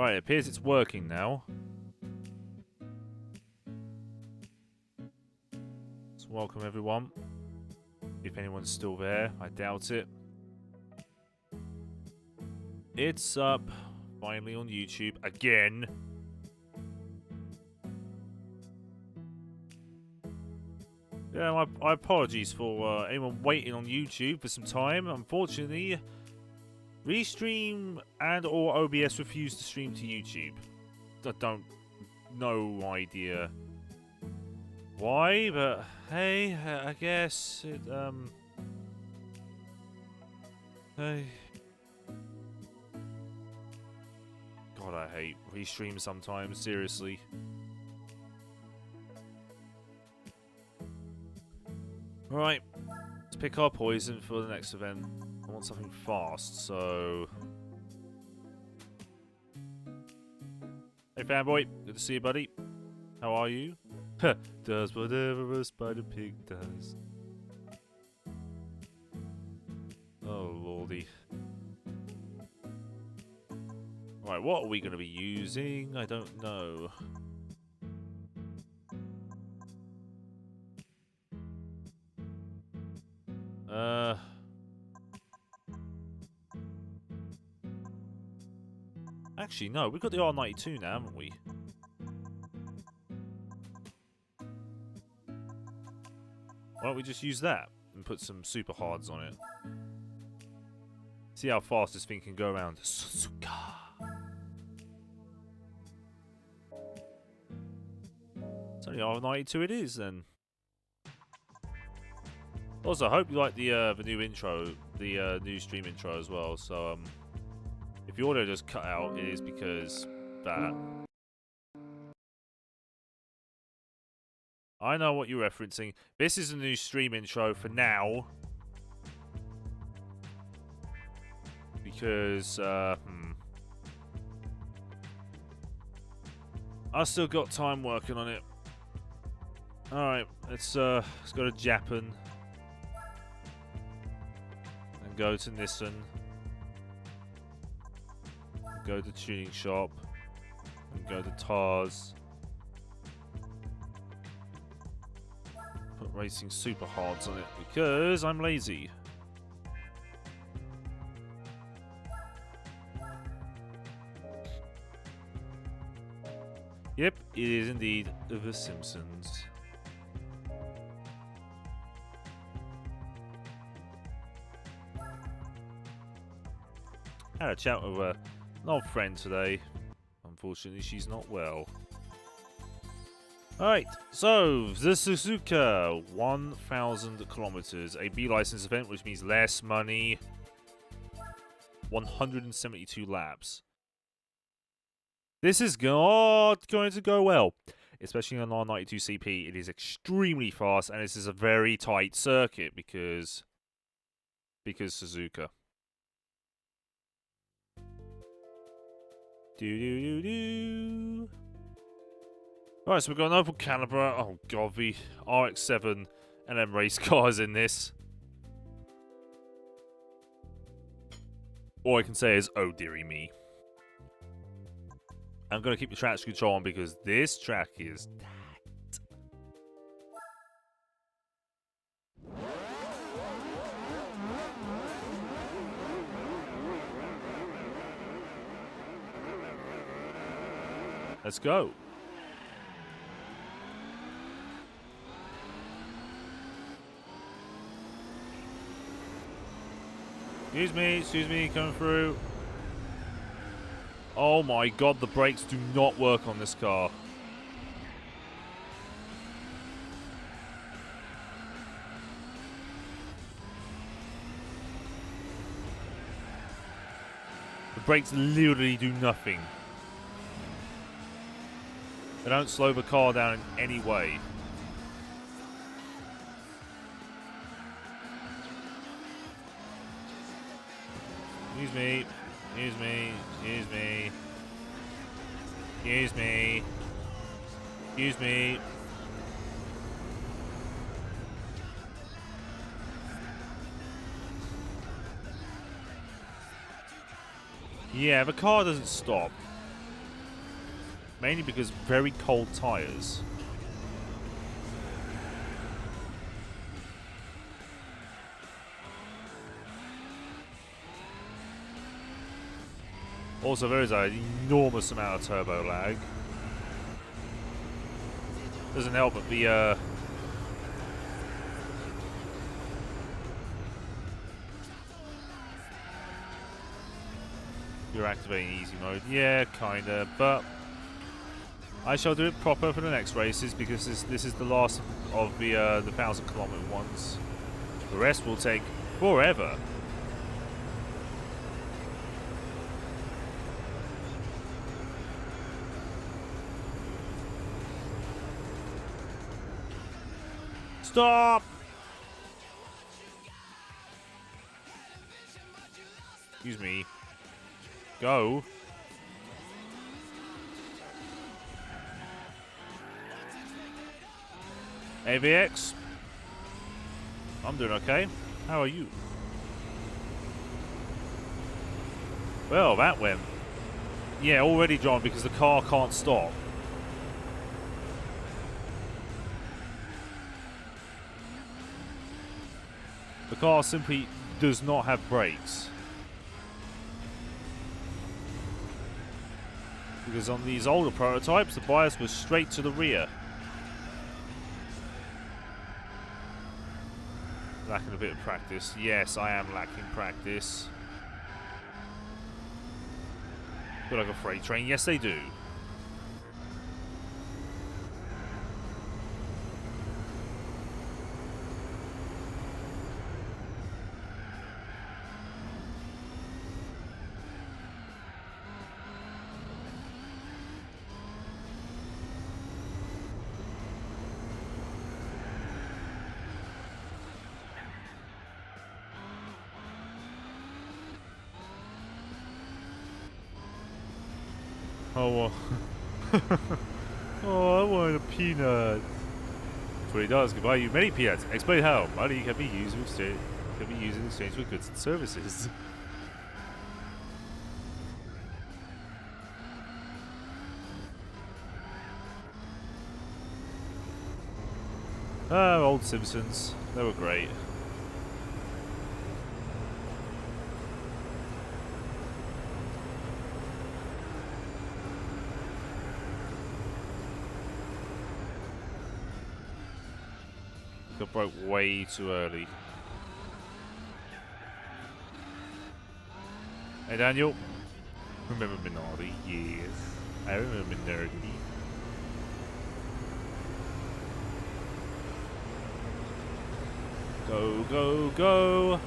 Right, it appears it's working now. So welcome everyone. If anyone's still there, I doubt it. It's up, finally on YouTube, again. Yeah, my apologies for anyone waiting on YouTube for some time. Unfortunately, Restream and or OBS refused to stream to YouTube. I don't, no idea why, but hey, I guess it, hey. God, I hate Restream sometimes, seriously. Right, let's pick our poison for the next event. I want something fast, so... Hey fanboy, good to see you, buddy. How are you? Does whatever a spider pig does. Oh lordy. Right, what are we going to be using? I don't know. Actually, no, we've got the R92 now, haven't we? Why don't we just use that and put some super hards on it? See how fast this thing can go around. Suzuka. It's only R92 it is then. Also, I hope you like the new intro, the new stream intro as well. So, if the audio just cut out, it is because that. I know what you're referencing. This is a new stream intro for now. Because, I still got time working on it. Alright, let's go to Japan. And go to Nissan. Go to Tuning Shop. And go to Tars. Put racing super hards on it because I'm lazy. Yep, it is indeed The Simpsons. Had a chat with an old friend today. Unfortunately, she's not well. Alright, so the Suzuka 1000km, a B license event, which means less money. 172 laps. This is not going to go well, especially on R92 CP. It is extremely fast, and this is a very tight circuit because Suzuka. Alright, so we've got an Opel Calibra. Oh god, the RX-7 and then race cars in this. All I can say is, oh dearie me. I'm going to keep the traction control on because this track is tight. Let's go. Excuse me, coming through. Oh my god, the brakes do not work on this car. The brakes literally do nothing. They don't slow the car down in any way. Excuse me. Excuse me. Excuse me. Excuse me. Excuse me. Yeah, the car doesn't stop. Mainly because very cold tyres. Also, there is an enormous amount of turbo lag. Doesn't help but the you're activating easy mode. Yeah, kinda, but I shall do it proper for the next races because this is the last of the 1000-kilometer ones. The rest will take forever. Stop! Excuse me. Go. AVX. I'm doing okay. How are you? Well, that went. Yeah, already, John, because the car can't stop. The car simply does not have brakes. Because on these older prototypes, the bias was straight to the rear. Lacking a bit of practice. Yes, I am lacking practice. Feel like a freight train. Yes, they do. Oh, oh, I want a peanut. That's what he does. Can buy you many peanuts. Explain how money can be used in exchange for goods and services. Oh, old Simpsons. They were great. Got broke way too early. Hey Daniel, remember Minardi? Yes, I remember Minardi. Go, go, go!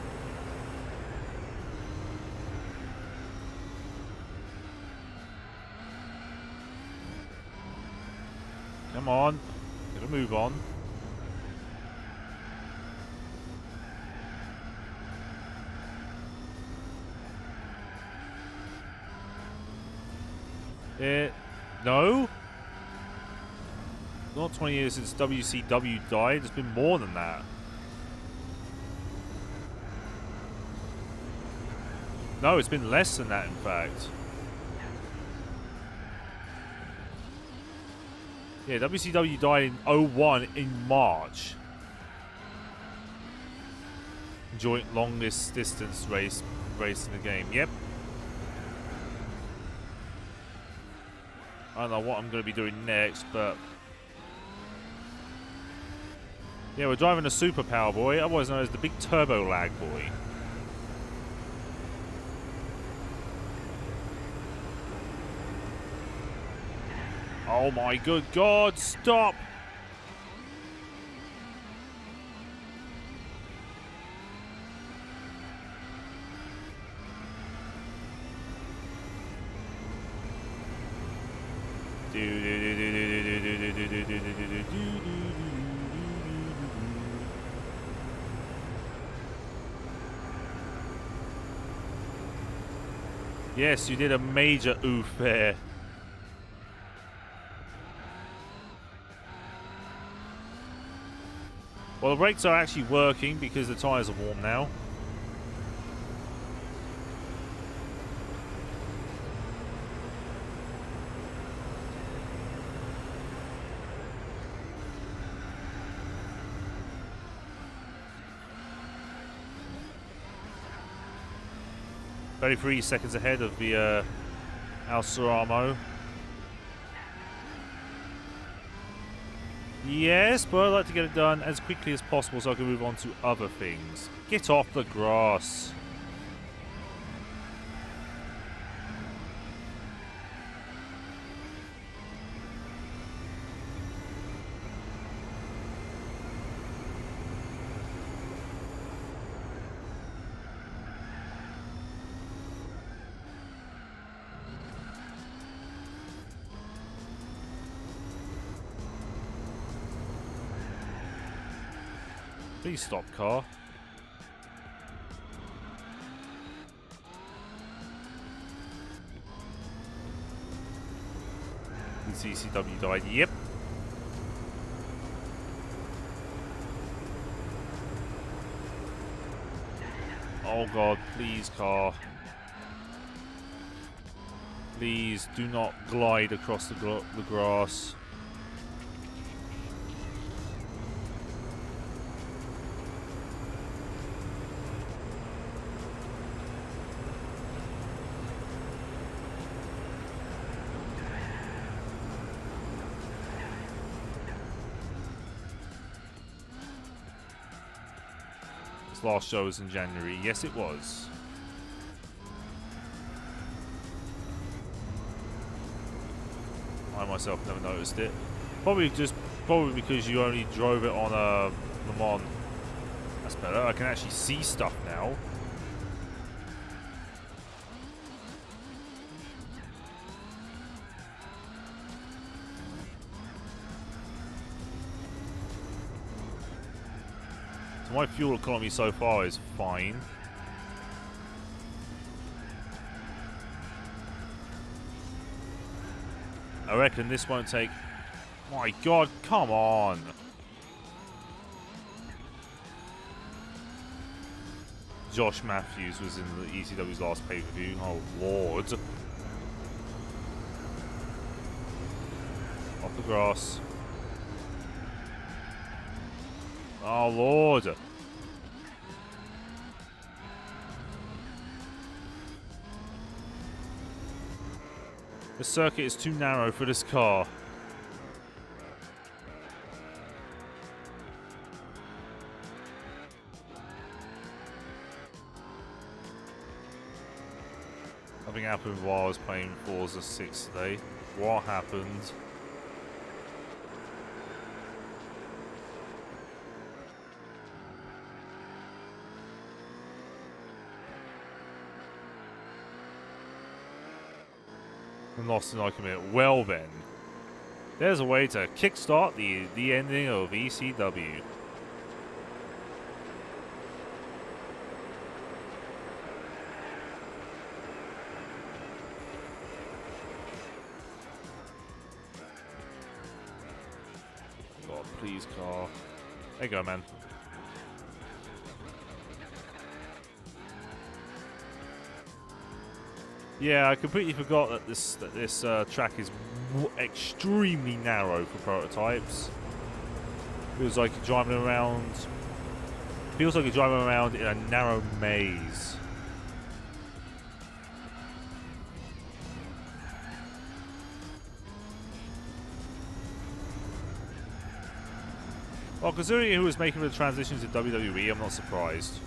Come on, gotta move on. No. Not 20 years since WCW died. It's been more than that. No, it's been less than that, in fact. Yeah, WCW died in 01 in March. Joint longest distance race in the game. Yep. I don't know what I'm going to be doing next, but yeah, we're driving a Super Power Boy, otherwise known as the Big Turbo Lag Boy. Oh my good God, stop! Yes, you did a major oof there. Well, the brakes are actually working because the tyres are warm now. 33 seconds ahead of the Alceramo. Yes, but I'd like to get it done as quickly as possible so I can move on to other things. Get off the grass. Please stop, car. CCW died. Yep. Oh god, please, car. Please do not glide across the grass. Last show was in January. Yes, it was. I myself never noticed it. Probably because you only drove it on a Le Mans. That's better. I can actually see stuff now. My fuel economy so far is fine. I reckon this won't take... My god, come on! Josh Matthews was in the ECW's last pay-per-view. Oh, Lord. Off the grass. Oh, Lord. The circuit is too narrow for this car. Nothing happened while I was playing Forza 6 today. What happened? Lost in I commit. Well then, there's a way to kickstart the ending of ECW. God, please, car. There you go, man. Yeah, I completely forgot that this track is extremely narrow for prototypes. Feels like you're driving around. Feels like you're driving around in a narrow maze. Well, considering who was making the transition to WWE, I'm not surprised.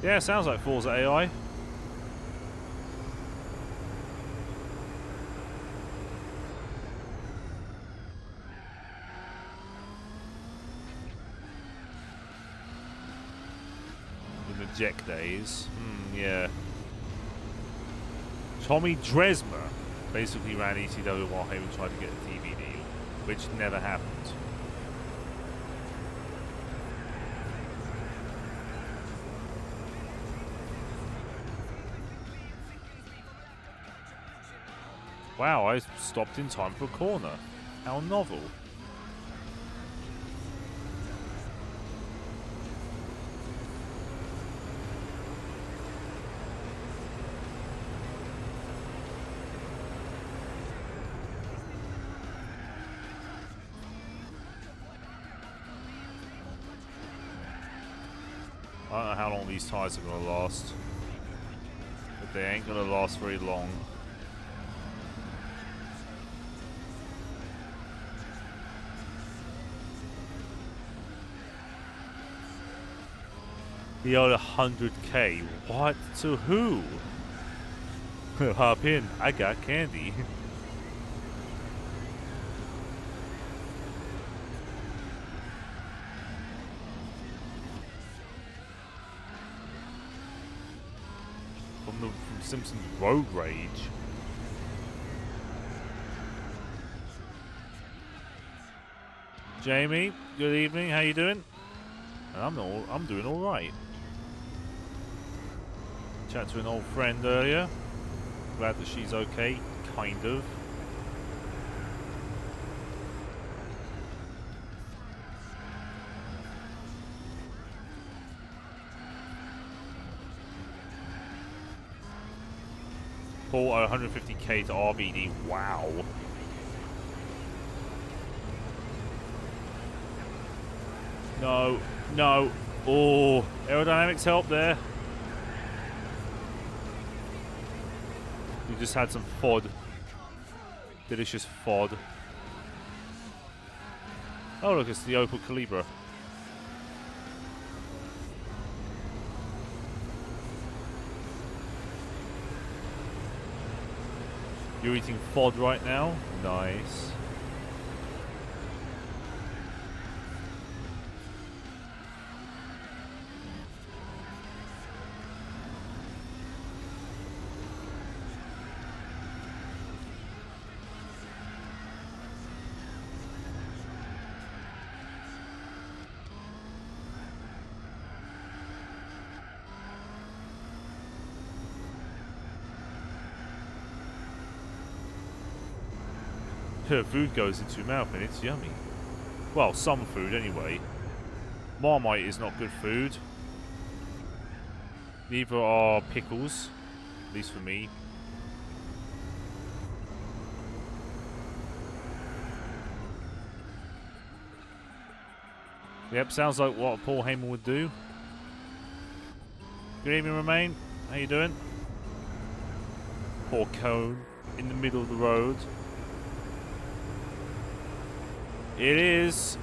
Yeah, sounds like Forza AI. In the Jack days. Yeah. Tommy Dresmer. Basically ran ECW while Heyman tried to get a TV deal, which never happened. Wow, I stopped in time for a corner. How novel. I don't know how long these tyres are going to last, but they ain't going to last very long. He owed 100k. What? To who? Hop in. I got candy. From Simpsons Road Rage. Jamie, good evening. How you doing? I'm doing all right. Chat to an old friend earlier. Glad that she's okay, kind of. Paul 150k to RVD. Wow. No, no. Oh, aerodynamics help there. We just had some FOD. Delicious FOD. Oh look, it's the Opel Calibra. You're eating FOD right now? Nice. Food goes into your mouth and it's yummy. Well, some food anyway. Marmite is not good food. Neither are pickles, at least for me. Yep, sounds like what Paul Heyman would do. Good evening, Romain. How you doing? Poor cone in the middle of the road. It is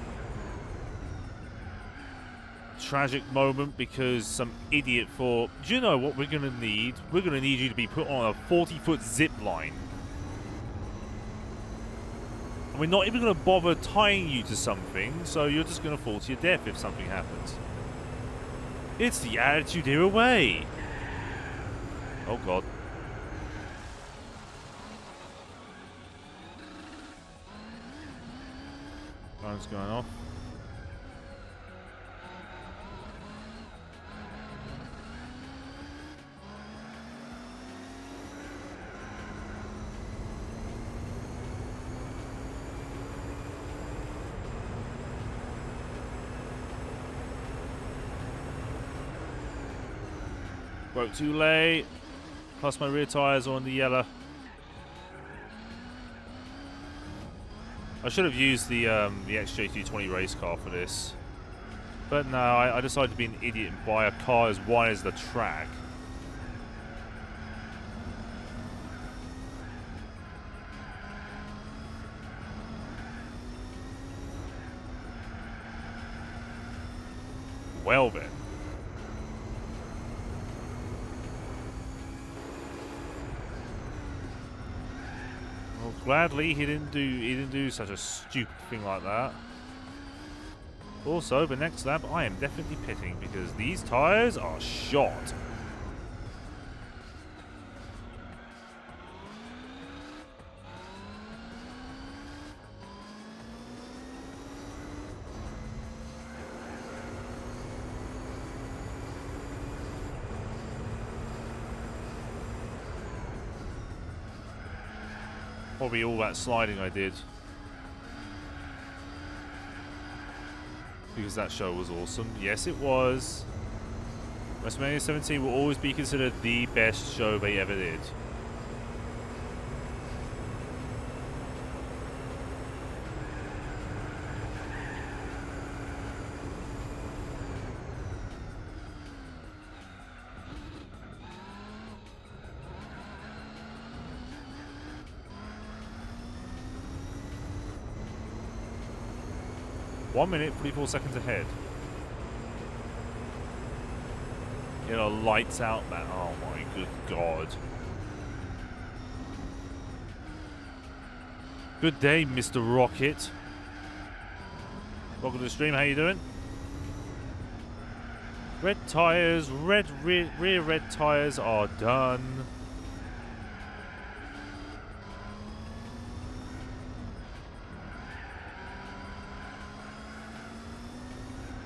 a tragic moment because some idiot thought, do you know what we're going to need? We're going to need you to be put on a 40-foot zip line. And we're not even going to bother tying you to something, so you're just going to fall to your death if something happens. It's the Attitude Era way. Oh, God. Phone's going off. Broke too late. Plus my rear tyres are on the yellow. I should have used the XJ220 race car for this. But no, I decided to be an idiot and buy a car as wide as the track. Well then. Well, gladly he didn't do such a stupid thing like that. Also, the next lap I am definitely pitting because these tyres are shot. Probably all that sliding I did. Because that show was awesome. Yes, it was. WrestleMania 17 will always be considered the best show they ever did. One minute, 44 seconds ahead. You know, lights out, man. Oh my good god. Good day, Mr. Rocket. Welcome to the stream. How you doing? Red tires, rear red tires are done.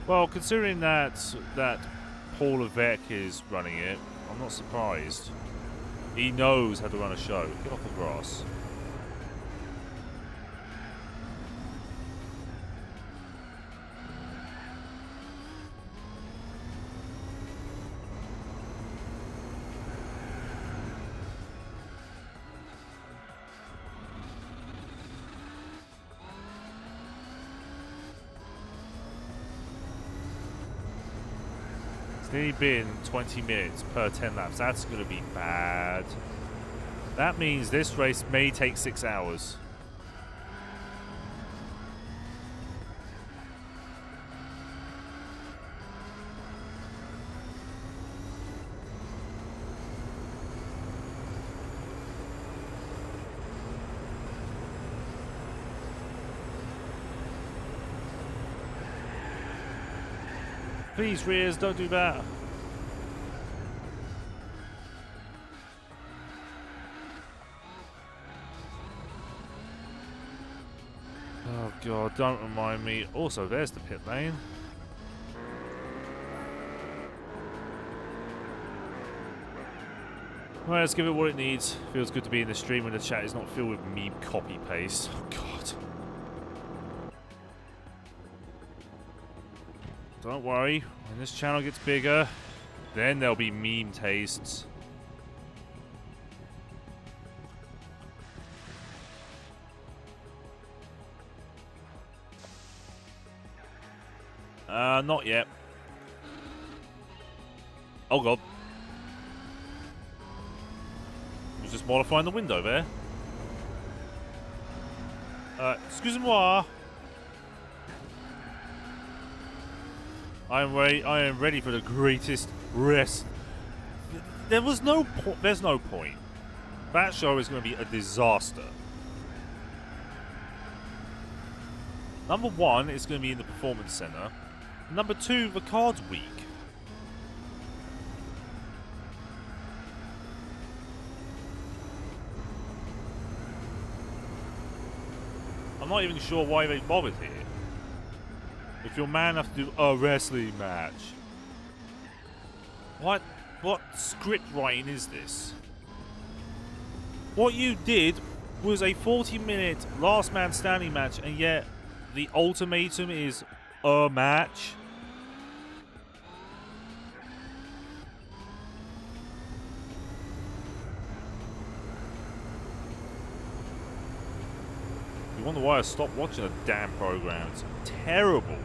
Well, considering that Paul Levesque is running it, I'm not surprised. He knows how to run a show. Get off the grass. Nearly been 20 minutes per 10 laps. That's going to be bad. That means this race may take 6 hours. Please, rears, don't do that. Oh god, don't remind me. Also, there's the pit lane. Right, let's give it what it needs. Feels good to be in the stream when the chat is not filled with meme copy paste. Oh god. Don't worry, when this channel gets bigger, then there'll be meme tastes. Not yet. Oh god. I was just modifying the window there. Excusez-moi. I am ready for the greatest rest. There's no point. That show is going to be a disaster. Number one, it's going to be in the Performance Center. Number two, the card's weak. I'm not even sure why they bothered here. If you're man enough to do a wrestling match. What script writing is this? What you did was a 40-minute last man standing match, and yet the ultimatum is a match. You wonder why I stopped watching a damn program. It's terrible.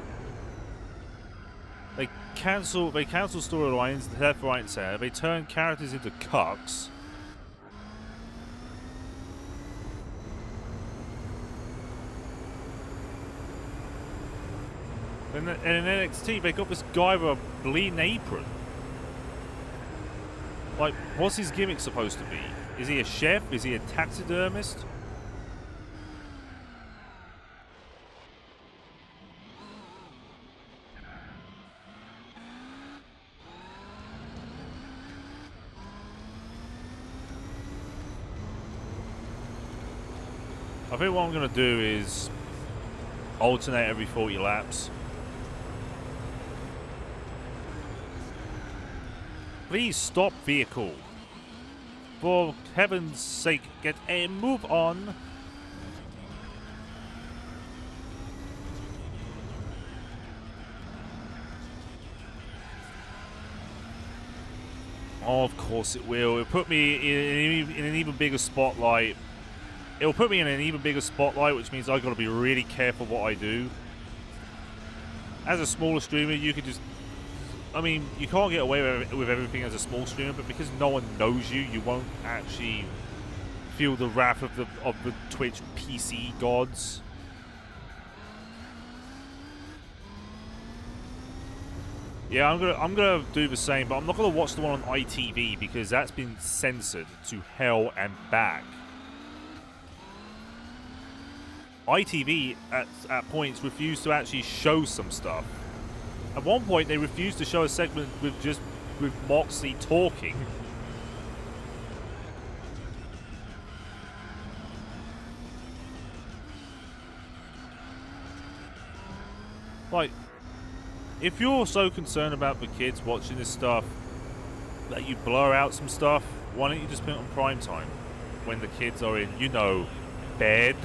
They cancel storylines left, right, and center. They turn characters into cucks. And in NXT, they got this guy with a bleeding apron. Like, what's his gimmick supposed to be? Is he a chef? Is he a taxidermist? I think what I'm going to do is alternate every 40 laps. Please stop vehicle. For heaven's sake, get a move on. Of course it will. It'll put me in an even bigger spotlight. It'll put me in an even bigger spotlight, which means I've got to be really careful what I do. As a smaller streamer, you could just... I mean, you can't get away with everything as a small streamer, but because no one knows you, you won't actually feel the wrath of the Twitch PC gods. Yeah, I'm gonna do the same, but I'm not gonna watch the one on ITV because that's been censored to hell and back. ITV at points refused to actually show some stuff. At one point, they refused to show a segment with Moxley talking. Like, if you're so concerned about the kids watching this stuff that you blur out some stuff, why don't you just put it on prime time when the kids are in, you know, bed?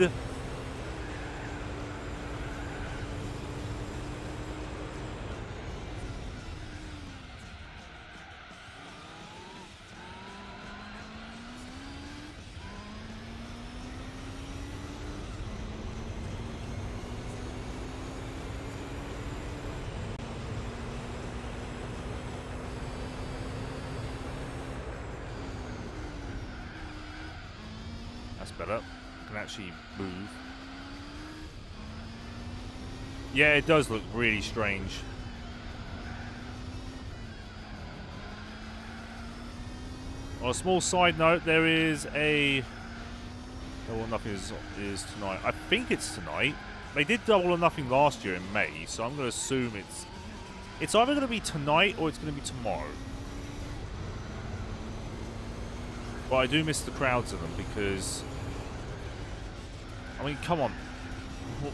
Better. Can actually move. Yeah, it does look really strange. On a small side note, there is a... Double or Nothing is tonight. I think it's tonight. They did Double or Nothing last year in May, so I'm going to assume it's either going to be tonight or it's going to be tomorrow. But I do miss the crowds in them because... I mean, come on.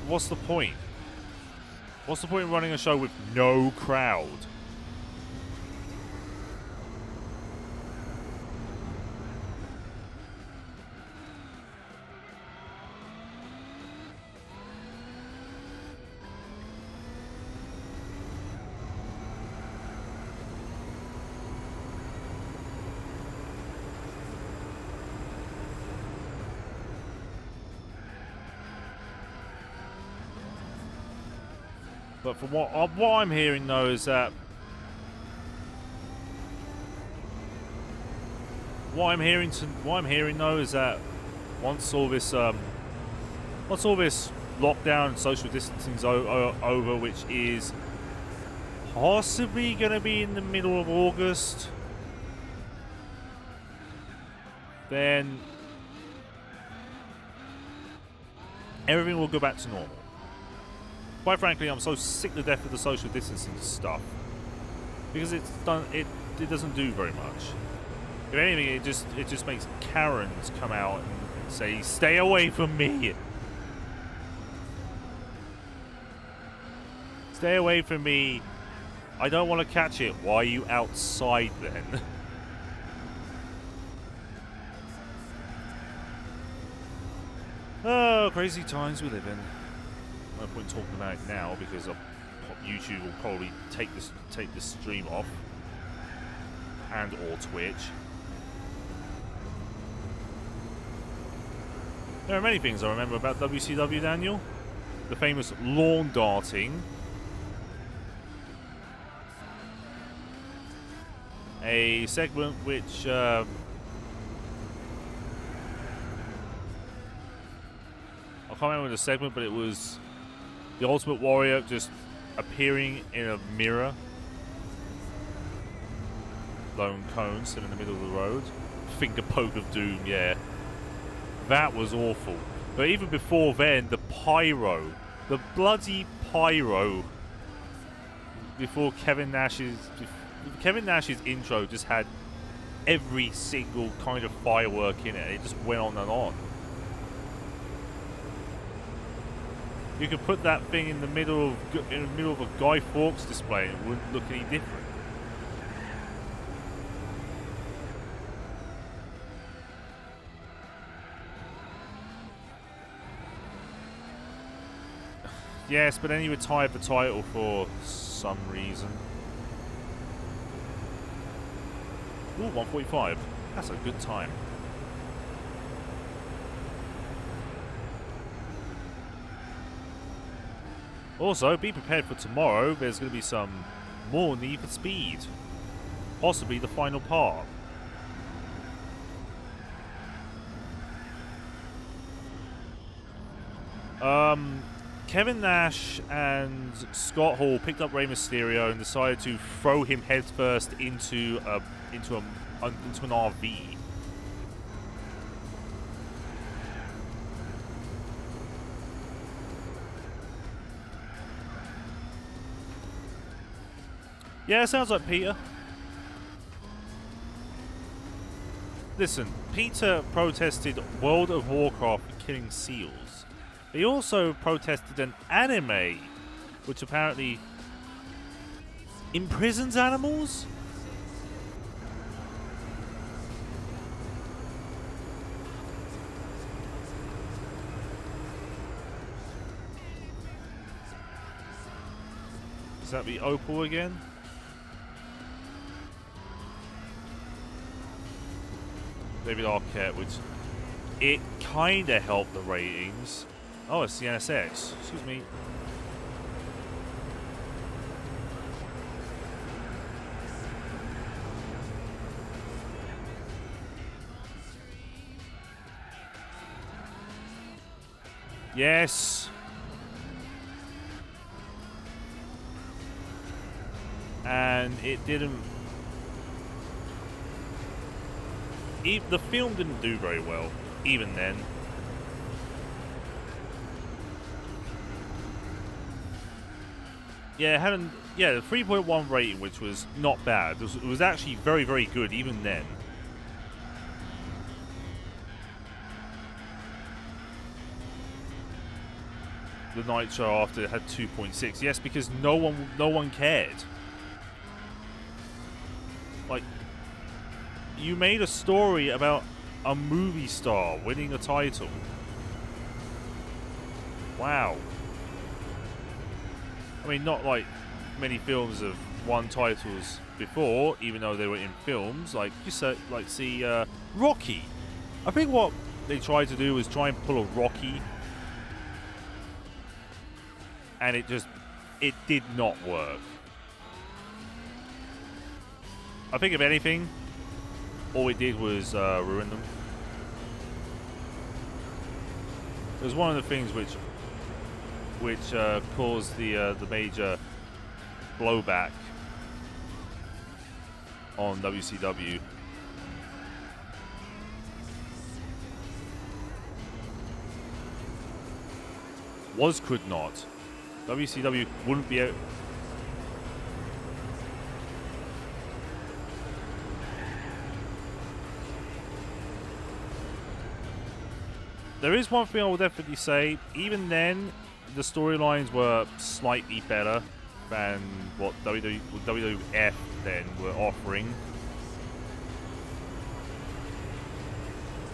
What's the point? What's the point in running a show with no crowd? But from what I'm hearing though is that once all this lockdown and social distancing's over, which is possibly going to be in the middle of August, then everything will go back to normal. Quite frankly, I'm so sick to death of the social distancing stuff because it doesn't do very much. If anything, it just makes Karens come out and say, "Stay away from me. Stay away from me. I don't want to catch it. Why are you outside then?" Oh, crazy times we live in. No point talking about it now because YouTube will probably take this stream off, and or Twitch. There are many things I remember about WCW, Daniel. The famous lawn darting, a segment which I can't remember the segment, but it was the Ultimate Warrior just appearing in a mirror. Lone Cone sitting in the middle of the road. Finger poke of doom, yeah. That was awful. But even before then, the pyro. The bloody pyro. Before Kevin Nash's intro just had every single kind of firework in it. It just went on and on. You could put that thing in the middle of a Guy Fawkes display and it wouldn't look any different. Yes, but then he retired the title for some reason. Ooh, 145. That's a good time. Also, be prepared for tomorrow. There's going to be some more Need for Speed. Possibly the final part. Kevin Nash and Scott Hall picked up Rey Mysterio and decided to throw him headfirst into an RV. Yeah, sounds like Peter. Listen, Peter protested World of Warcraft killing seals. He also protested an anime which apparently imprisons animals? Is that the Opal again? David Arquette, which it kinda helped the ratings. Oh, it's the NSX. Excuse me. Yes. And it didn't... the film didn't do very well, even then. Yeah, it had the 3.1 rating, which was not bad. It was actually very, very good, even then. The night show after it had 2.6. Yes, because no one cared. Like, you made a story about a movie star winning a title. Wow. I mean, not like many films have won titles before, even though they were in films. Like, you said, like, see, Rocky. I think what they tried to do was try and pull a Rocky, and it did not work. I think, if anything, all it did was ruin them. It was one of the things which caused the major blowback on WCW. Could not. WCW wouldn't be able... There is one thing I will definitely say. Even then, the storylines were slightly better than what WWF then were offering.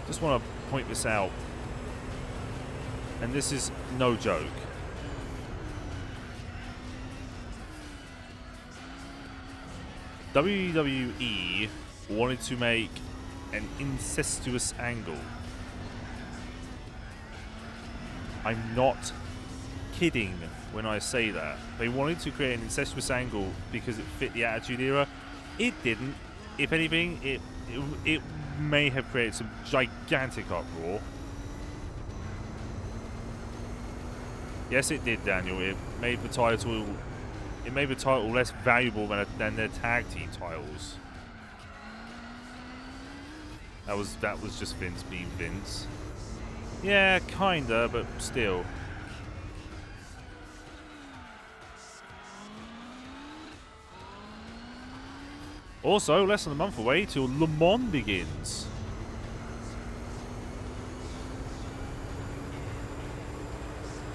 Just want to point this out, and this is no joke. WWE wanted to make an incestuous angle. I'm not kidding when I say that. They wanted to create an incestuous angle because it fit the Attitude Era. It didn't. If anything, it may have created some gigantic uproar. Yes, it did, Daniel. It made the title less valuable than their tag team titles. That was just Vince being Vince. Yeah, kinda, but still. Also, less than a month away till Le Mans begins.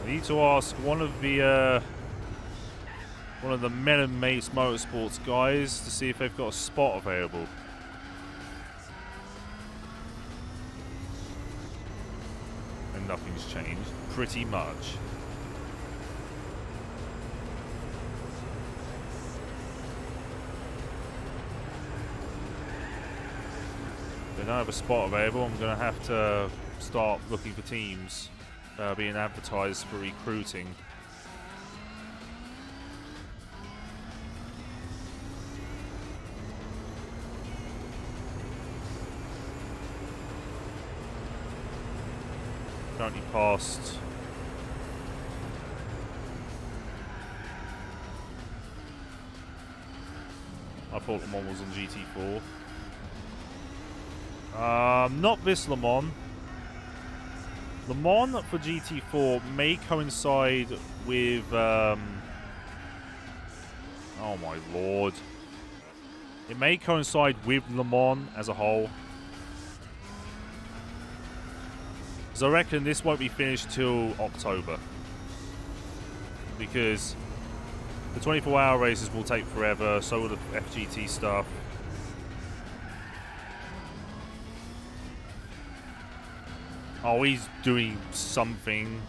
I need to ask one of the Men and Mates Motorsports guys to see if they've got a spot available. And nothing's changed, pretty much. They don't have a spot available. I'm going to have to start looking for teams being advertised for recruiting. Currently past. I thought Le Mans was on GT4. Not this Le Mans. Le Mans for GT4 may coincide with, oh my lord. It may coincide with Le Mans as a whole. So I reckon this won't be finished till October. Because the 24-hour races will take forever, so will the FGT stuff. Oh, he's doing something.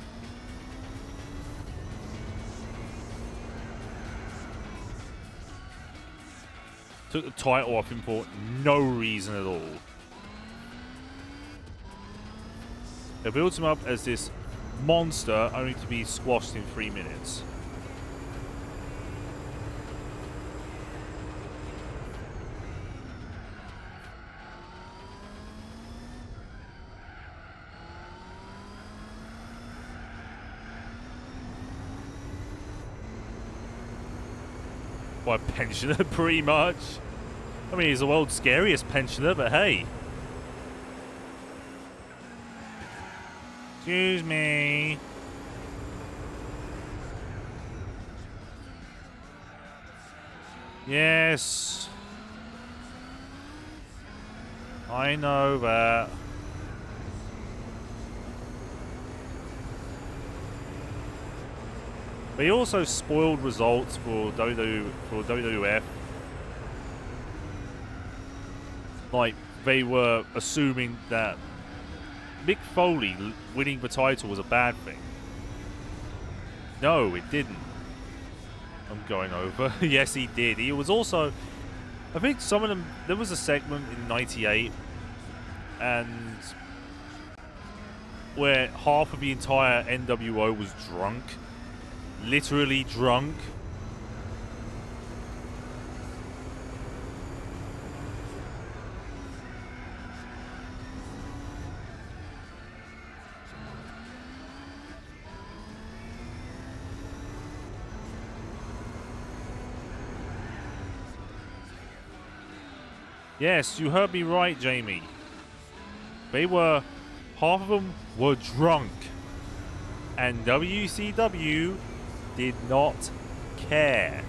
Took the title off him for no reason at all. They built him up as this monster, only to be squashed in 3 minutes. By pensioner, pretty much. I mean, he's the world's scariest pensioner, but hey. Excuse me. Yes. I know that. But he also spoiled results for WWF. Like, they were assuming that Mick Foley winning the title was a bad thing. No, it didn't. I'm going over. Yes, he did. He was also... I think some of them... There was a segment in '98 and where half of the entire NWO was drunk. Literally drunk. Yes, you heard me right, Jamie. They were... Half of them were drunk. And WCW did not care.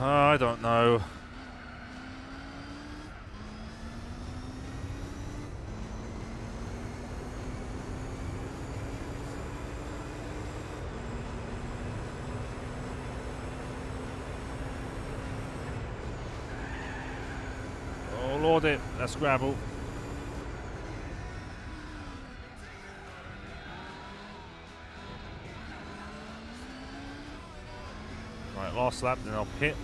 I don't know. Oh Lord, that's gravel. Right, last lap, then I'll pit.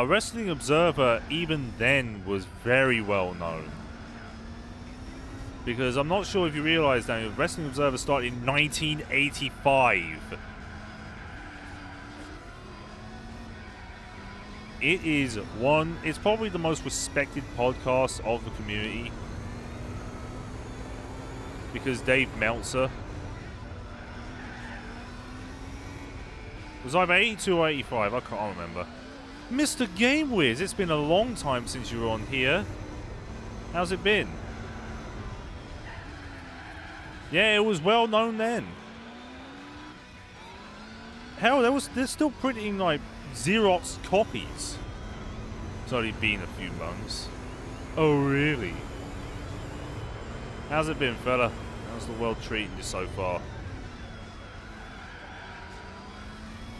Wrestling Observer, even then, was very well known. Because I'm not sure if you realise, Daniel, Wrestling Observer started in 1985. It's probably the most respected podcast of the community. Because Dave Meltzer. It was either 82 or 85, I can't remember. Mr. Game Wiz, it's been a long time since you were on here. How's it been? Yeah, it was well known then. Hell, they're still printing like Xerox copies. It's only been a few months. Oh, really? How's it been, fella? How's the world treating you so far?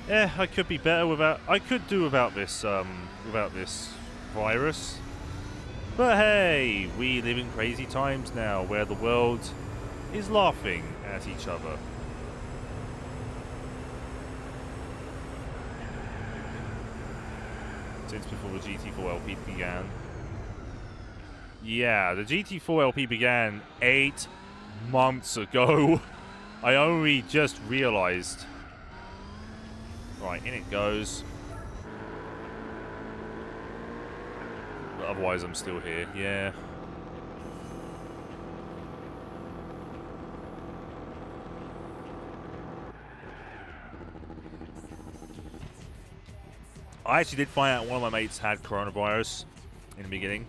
Yeah, I could be better without. I could do without this virus. But hey, we live in crazy times now, where the world is laughing at each other. Since before the GT4 LP began. Yeah, the GT4 LP began 8 months ago. I only just realized. Right, in it goes. But otherwise, I'm still here. Yeah. I actually did find out one of my mates had coronavirus in the beginning.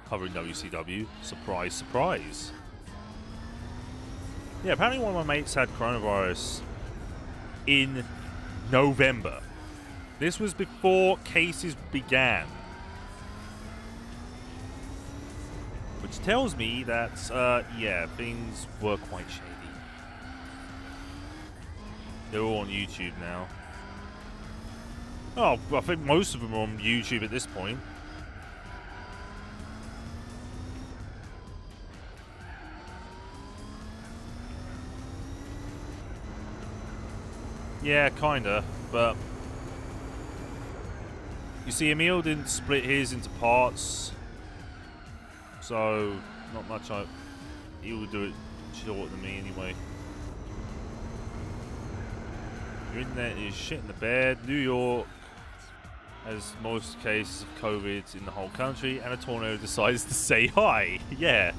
Covering WCW. Surprise, surprise. Yeah, apparently one of my mates had coronavirus in November. This was before cases began. Which tells me that, yeah, things were quite shady. They're all on YouTube now. Oh, I think most of them are on YouTube at this point. Yeah, kinda, but you see, Emil didn't split his into parts, so not much. He would do it shorter than me anyway. Your internet is shit in the bed. New York has most cases of COVID in the whole country, and a tornado decides to say hi. Yeah.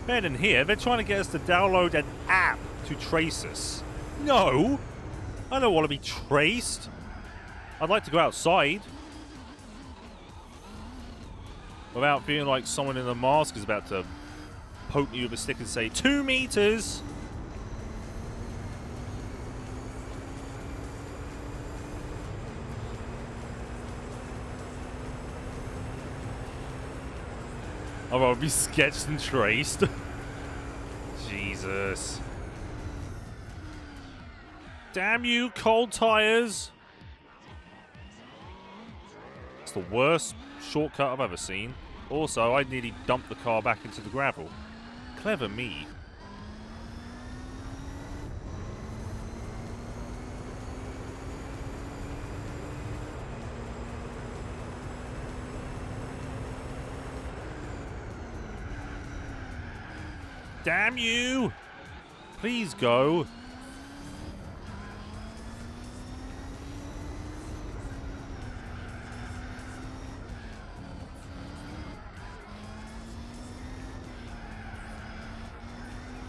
Better than here, they're trying to get us to download an app to trace us. No! I don't want to be traced. I'd like to go outside. Without feeling like someone in a mask is about to poke me with a stick and say, 2 meters! I'd rather be sketched and traced. Jesus. Damn you, cold tires! It's the worst shortcut I've ever seen. Also, I nearly dumped the car back into the gravel. Clever me. Damn you! Please go.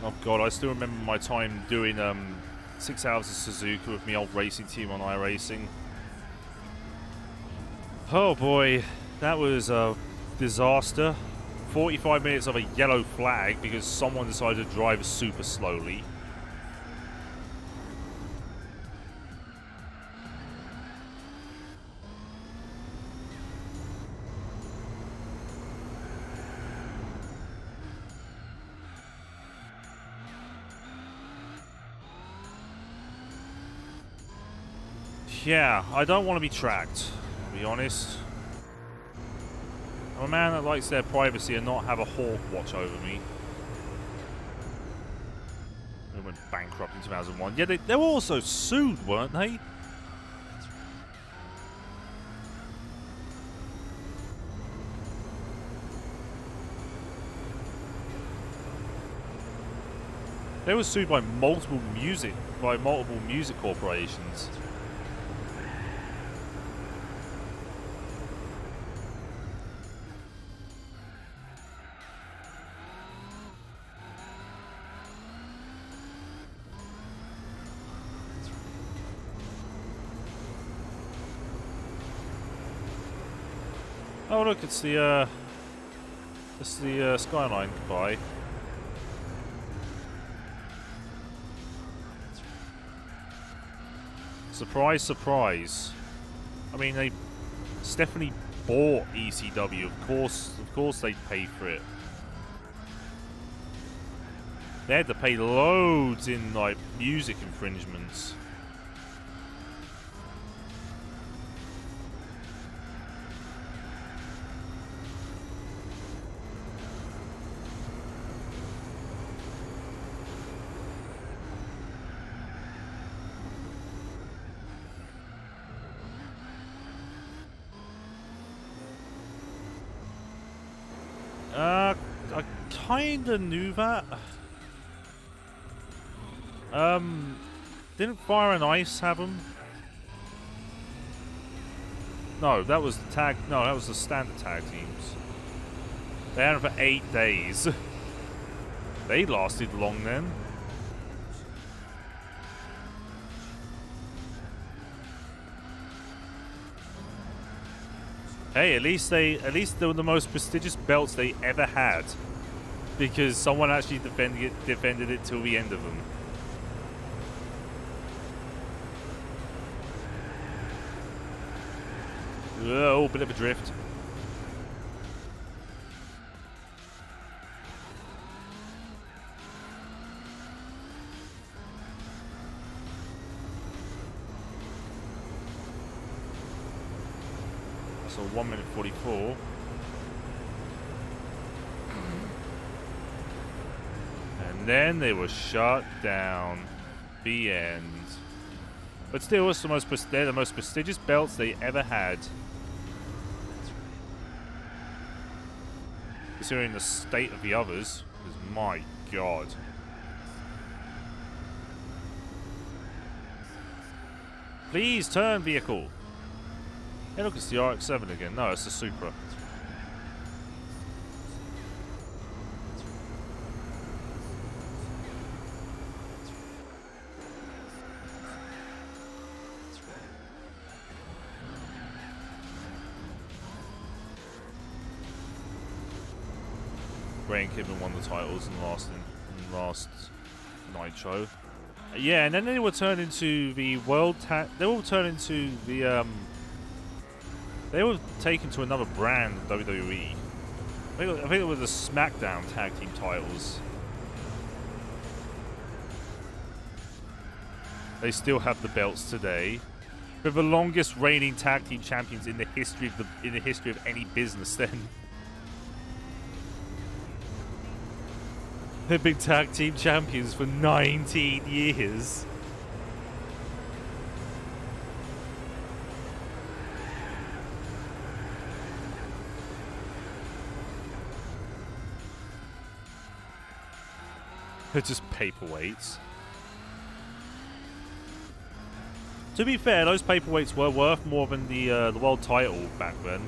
Oh god, I still remember my time doing 6 hours of Suzuka with my old racing team on iRacing. Oh boy, that was a disaster. 45 minutes of a yellow flag because someone decided to drive super slowly. Yeah, I don't want to be tracked, to be honest. I'm a man that likes their privacy and not have a hawk watch over me. They went bankrupt in 2001. Yeah, they were also sued, weren't they? They were sued by multiple music corporations. Oh look, it's the Skyline. Goodbye. Surprise, surprise. I mean, they definitely bought ECW. Of course they'd pay for it. They had to pay loads in, like, music infringements. I kinda knew that. Didn't Fire and Ice have them? No, that was the tag. No, that was the standard tag teams. They had them for 8 days. They lasted long then. Hey, at least they were the most prestigious belts they ever had, because someone actually defended it till the end of them. Oh, bit of a drift. So 1 minute 44. And then they were shut down. The end. But still, it's they're the most prestigious belts they ever had. Considering the state of the others, because my god. Please turn, vehicle. Hey, look, it's the RX-7 again. No, it's the Supra. Ray and Kidman won the titles in last Nitro. Yeah, and then they were turned into the They were turned into the They were taken to another brand in WWE. I think it was the SmackDown Tag Team titles. They still have the belts today. They're the longest reigning tag team champions in the history of any business. Then they've been tag team champions for 19 years. They're just paperweights. To be fair, those paperweights were worth more than the world title back then.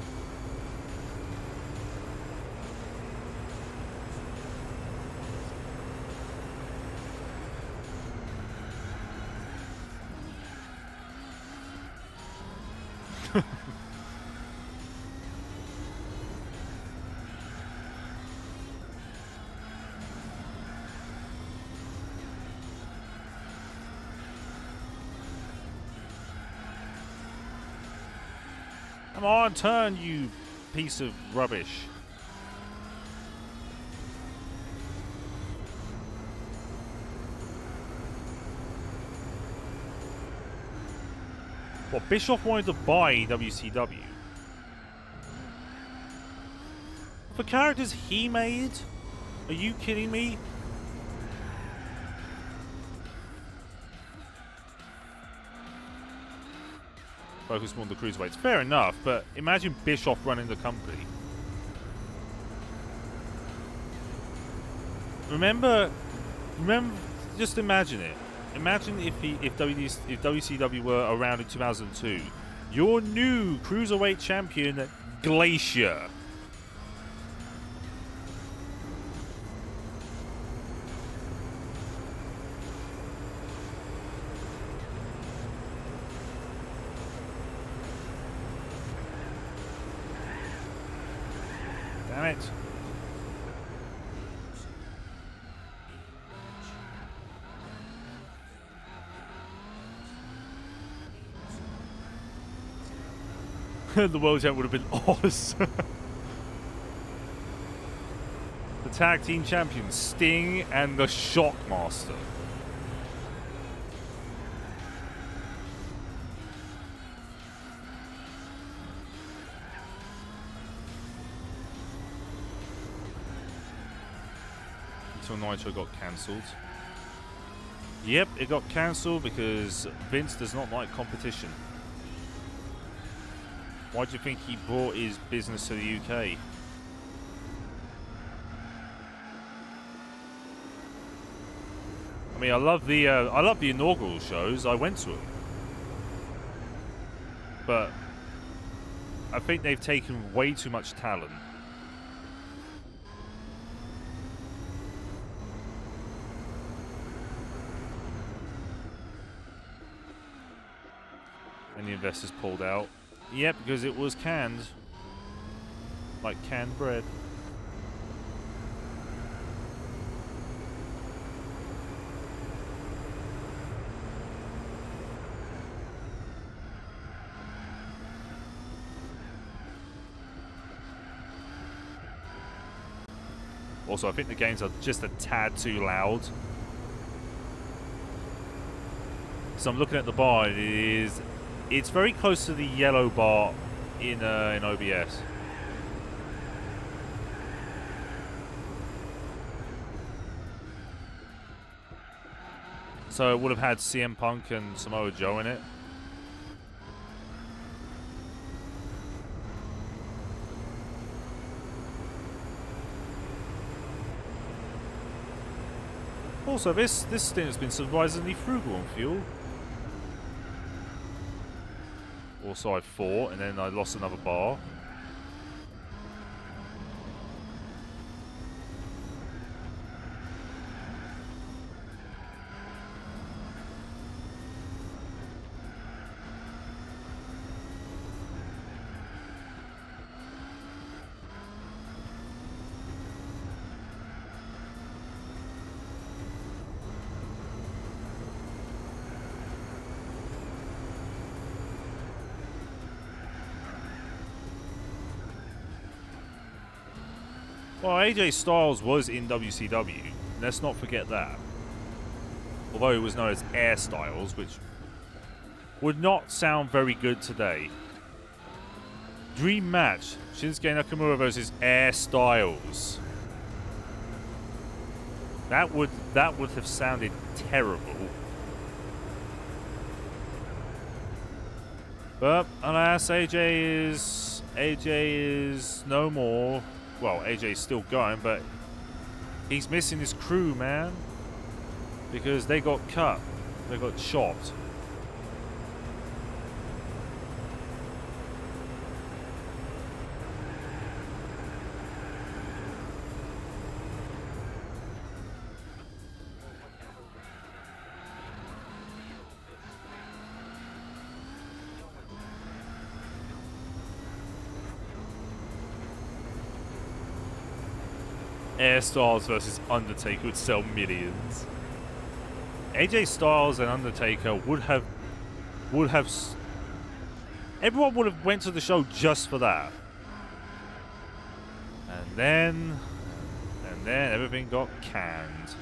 Come on, turn, you piece of rubbish. What, Bischoff wanted to buy WCW? For characters he made? Are you kidding me? Focus more on the cruiserweights. Fair enough, but imagine Bischoff running the company. Remember, just imagine it. Imagine if WCW were around in 2002. Your new cruiserweight champion, Glacier. Damn it. The world champ would have been awesome. The tag team champions, Sting and the Shockmaster. Until Nitro got cancelled. Yep, it got cancelled because Vince does not like competition. Why do you think he brought his business to the UK? I mean, I love the inaugural shows. I went to them, but I think they've taken way too much talent. And the investors pulled out. Yep, because it was canned. Like canned bread. Also, I think the games are just a tad too loud. So I'm looking at the bar. It's very close to the yellow bar in OBS. So it would have had CM Punk and Samoa Joe in it. Also, this stint has been surprisingly frugal on fuel. Also, I fought, and then I lost another bar. Well, AJ Styles was in WCW. Let's not forget that. Although it was known as Air Styles, which would not sound very good today. Dream match: Shinsuke Nakamura versus Air Styles. That would have sounded terrible. But alas, AJ is no more. Well, AJ's still going, but he's missing his crew, man. Because they got cut. They got chopped. Air Styles versus Undertaker would sell millions. AJ Styles and Undertaker would have everyone would have went to the show just for that. And then everything got canned.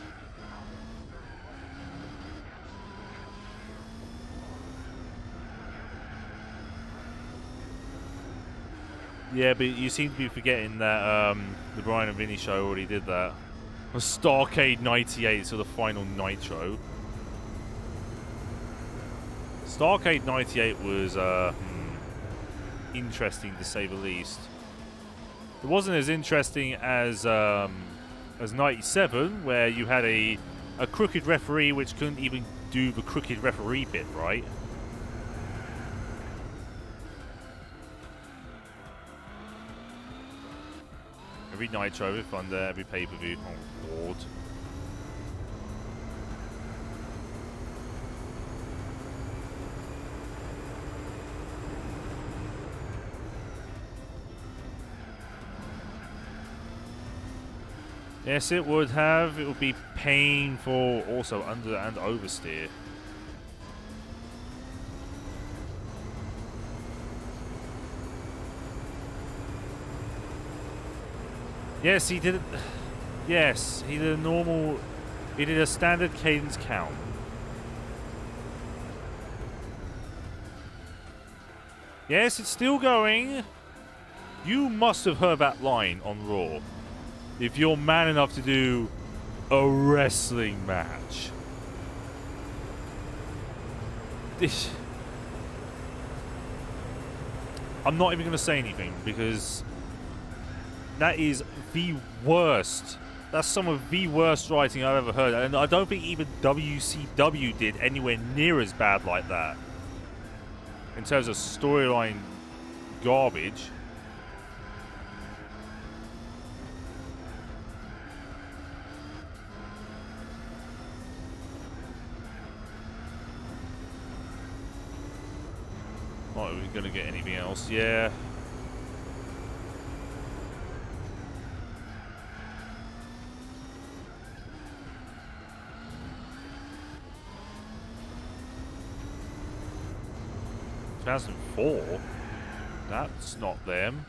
Yeah, but you seem to be forgetting that the Brian and Vinny show already did that. Starcade 98 to the final Nitro. Starcade 98 was interesting to say the least. It wasn't as interesting as 97, where you had a crooked referee which couldn't even do the crooked referee bit right. Every Nitro, every Thunder, every pay-per-view. Oh, Lord. Yes, it would have. It would be painful, also under and oversteer. Yes, he did. Yes, he did a normal. He did a standard cadence count. Yes, it's still going. You must have heard that line on Raw. If you're man enough to do a wrestling match. This. I'm not even going to say anything because that is the worst. That's some of the worst writing I've ever heard. And I don't think even WCW did anywhere near as bad like that. In terms of storyline garbage. Are we going to get anything else? Yeah. ...2004? That's not them.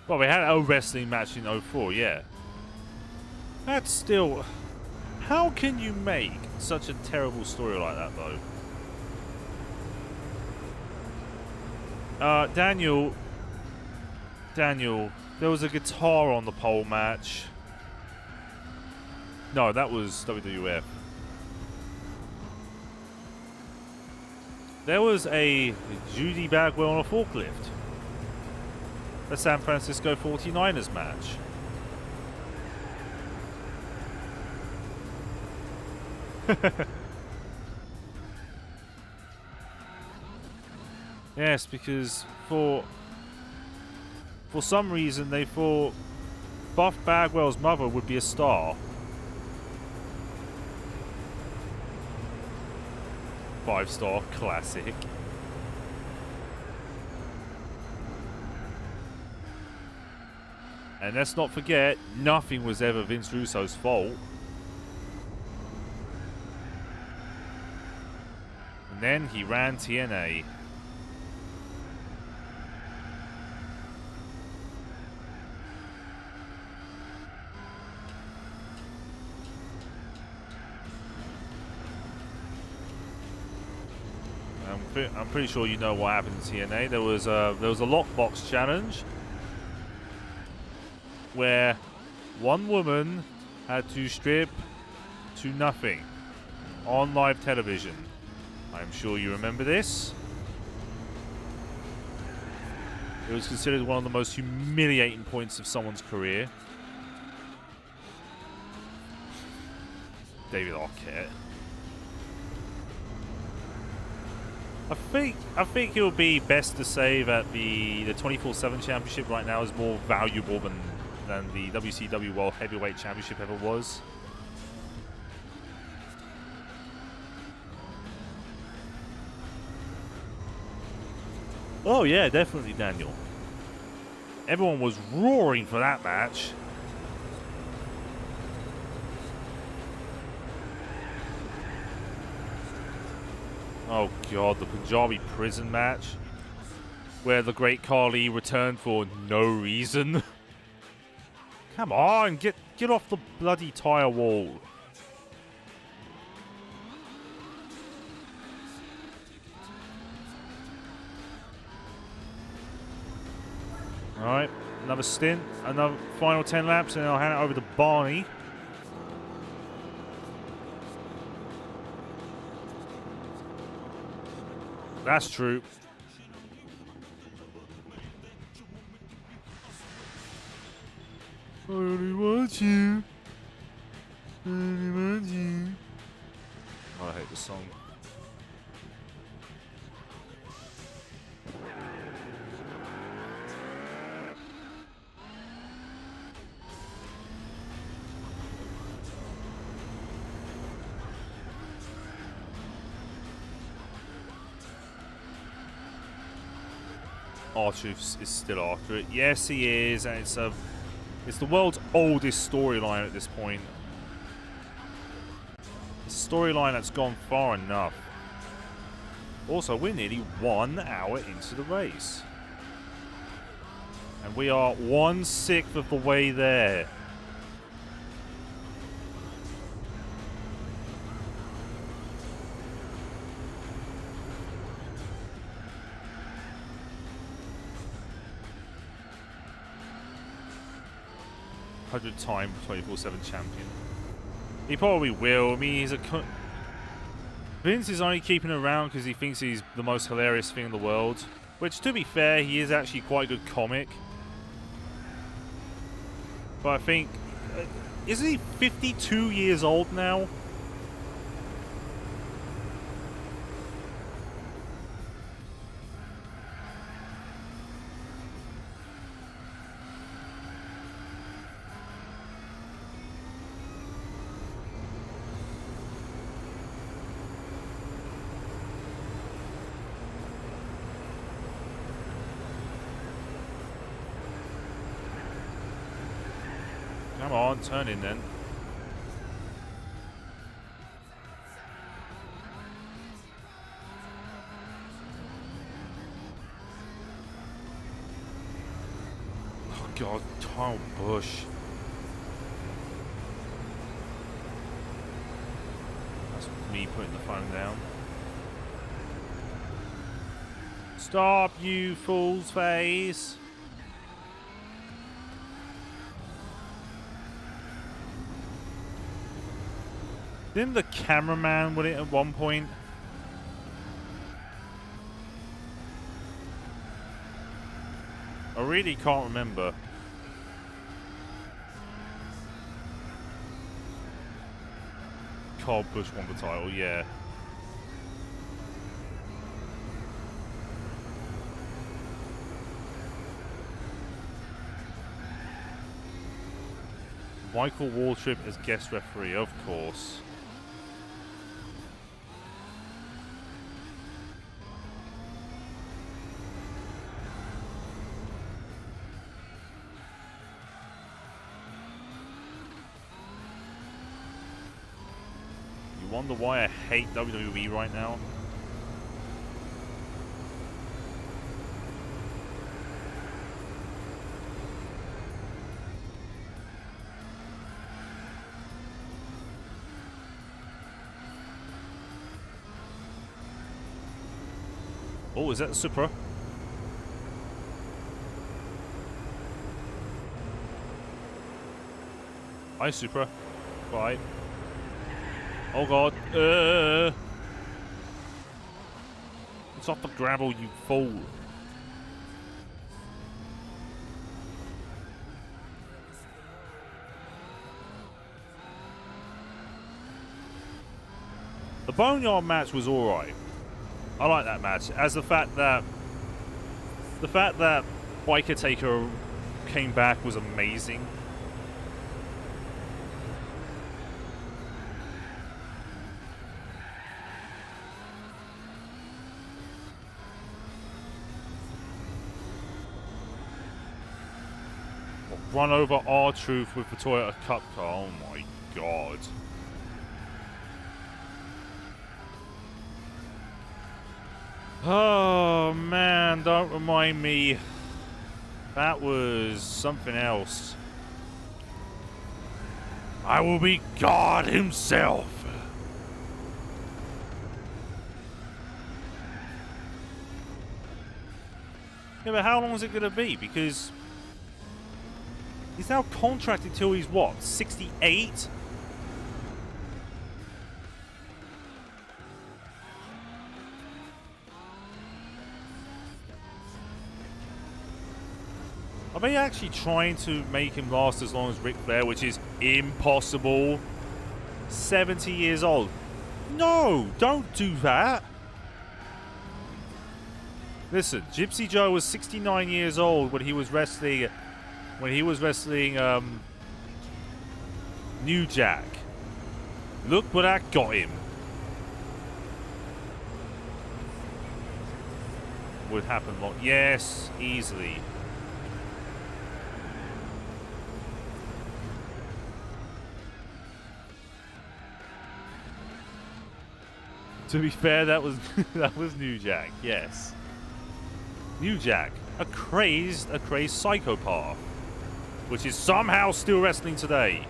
Well, we had a wrestling match in 04, yeah. That's still... How can you make such a terrible story like that, though? Daniel, there was a guitar on the pole match. No, that was WWF. There was a Judy Bagwell on a forklift. The San Francisco 49ers match. Yes, because for some reason they thought Buff Bagwell's mother would be a star. Five-star classic. And let's not forget, nothing was ever Vince Russo's fault. And then he ran TNA. I'm pretty sure you know what happened in TNA. There was a lockbox challenge where one woman had to strip to nothing on live television. I'm sure you remember this. It was considered one of the most humiliating points of someone's career. David Arquette. I think it would be best to say that the 24/7 championship right now is more valuable than the WCW World Heavyweight Championship ever was. Oh yeah, definitely, Daniel. Everyone was roaring for that match. Oh god, the Punjabi prison match where the Great Khali returned for no reason. Come on, get off the bloody tire wall. Alright, another stint, another final 10 laps, and I'll hand it over to Barney. That's true. I only want you. I only want you. Oh, I hate this song. R-Truth is still after it. Yes, he is, and it's the world's oldest storyline at this point. It's a storyline that's gone far enough. Also, we're nearly 1 hour into the race. And we are 1/6 of the way there. Time 24/7 champion. He probably will. I mean, he's a. Vince is only keeping around because he thinks he's the most hilarious thing in the world. Which, to be fair, he is actually quite a good comic. But I think, isn't he 52 years old now? Come on, turn in then. Oh God, Kyle Busch. That's me putting the phone down. Stop, you fool's face. Didn't the cameraman win it at one point? I really can't remember. Kyle Busch won the title, yeah. Michael Waltrip as guest referee, of course. Wonder why I hate WWE right now. Oh, is that the Supra? Hi, Supra. Bye. Oh God! It's off the gravel, you fool! The Boneyard match was alright. I like that match. As the fact that Biker Taker came back was amazing. Run over R-Truth with the Toyota Cup car. Oh my God. Oh man, don't remind me. That was something else. I will be God himself. Yeah, but how long is it going to be? Because he's now contracted till he's what, 68? Are they actually trying to make him last as long as Ric Flair, which is impossible? 70 years old. No, don't do that. Listen, Gypsy Joe was 69 years old when he was wrestling. New Jack. Look what that got him. Would happen a lot. Yes, easily. To be fair, that was that was New Jack. Yes, New Jack. a crazed psychopath, which is somehow still wrestling today.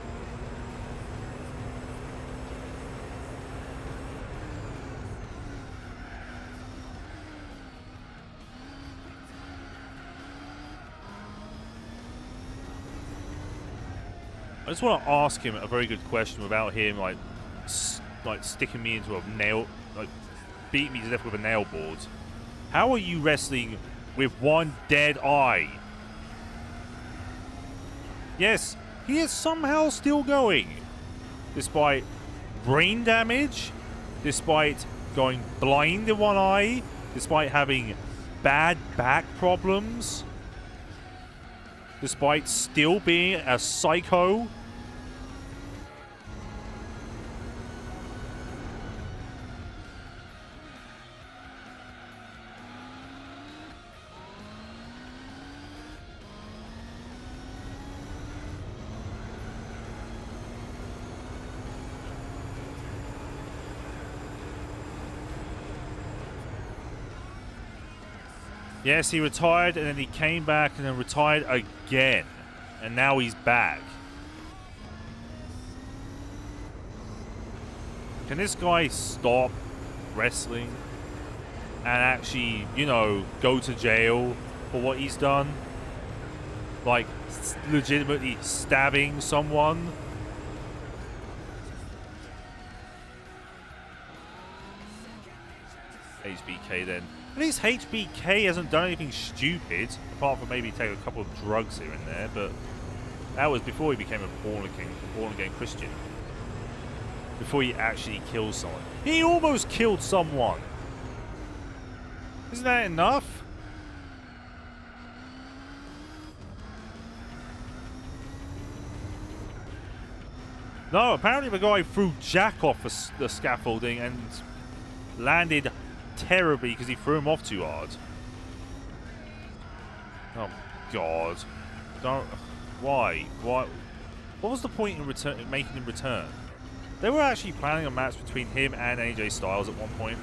I just want to ask him a very good question without him like sticking me into a nail, like beating me to death with a nail board. How are you wrestling with one dead eye? Yes, he is somehow still going, despite brain damage, despite going blind in one eye, despite having bad back problems, despite still being a psycho. Yes, he retired and then he came back and then retired again. And now he's back. Can this guy stop wrestling and actually, you know, go to jail for what he's done? Like, legitimately stabbing someone? HBK then. At least HBK hasn't done anything stupid, apart from maybe take a couple of drugs here and there, but that was before he became a born-again Christian. Before he actually killed someone. He almost killed someone! Isn't that enough? No, apparently the guy threw Jack off the scaffolding and landed terribly because he threw him off too hard. Oh God! Don't. Why? What was the point in making him return? They were actually planning a match between him and AJ Styles at one point,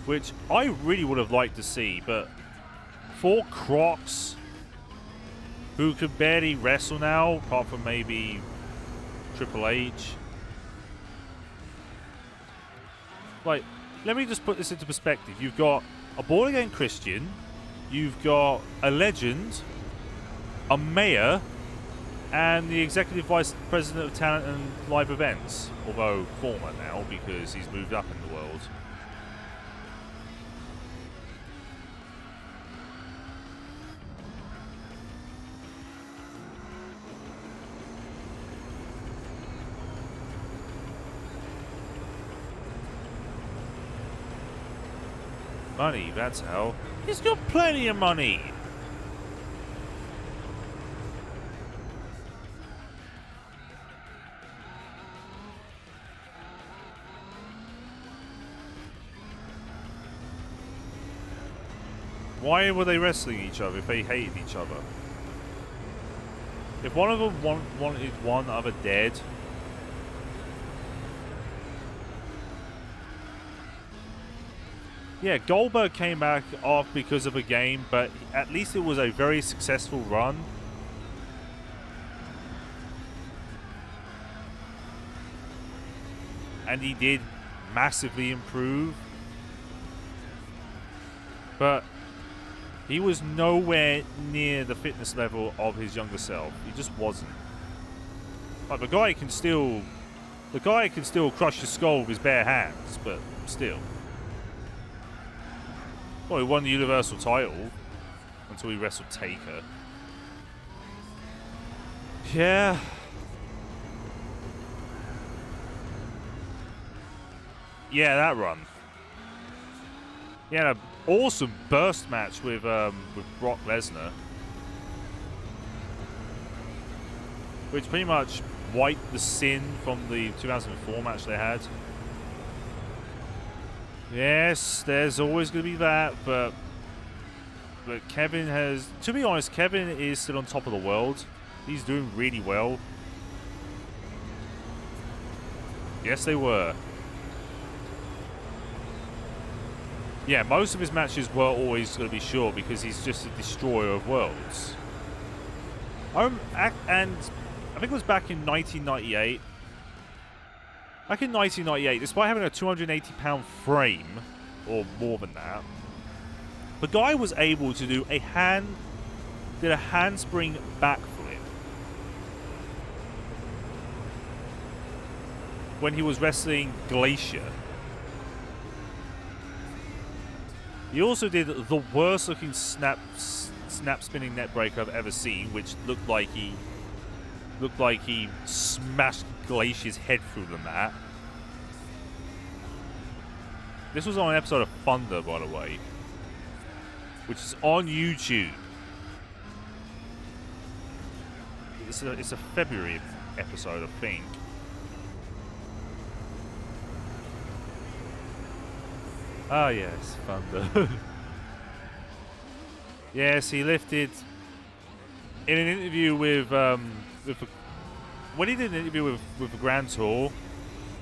which I really would have liked to see. But 4 Crocs who could barely wrestle now, apart from maybe Triple H. Like, let me just put this into perspective. You've got a born-again Christian, you've got a legend, a mayor, and the executive vice president of talent and live events. Although former now, because he's moved up in the world. Money, that's how. He's got plenty of money. Why were they wrestling each other if they hated each other? If one of them wanted one other dead, yeah, Goldberg came back off because of a game, but at least it was a very successful run. And he did massively improve. But he was nowhere near the fitness level of his younger self. He just wasn't. Like, the guy can still crush your skull with his bare hands, but still. Well, he won the Universal title until he wrestled Taker. Yeah. Yeah, that run. He had an awesome burst match with Brock Lesnar, which pretty much wiped the sin from the 2004 match they had. Yes, there's always going to be that, but Kevin has... To be honest, Kevin is still on top of the world. He's doing really well. Yes, they were. Yeah, most of his matches were always going to be short because he's just a destroyer of worlds. And I think it was back in 1998. Back in 1998, despite having a 280-pound frame, or more than that, the guy was able to do a handspring backflip when he was wrestling Glacier. He also did the worst looking snap spinning net breaker I've ever seen, which looked like he smashed Glacier's head through the mat. This was on an episode of Thunder, by the way, which is on YouTube. It's a February episode, I think. Ah, yes, Thunder. Yes, he lifted in an interview when he did an interview with the Grand Tour.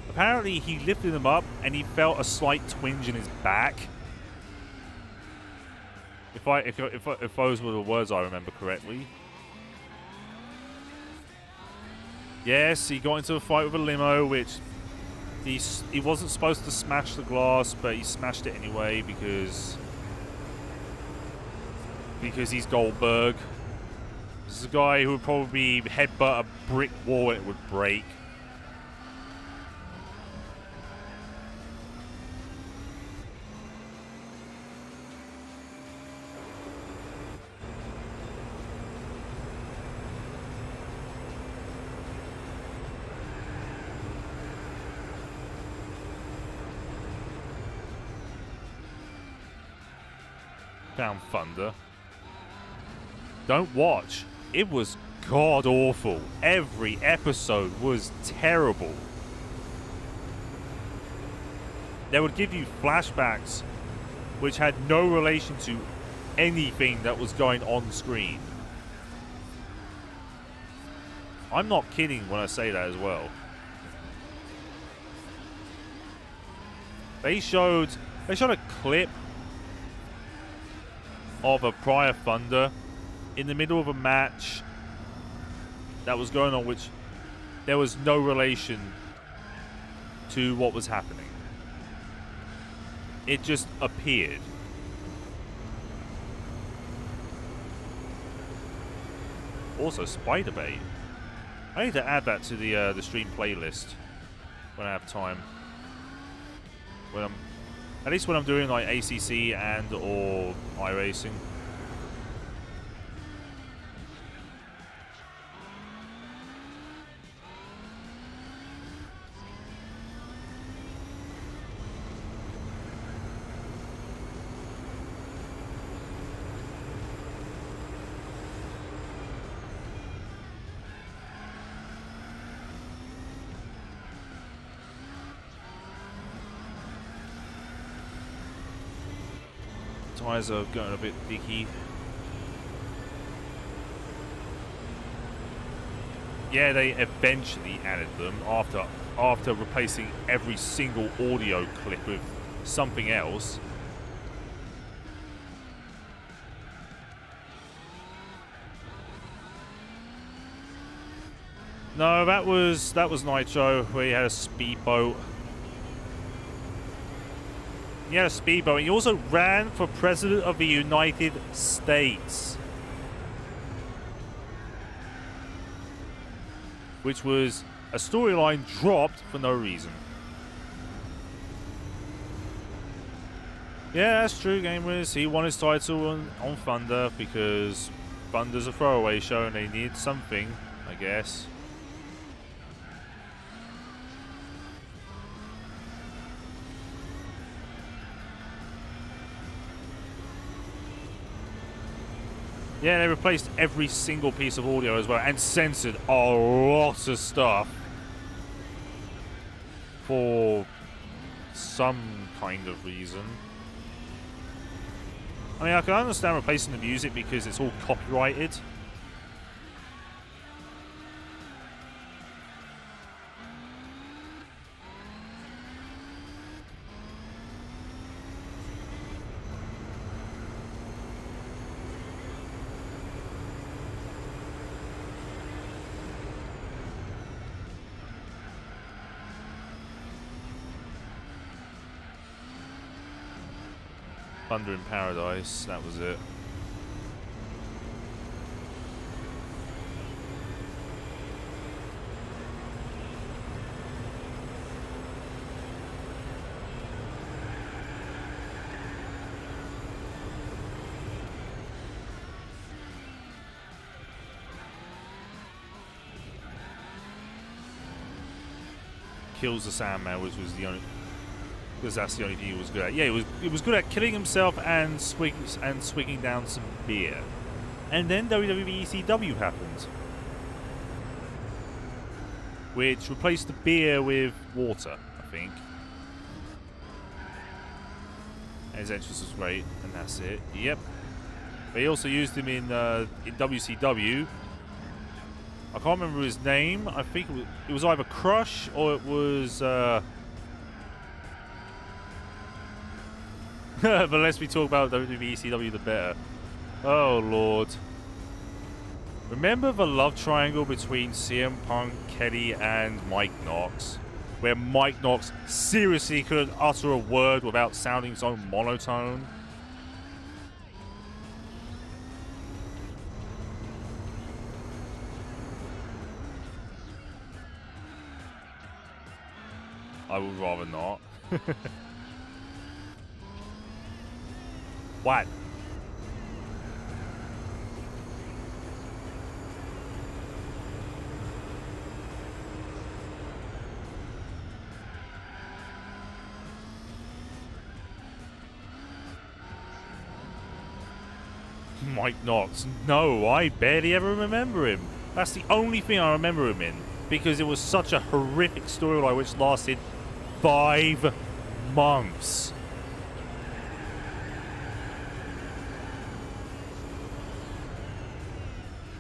Apparently, he lifted him up and he felt a slight twinge in his back. If those were the words I remember correctly. Yes, he got into a fight with a limo, which he wasn't supposed to smash the glass, but he smashed it anyway because he's Goldberg. This is a guy who would probably headbutt a brick wall and it would break. Down Thunder. Don't watch. It was god awful. Every episode was terrible. They would give you flashbacks which had no relation to anything that was going on screen. I'm not kidding when I say that as well. They showed a clip of a prior Thunder in the middle of a match that was going on, which there was no relation to what was happening. It just appeared. Also, Spiderbait. I need to add that to the stream playlist when I have time. At least when I'm doing like ACC and or iRacing. Tyres are going a bit dicky. Yeah, they eventually added them after replacing every single audio clip with something else. No, that was Nitro, where he had a speedboat. He had a speedboat, and he also ran for President of the United States. Which was a storyline dropped for no reason. Yeah, that's true, gamers. He won his title on Thunder because Thunder's a throwaway show and they need something, I guess. Yeah, they replaced every single piece of audio as well and censored a lot of stuff for some kind of reason. I mean, I can understand replacing the music because it's all copyrighted. Thunder in Paradise, that was it. Kills the Sandman, which was the only, because that's the only thing he was good at. Yeah, he was good at killing himself and swigging down some beer. And then WWE ECW happened, which replaced the beer with water, I think. And his entrance was great, and that's it. Yep. They also used him in WCW. I can't remember his name. I think it was either Crush or it was... the less we talk about WWE ECW, the better. Oh, Lord. Remember the love triangle between CM Punk, Kenny, and Mike Knox? Where Mike Knox seriously couldn't utter a word without sounding so monotone? I would rather not. What? Mike Knox. No, I barely ever remember him. That's the only thing I remember him in. Because it was such a horrific storyline which lasted 5 months.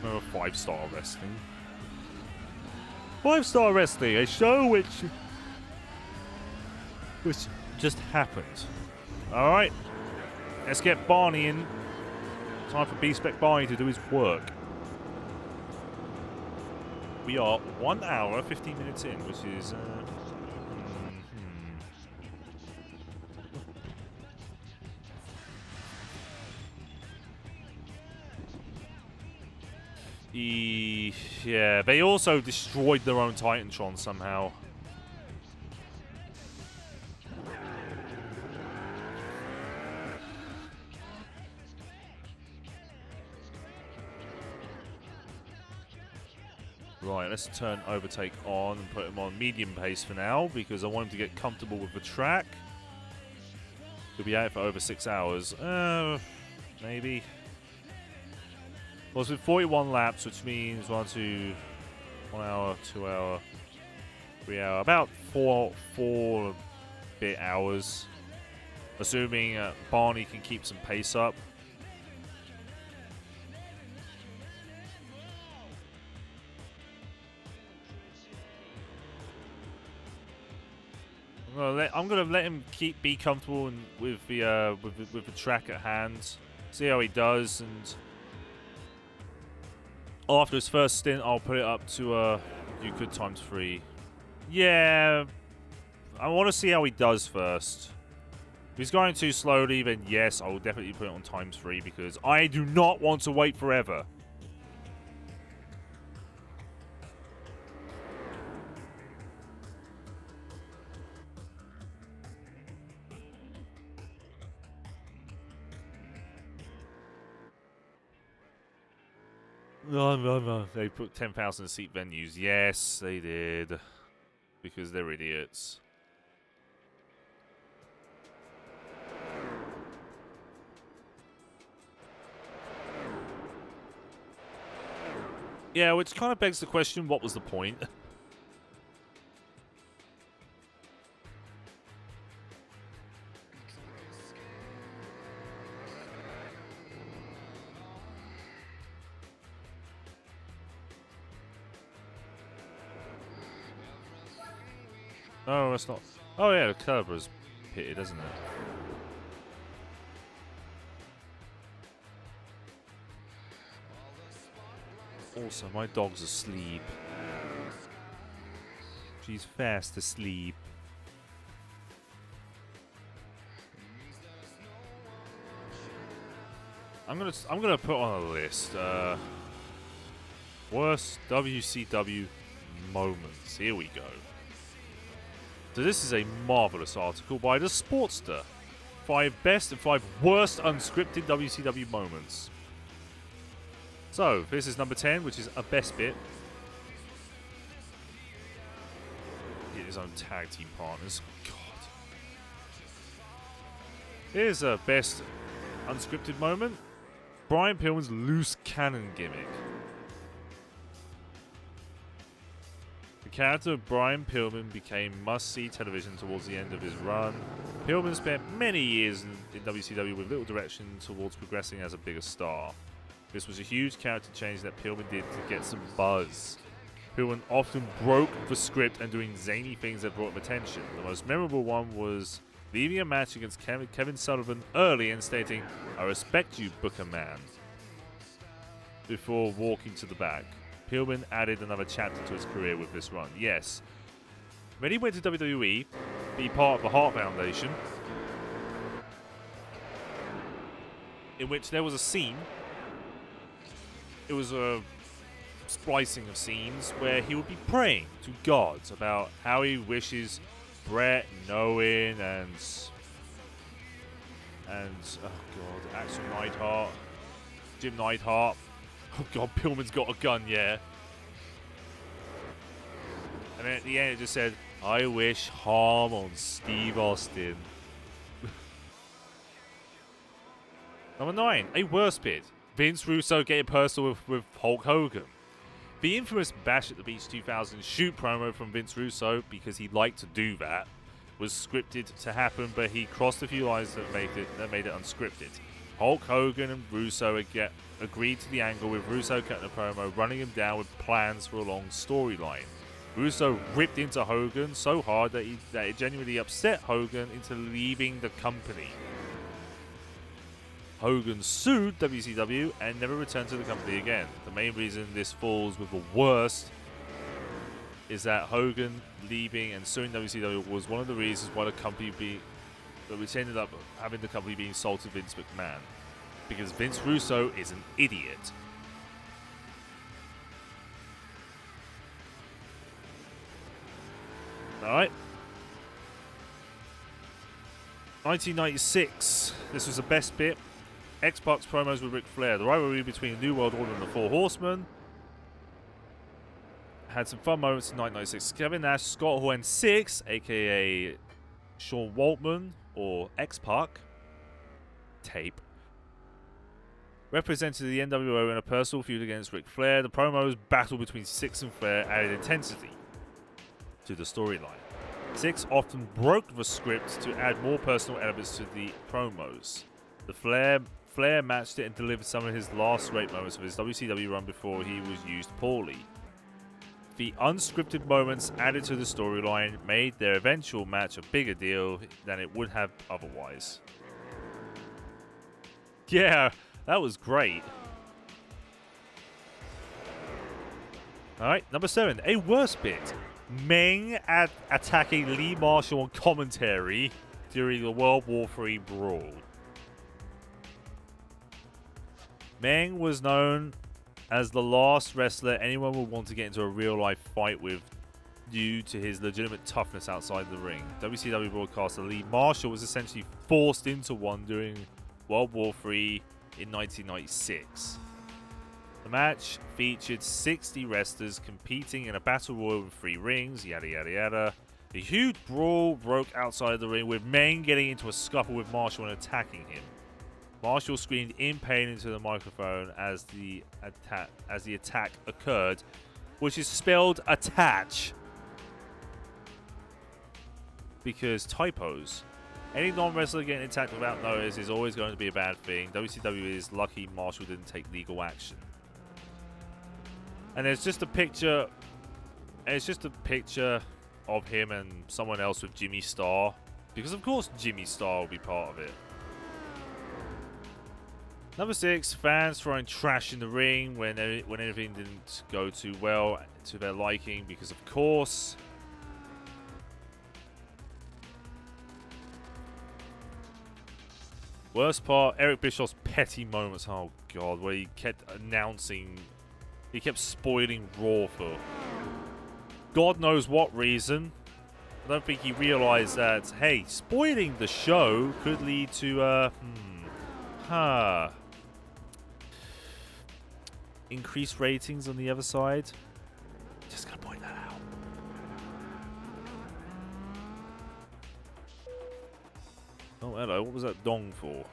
Oh, 5-star wrestling. 5-star wrestling, a show which just happened. Alright. Let's get Barney in. Time for B-Spec Barney to do his work. We are 1 hour, 15 minutes in, which is... Yeah, they also destroyed their own Titantron somehow. Right, let's turn Overtake on and put him on medium pace for now because I want him to get comfortable with the track. He'll be out for over 6 hours. Maybe. Well, it's been 41 laps, which means 1 hour, 2 hour, 3 hour, about 4 bit hours. Assuming Barney can keep some pace up. I'm gonna let him be comfortable with the track at hand. See how he does, and after his first stint, I'll put it up to you could ×3. Yeah, I want to see how he does first. If he's going too slowly, then yes, I will definitely put it on ×3 because I do not want to wait forever. No. They put 10,000 seat venues. Yes, they did. Because they're idiots. Yeah, which kind of begs the question, what was the point? Oh, it's not. Oh, yeah, the Kerber's pitted, isn't it? Also, my dog's asleep. She's fast asleep. I'm gonna put on a list. Worst WCW moments. Here we go. So this is a marvelous article by the Sportster. 5 best and 5 worst unscripted WCW moments. So this is number 10, which is a best bit. Get his own tag team partners. God. Here's a best unscripted moment. Brian Pillman's loose cannon gimmick. The character of Brian Pillman became must-see television towards the end of his run. Pillman spent many years in WCW with little direction towards progressing as a bigger star. This was a huge character change that Pillman did to get some buzz. Pillman often broke the script and doing zany things that brought him attention. The most memorable one was leaving a match against Kevin Sullivan early and stating, "I respect you, Booker Man," before walking to the back. Pillman added another chapter to his career with this run. Yes, when he went to WWE, be part of the Hart Foundation, in which there was a scene. It was a splicing of scenes where he would be praying to God about how he wishes Brett, Owen, and oh god, Axel Neidhart, Jim Neidhart. Oh god, Pillman's got a gun, yeah. And then at the end it just said, "I wish harm on Steve Austin." Number 9, a worse bit. Vince Russo getting personal with Hulk Hogan. The infamous Bash at the Beach 2000 shoot promo from Vince Russo, because he liked to do that, was scripted to happen, but he crossed a few lines that made it unscripted. Hulk Hogan and Russo agreed to the angle, with Russo cutting a promo, running him down with plans for a long storyline. Russo ripped into Hogan so hard that it genuinely upset Hogan into leaving the company. Hogan sued WCW and never returned to the company again. The main reason this falls with the worst is that Hogan leaving and suing WCW was one of the reasons why which ended up having the company being sold to Vince McMahon. Because Vince Russo is an idiot. Alright. 1996. This was the best bit. X-Pac promos with Ric Flair. The rivalry between the New World Order and the Four Horsemen had some fun moments in 1996. Kevin Nash, Scott Hall, and Six, aka Sean Waltman or X-Pac tape, represented the NWO in a personal feud against Ric Flair. The promos battle between Six and Flair added intensity to the storyline. Six often broke the script to add more personal elements to the promos. The Flair matched it and delivered some of his last great moments of his WCW run before he was used poorly. The unscripted moments added to the storyline made their eventual match a bigger deal than it would have otherwise. Yeah, that was great. Alright, number 7, a worse bit. Meng attacking Lee Marshall on commentary during the World War III brawl. Meng was known as the last wrestler anyone would want to get into a real-life fight with due to his legitimate toughness outside the ring. WCW broadcaster Lee Marshall was essentially forced into one during World War III in 1996. The match featured 60 wrestlers competing in a battle royal with 3 rings, yada yada yada. A huge brawl broke outside the ring, with Meng getting into a scuffle with Marshall and attacking him. Marshall screamed in pain into the microphone as the attack occurred, which is spelled attach because typos. Any non-wrestler getting attacked without notice is always going to be a bad thing. WCW is lucky Marshall didn't take legal action. And there's just a picture. It's just a picture of him and someone else with Jimmy Starr, because of course Jimmy Starr will be part of it. Number 6, fans throwing trash in the ring when anything didn't go too well to their liking, because of course. Worst part, Eric Bischoff's petty moments. Oh god, where he kept announcing, he kept spoiling Raw for God knows what reason. I don't think he realised that, hey, spoiling the show could lead to, increased ratings on the other side. Just gonna point that out. Oh, hello. What was that dong for?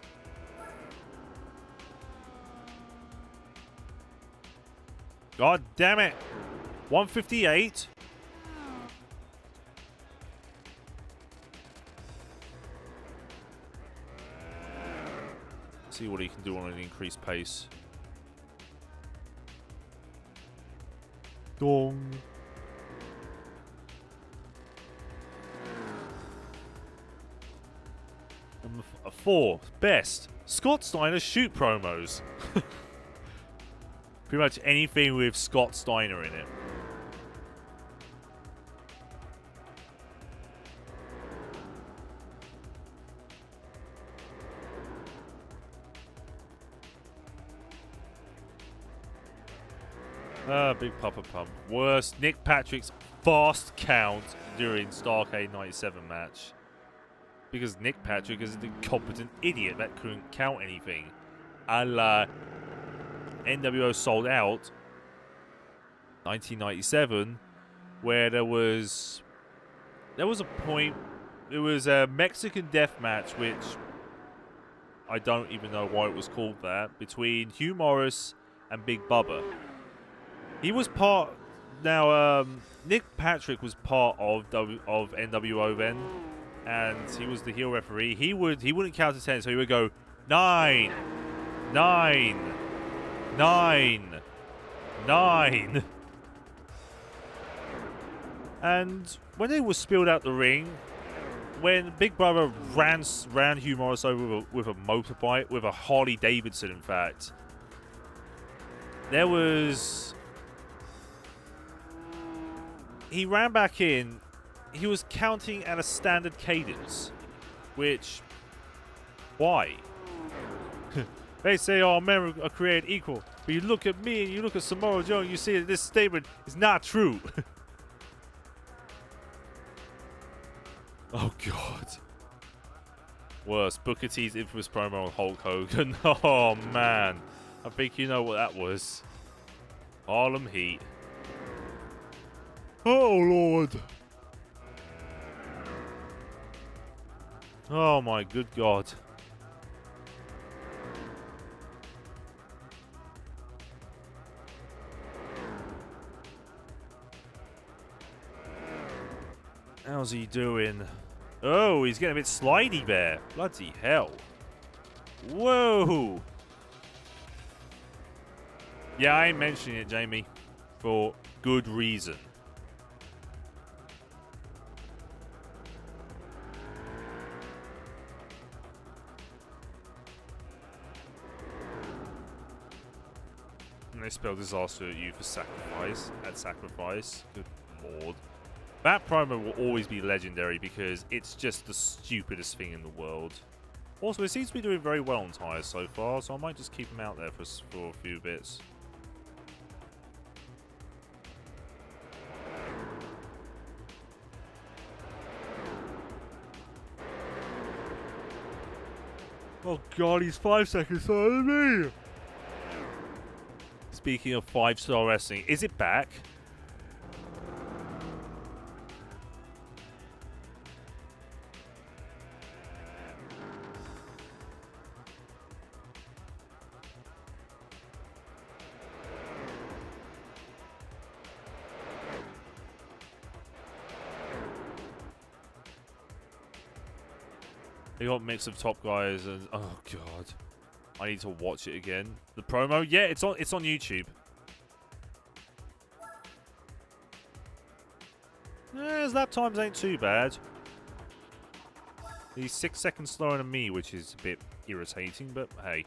God damn it! 158? See what he can do on an increased pace. Dong. Number 4. Best. Scott Steiner shoot promos. Pretty much anything with Scott Steiner in it. Big Papa Pump. Worst, Nick Patrick's fast count during Starcade 97 match. Because Nick Patrick is an incompetent idiot that couldn't count anything. A la NWO Sold Out 1997, where there was a point, it was a Mexican death match, which I don't even know why it was called that, between Hugh Morris and Big Bubba. He was part. Now, Nick Patrick was part of NWO then, and he was the heel referee. He wouldn't count to 10, so he would go 9, 9, 9, 9. And when they were spilled out the ring, when Big Brother ran Hugh Morris over with a motorbike, with a Harley Davidson, in fact, there was. He ran back in. He was counting at a standard cadence, which, why? They say all men are created equal, but you look at me and you look at Samoa Joe and you see that this statement is not true. Oh god. Worse, Booker T's infamous promo on Hulk Hogan. Oh man, I think you know what that was. Harlem Heat. Oh lord. Oh my good god. How's he doing? Oh, he's getting a bit slidey there. Bloody hell. Whoa. Yeah, I ain't mentioning it, Jamie, for good reason. And they spell disaster at you for sacrifice. At sacrifice. Good lord. That promo will always be legendary because it's just the stupidest thing in the world. Also, it seems to be doing very well on tyres so far, so I might just keep him out there for a few bits. Oh god, he's 5 seconds slower than me! Speaking of 5-star wrestling, is it back? They got a mix of top guys and oh god, I need to watch it again. The promo, yeah, it's on YouTube. Yeah, his lap times ain't too bad. He's 6 seconds slower than me, which is a bit irritating, but hey.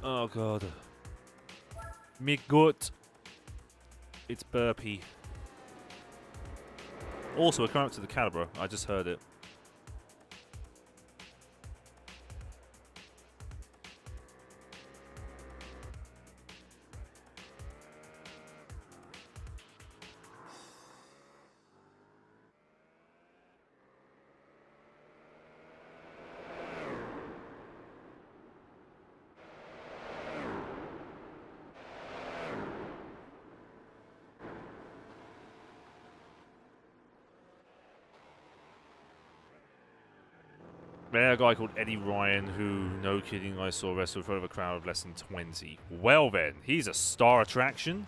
Oh god. Me gut. It's burpy. Also, we're coming up to the caliber. I just heard it. There's a guy called Eddie Ryan who, no kidding, I saw wrestle in front of a crowd of less than 20. Well then, he's a star attraction.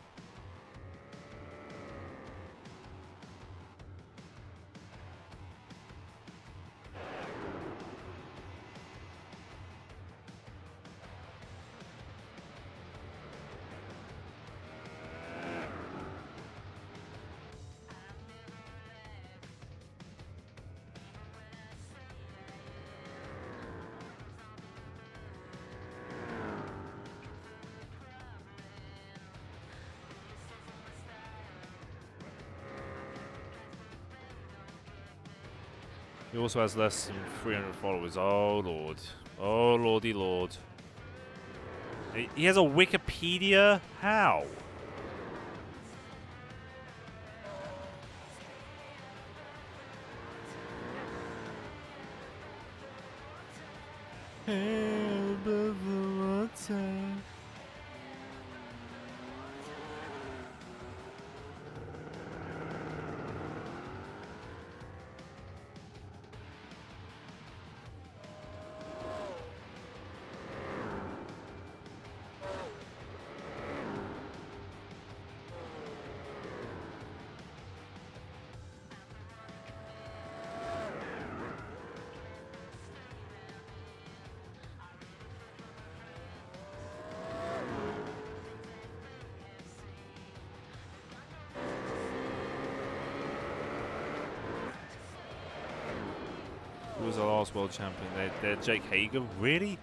He also has less than 300 followers. Oh, Lord. Oh, Lordy Lord. He has a Wikipedia? How? Who was the last world champion? They're Jake Hager? Really?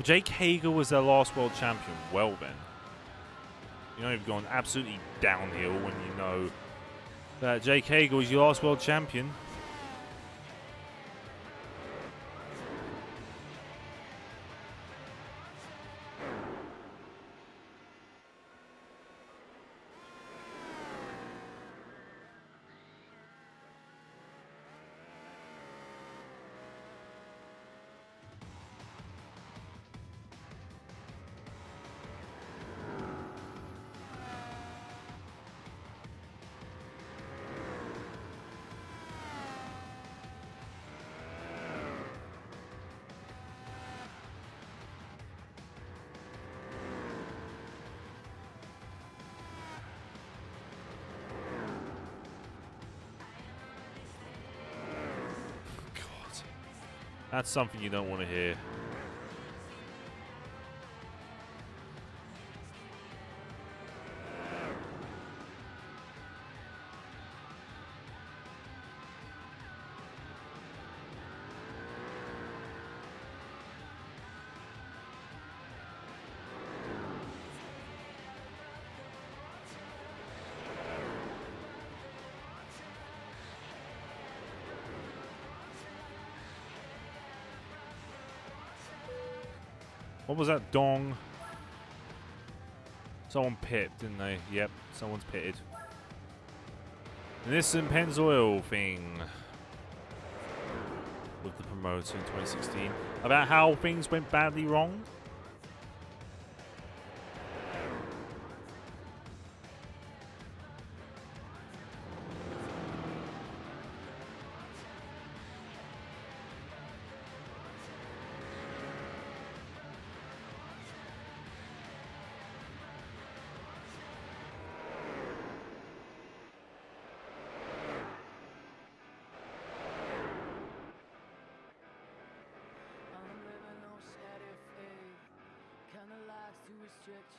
Jake Hager was their last world champion. Well then. You know you've gone absolutely downhill when you know that Jake Hager was your last world champion. That's something you don't want to hear. What was that dong? Someone pit, didn't they? Yep, someone's pitted. And this is Pennzoil thing with the promoter in 2016 about how things went badly wrong.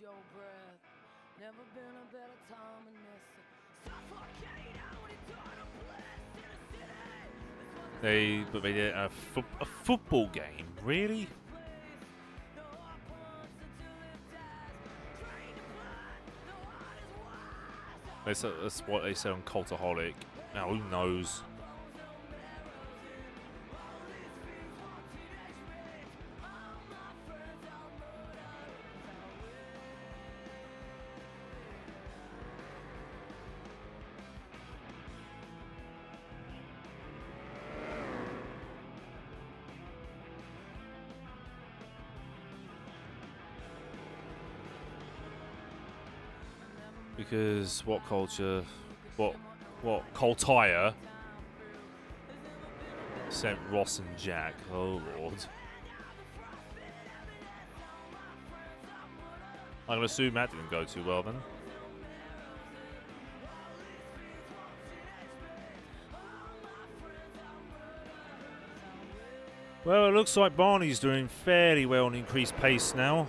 Your breath. Never been a better time than this. Suffocate out eternal bliss in a city that's But they did a football game, really? That's what they said on Cultaholic. Now who knows? Because what culture, what Coltire sent Ross and Jack. Oh lord. I'm gonna assume that didn't go too well then. Well, it looks like Barney's doing fairly well on increased pace now.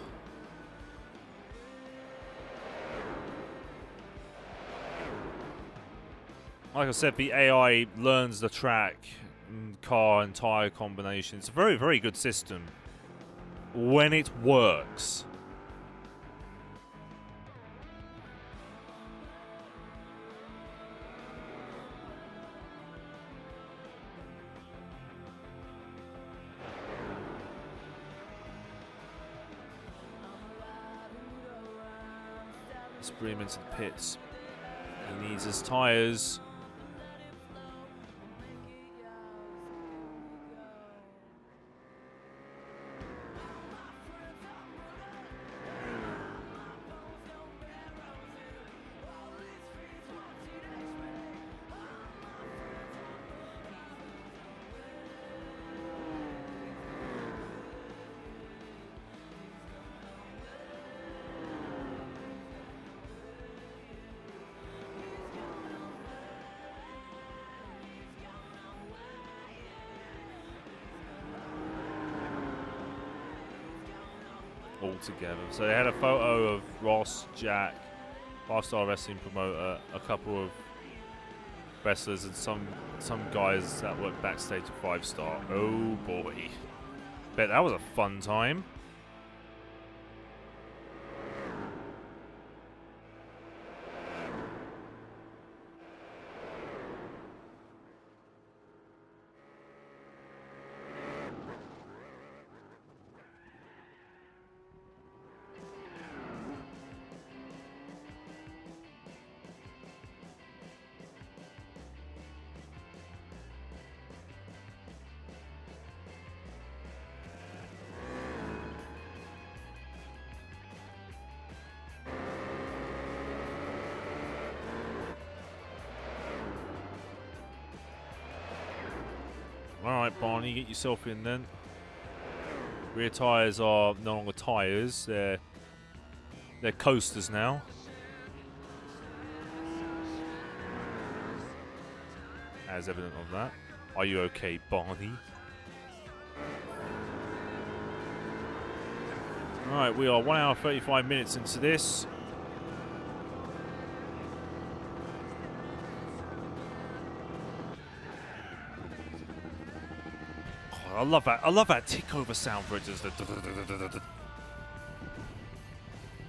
Like I said, the AI learns the track, car and tyre combination. It's a very, very good system when it works. Let's bring him into the pits. He needs his tyres. All together. So they had a photo of Ross, Jack, 5-star wrestling promoter, a couple of wrestlers, and some guys that work backstage at 5-star. Oh boy. Bet that was a fun time. Alright, Barney, get yourself in then. Rear tyres are no longer tyres, they're coasters now. As evident of that. Are you okay, Barney? Alright, we are 1 hour 35 minutes into this. I love that. I love that tick over sound for it.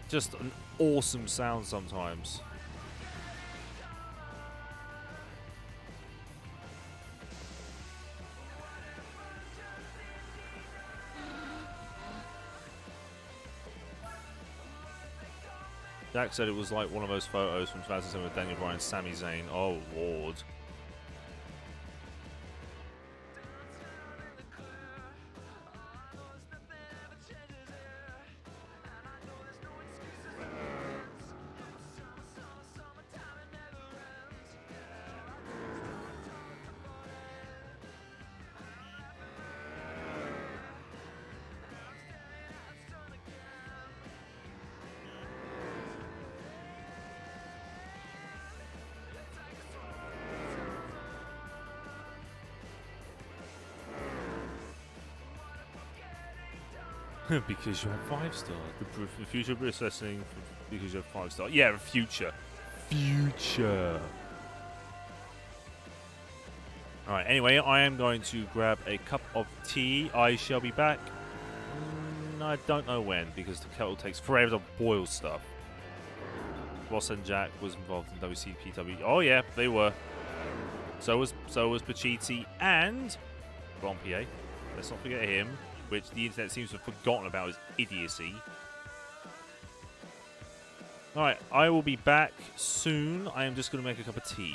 Just an awesome sound sometimes. Jack said it was like one of those photos from 2007 with Daniel Bryan and Sami Zayn. Oh lord. Because you have 5-star. The future of British wrestling because you have 5-star. Yeah, future. Future. Alright, anyway, I am going to grab a cup of tea. I shall be back. I don't know when, because the kettle takes forever to boil stuff. Ross and Jack was involved in WCPW. Oh yeah, they were. So was Pacitti and Rompier. Let's not forget him, which the internet seems to have forgotten about his idiocy. Alright, I will be back soon. I am just going to make a cup of tea.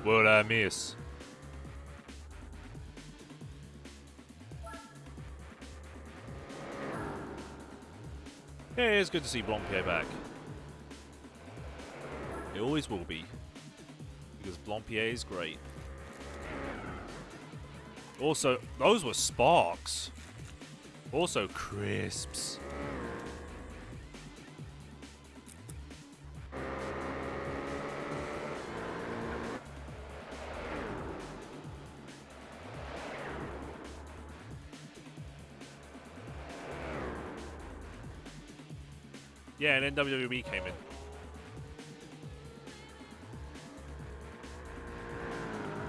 What'd I miss? Yeah, it's good to see Blompier back. It always will be. Because Blompier is great. Also, those were sparks. Also, crisps. Yeah, and then WWE came in.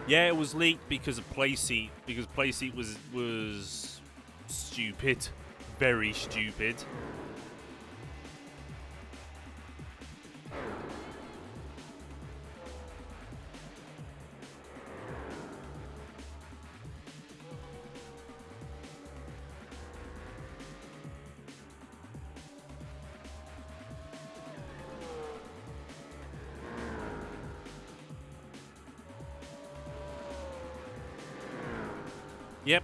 Yeah, it was leaked because of Playseat. Because Playseat was stupid, very stupid. Yep.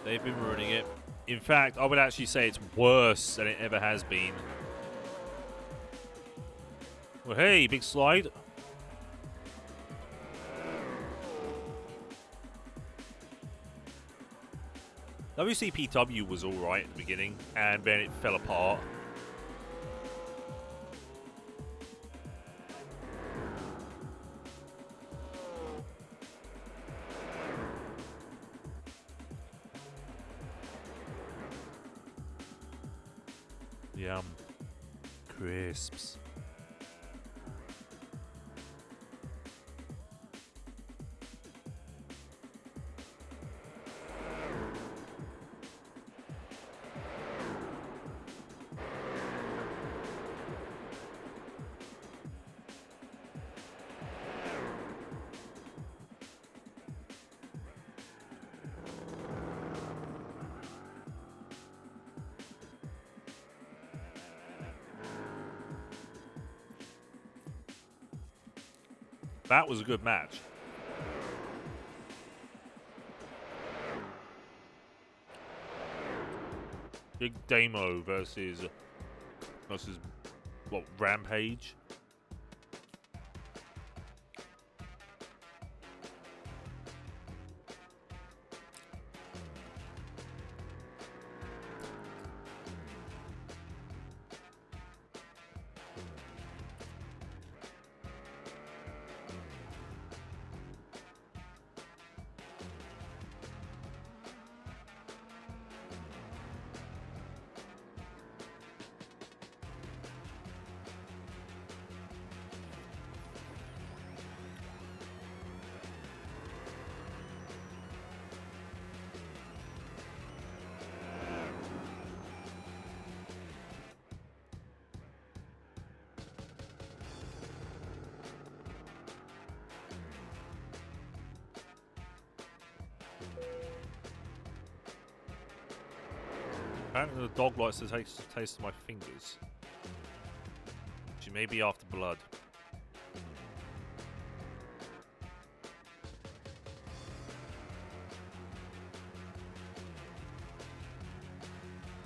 They've been ruining it. In fact, I would actually say it's worse than it ever has been. Well, hey, big slide. WCPW was alright at the beginning, and then it fell apart. Yum. Crisps. That was a good match. Big Damo versus what, Rampage? Apparently the dog likes to taste of my fingers. She may be after blood.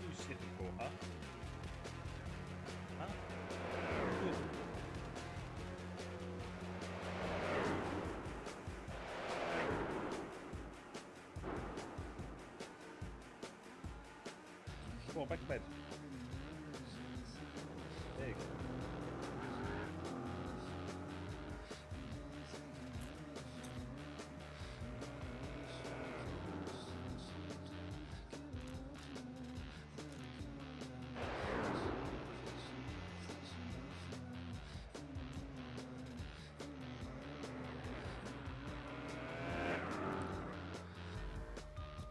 Who's sniffing for her? Huh? Come on, back to bed. There you go.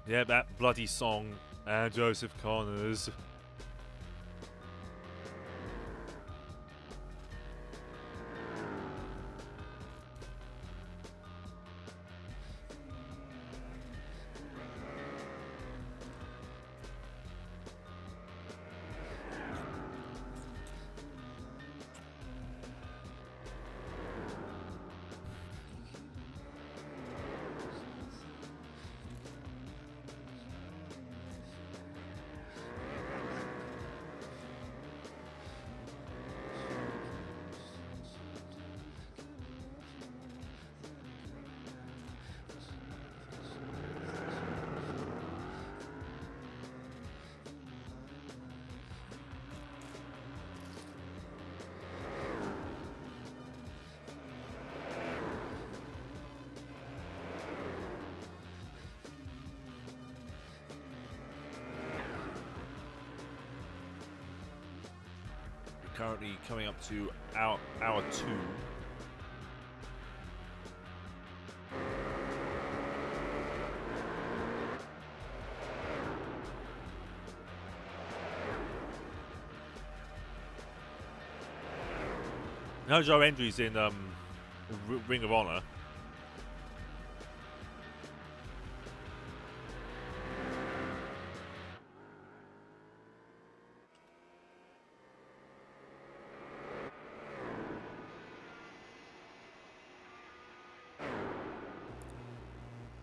Yeah, that bloody song and Joseph Connors. Currently coming up to hour 2. No, Joe Hendry's in Ring of Honor.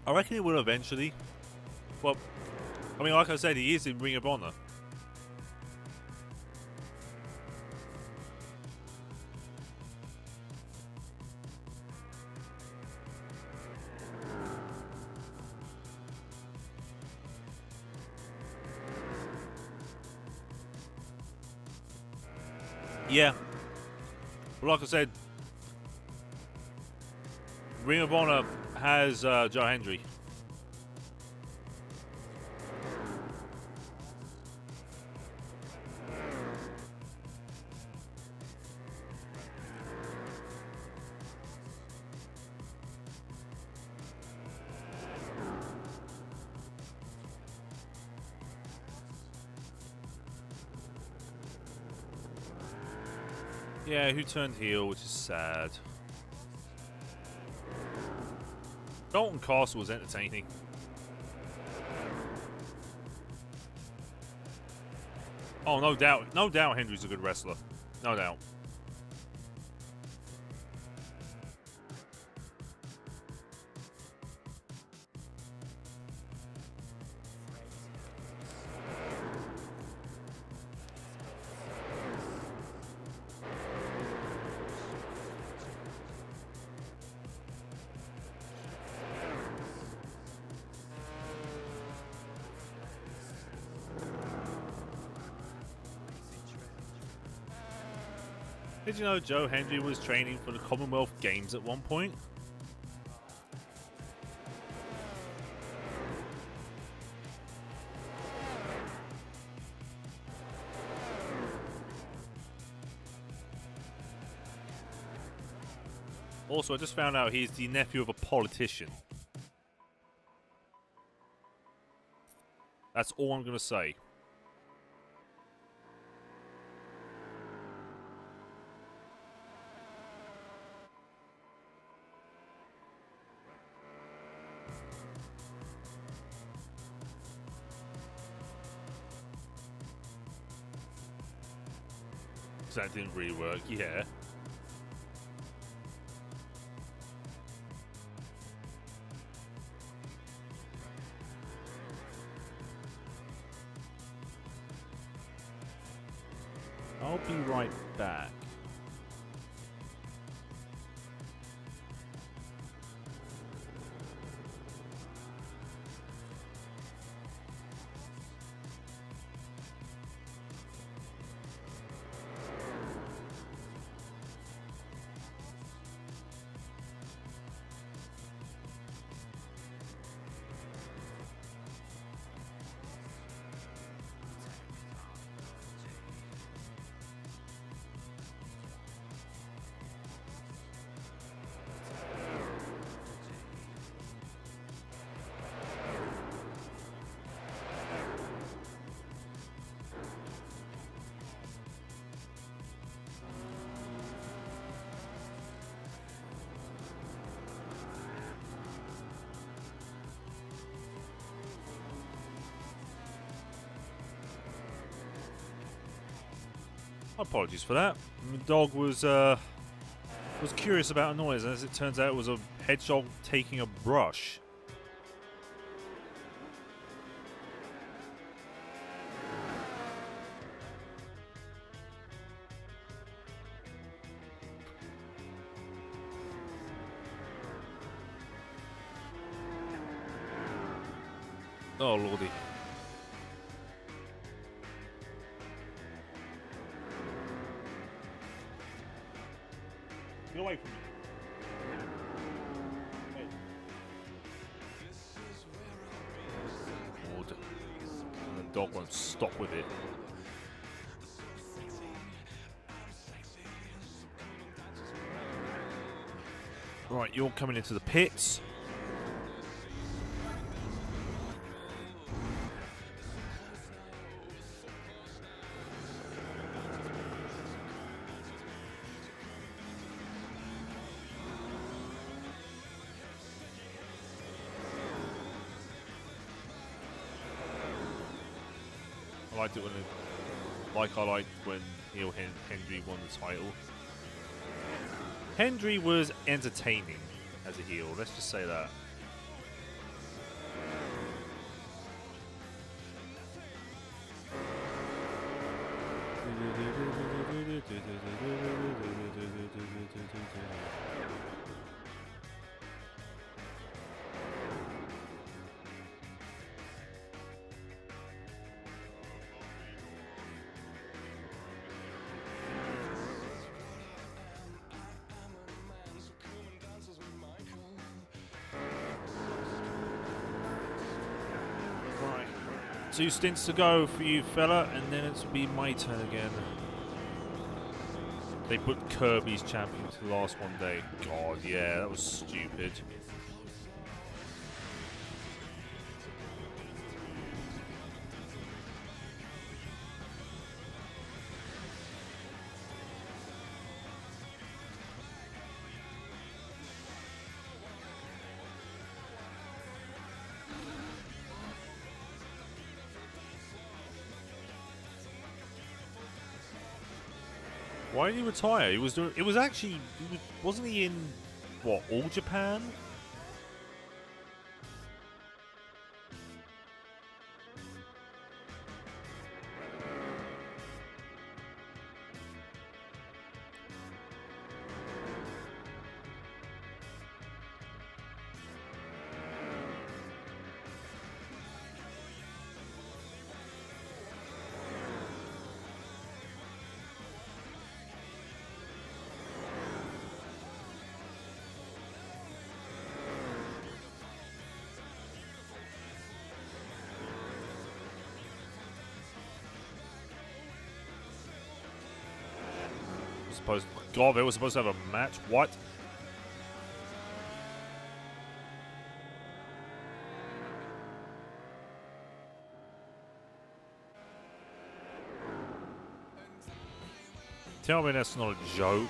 I reckon he will eventually. Well, I mean, like I said, he is in Ring of Honor. Yeah. But like I said, Ring of Honor has Joe Hendry. Yeah, who turned heel, which is sad. Dalton Castle was entertaining. Oh, no doubt. No doubt Hendry's a good wrestler. No doubt. Did you know Joe Hendry was training for the Commonwealth Games at one point? Also, I just found out he's the nephew of a politician. That's all I'm going to say. That didn't really work, yeah. I'll be right back. Apologies for that. The dog was curious about a noise, and as it turns out, it was a hedgehog taking a brush. Oh lordy. Get away from me. Hey. Lord. And the dog won't stop with it. Right, you're coming into the pits. I liked it when, I liked when Neil Hendry won the title. Hendry was entertaining as a heel. Let's just say that. Two stints to go for you, fella, and then it's be my turn again. They put Kirby's champion to the last one day. God, yeah, that was stupid. Why did he retire? He was doing. It was actually. Wasn't he in what? All Japan? God, they were supposed to have a match. What? Tell me that's not a joke.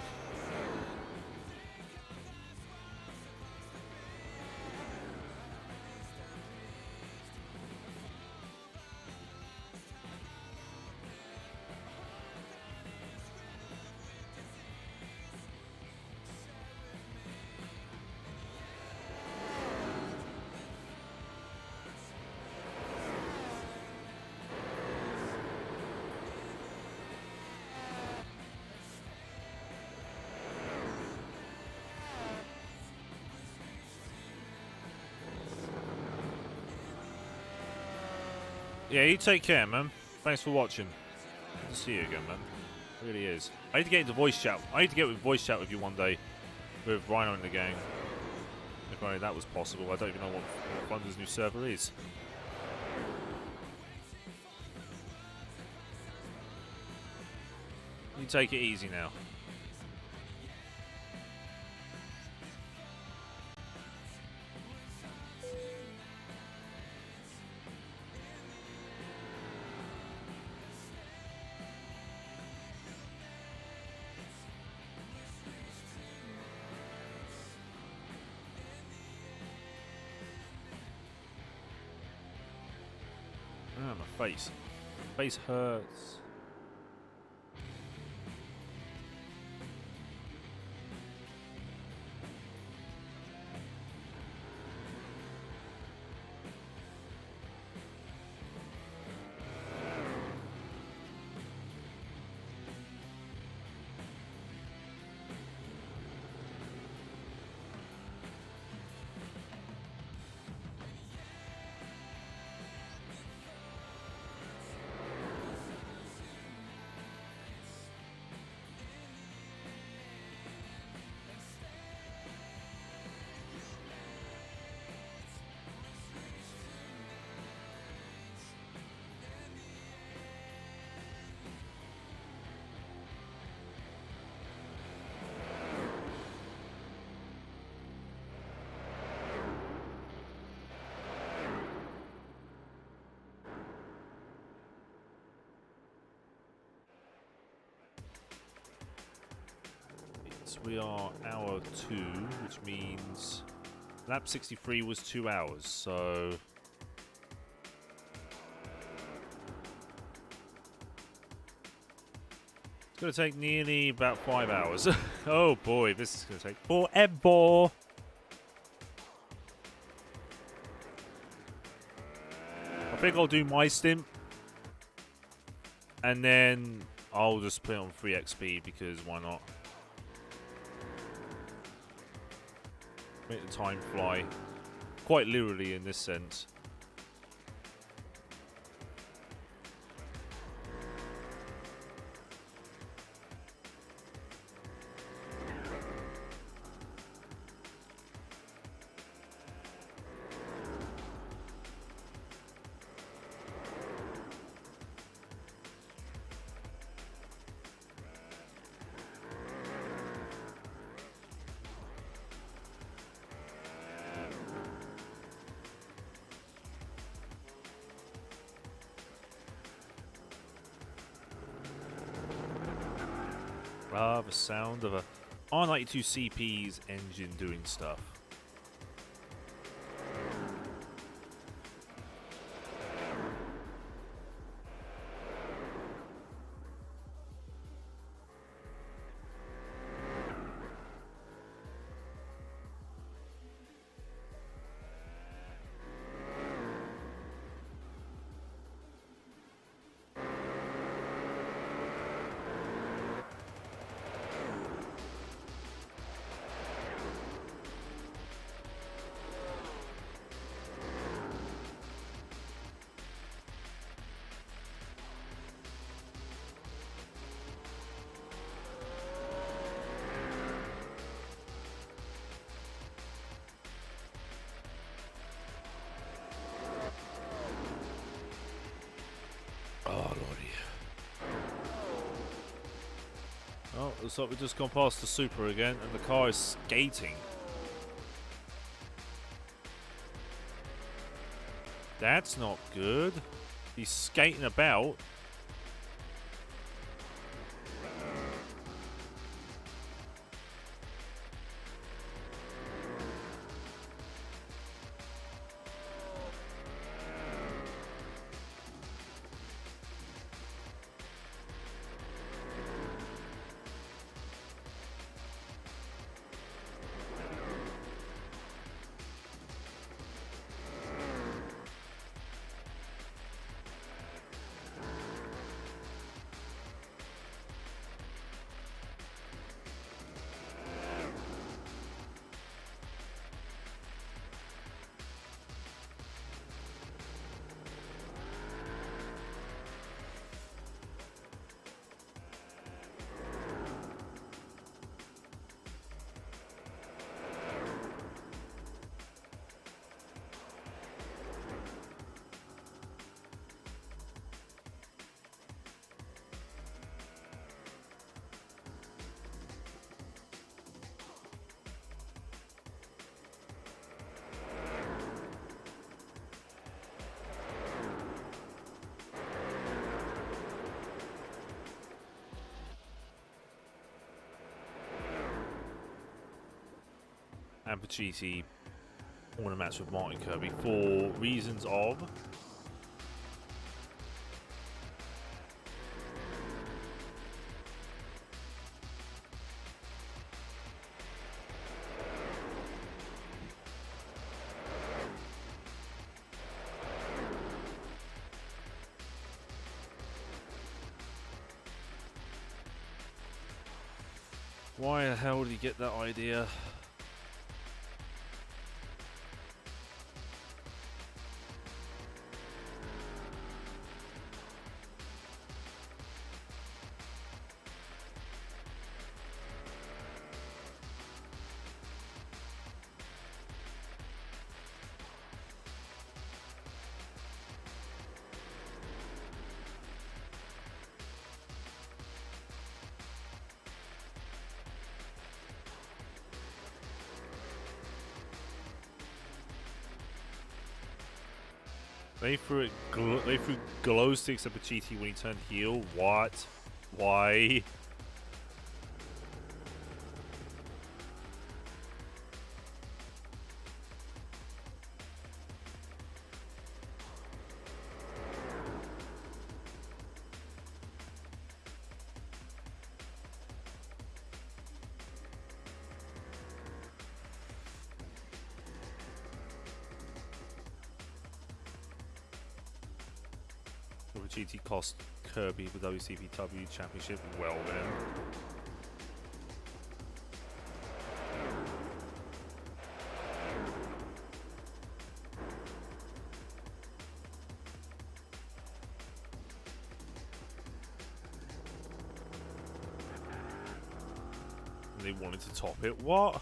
Yeah, you take care, man. Thanks for watching. Good to see you again, man. It really is. I need to get into voice chat. I need to get with voice chat with you one day with Rhino in the gang. If only that was possible. I don't even know what Thunder's new server is. You take it easy now. Ah, my face. Face hurts. we are hour 2, which means lap 63 was 2 hours, so it's going to take nearly about 5 hours. Oh boy, this is going to take forever. I think I'll do my stint, and then I'll just put it on 3x speed because why not? Make the time fly. Quite literally in this sense. Ah, the sound of a R92 CP's engine doing stuff. Oh, looks like we've just gone past the Super again, and the car is skating. That's not good. He's skating about. And Pacitti won a match with Martin Kirby for reasons of why the hell did he get that idea? They threw glow sticks at Pacitti when he turned heel. What? Why? GT cost Kirby the WCPW Championship. Well then. And they wanted to top it. What?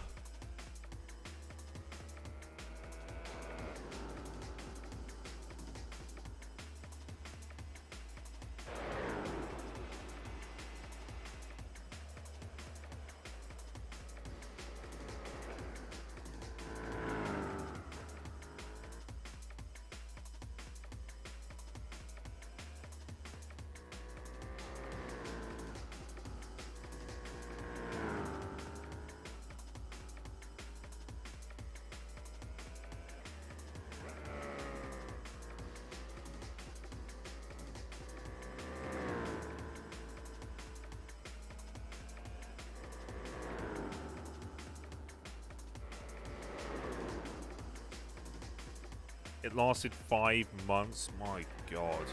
It lasted 5 months. My God.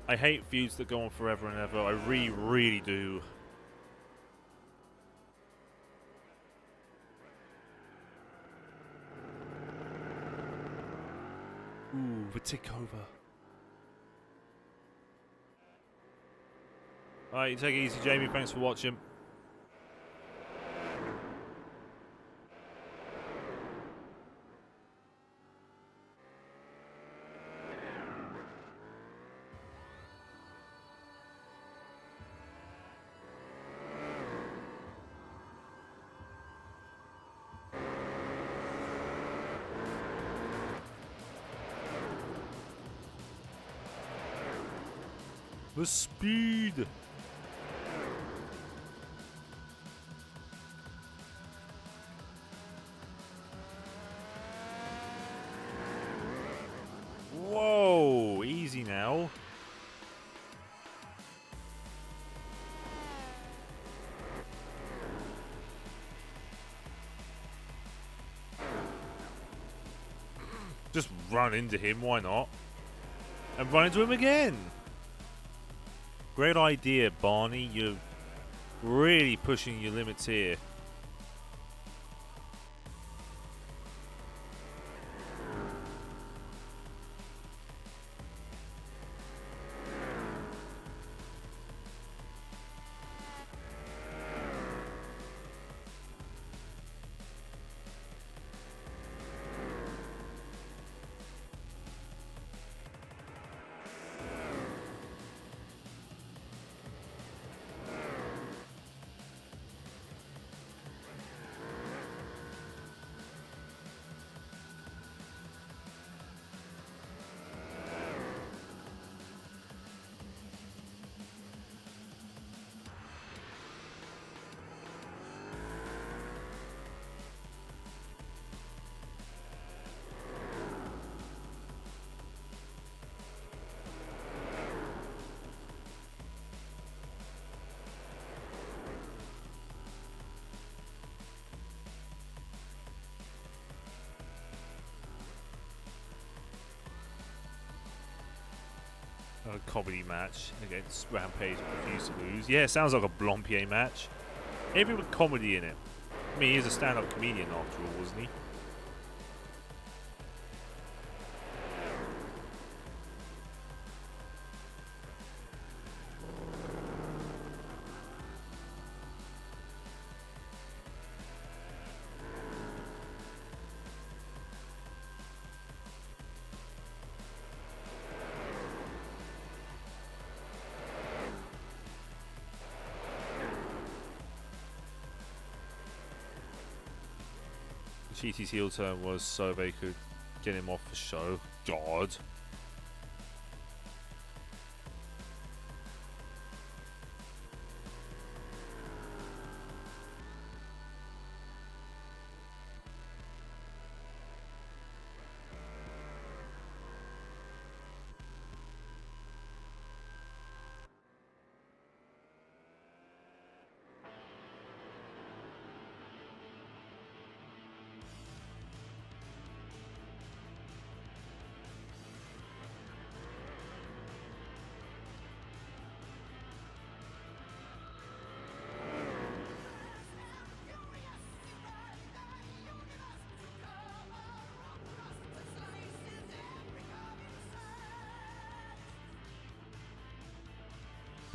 I hate feuds that go on forever and ever. I really, really do. Ooh, the tick over. Alright, you take it easy, Jamie. Thanks for watching. The speed! Whoa! Easy now. Just run into him, why not? And run into him again! Great idea, Barney. You're really pushing your limits here. A comedy match against Rampage and Refuse to Lose. Yeah, sounds like a Blompier match. Everything with comedy in it. I mean, he's a stand-up comedian after all, wasn't he? GT's heel turn was so they could get him off the show. God.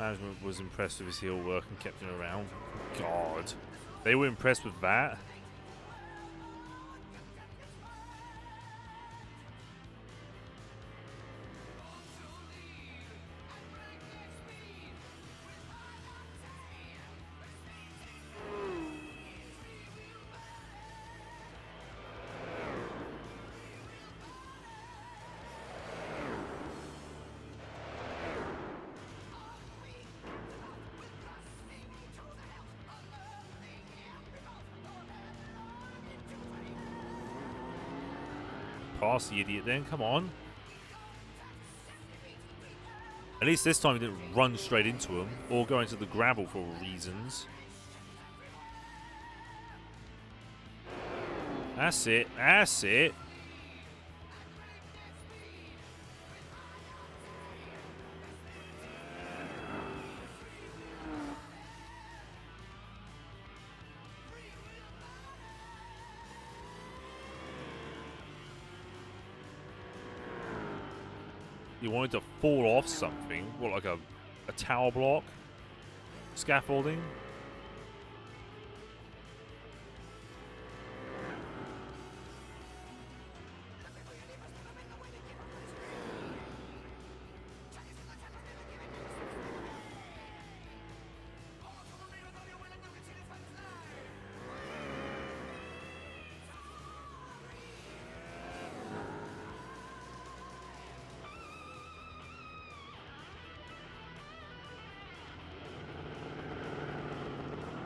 Management was impressed with his heel work and kept him around. God. They were impressed with that? Pass the idiot then, come on. At least this time he didn't run straight into him or go into the gravel for reasons. That's it, that's it. You wanted to fall off something? What, like a tower block? Scaffolding?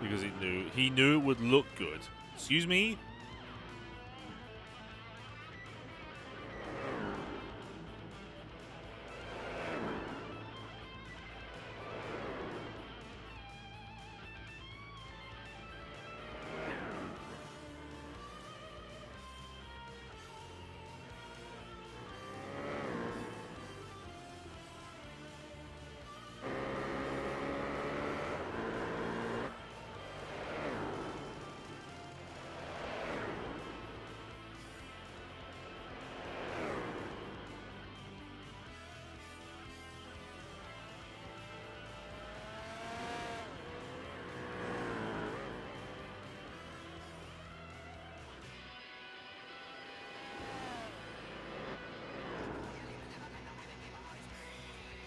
Because he knew it would look good. Excuse me?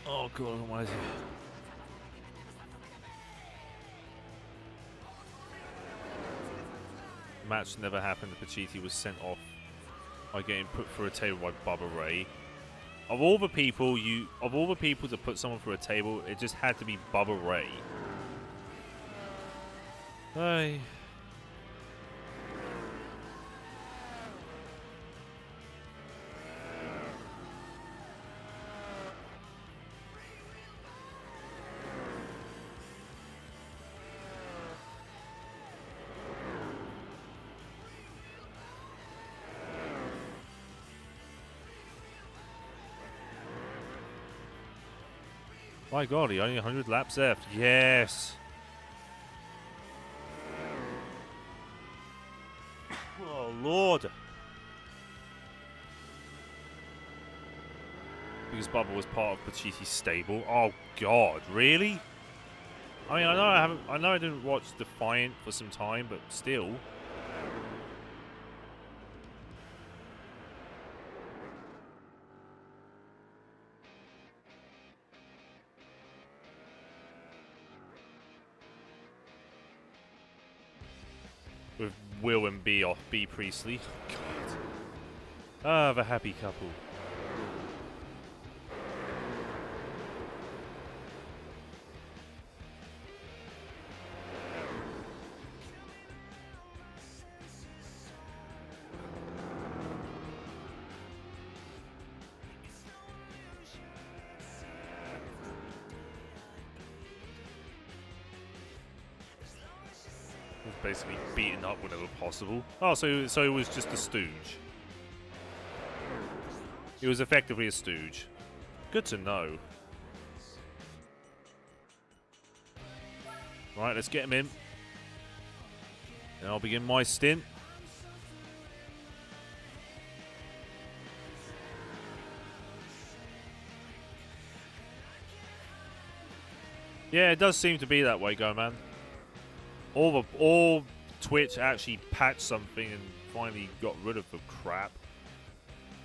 Oh god, why is it? Match never happened. Pacitti was sent off by getting put through a table by Bubba Ray. Of all the people to put someone through a table, it just had to be Bubba Ray. Hey. My god, he only 100 laps left. Yes. Oh, Lord. Because Bubba was part of Pacitti's stable. Oh, God. Really? I mean, I know I didn't watch Defiant for some time, but still. With Will and B off B Priestley. God. Ah, the happy couple. Basically beaten up whenever possible. Oh, so it was just a stooge. It was effectively a stooge. Good to know. Right, let's get him in. And I'll begin my stint. Yeah, it does seem to be that way, Go Man. All Twitch actually patched something and finally got rid of the crap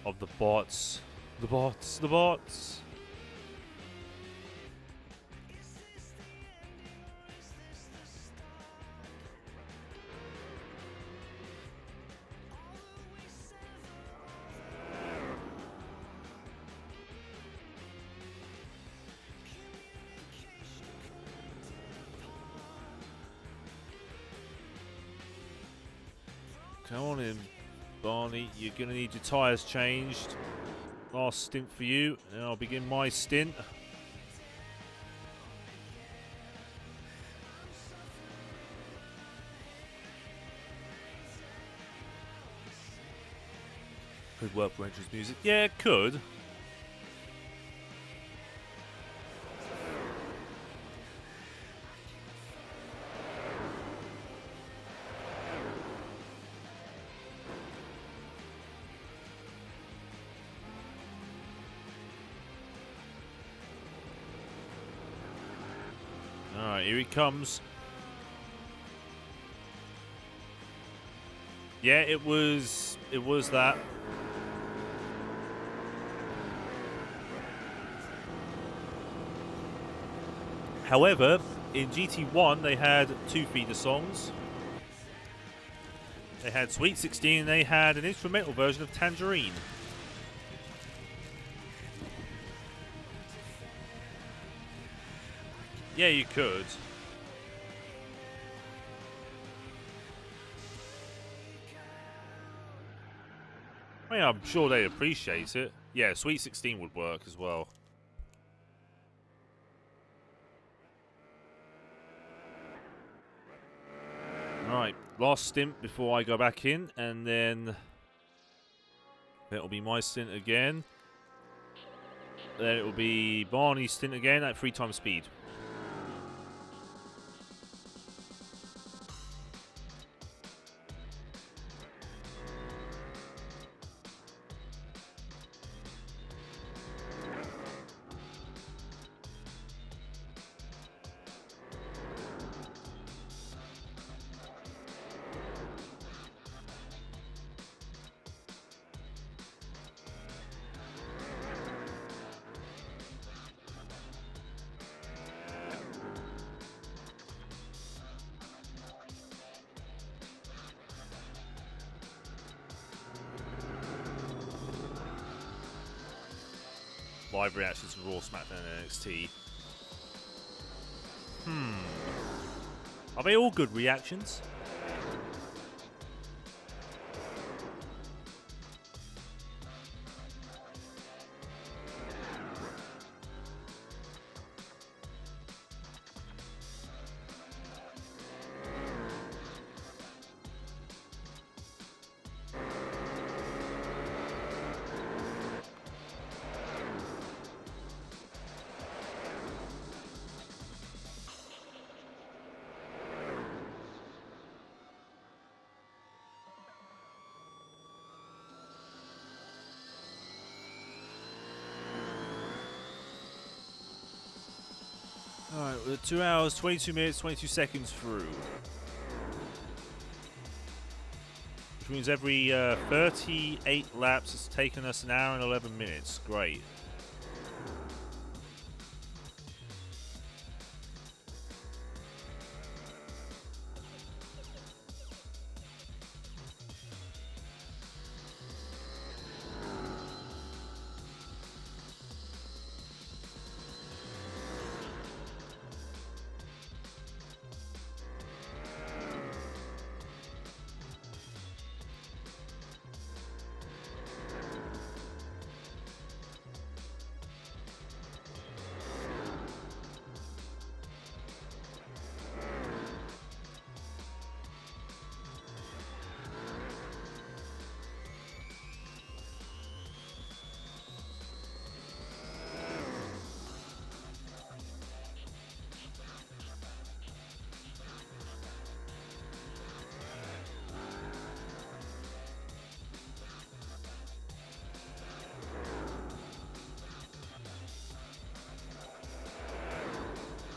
of the bots. The bots. The bots. Come on in, Barney. You're going to need your tyres changed. Last stint for you, and I'll begin my stint. Could work for entrance music. Yeah, it could. Alright, here he comes. Yeah, it was that. However, in GT1 they had 2 feeder songs. They had Sweet 16 and they had an instrumental version of Tangerine. Yeah, you could. I mean, I'm sure they'd appreciate it. Yeah, Sweet 16 would work as well. Alright, last stint before I go back in, and then it'll be my stint again. Then it will be Barney's stint again at 3 times speed. Live reactions to Raw, SmackDown, and NXT. Are they all good reactions? Alright, we're 2 hours, 22 minutes, 22 seconds through. Which means every 38 laps has taken us 1 hour and 11 minutes. Great.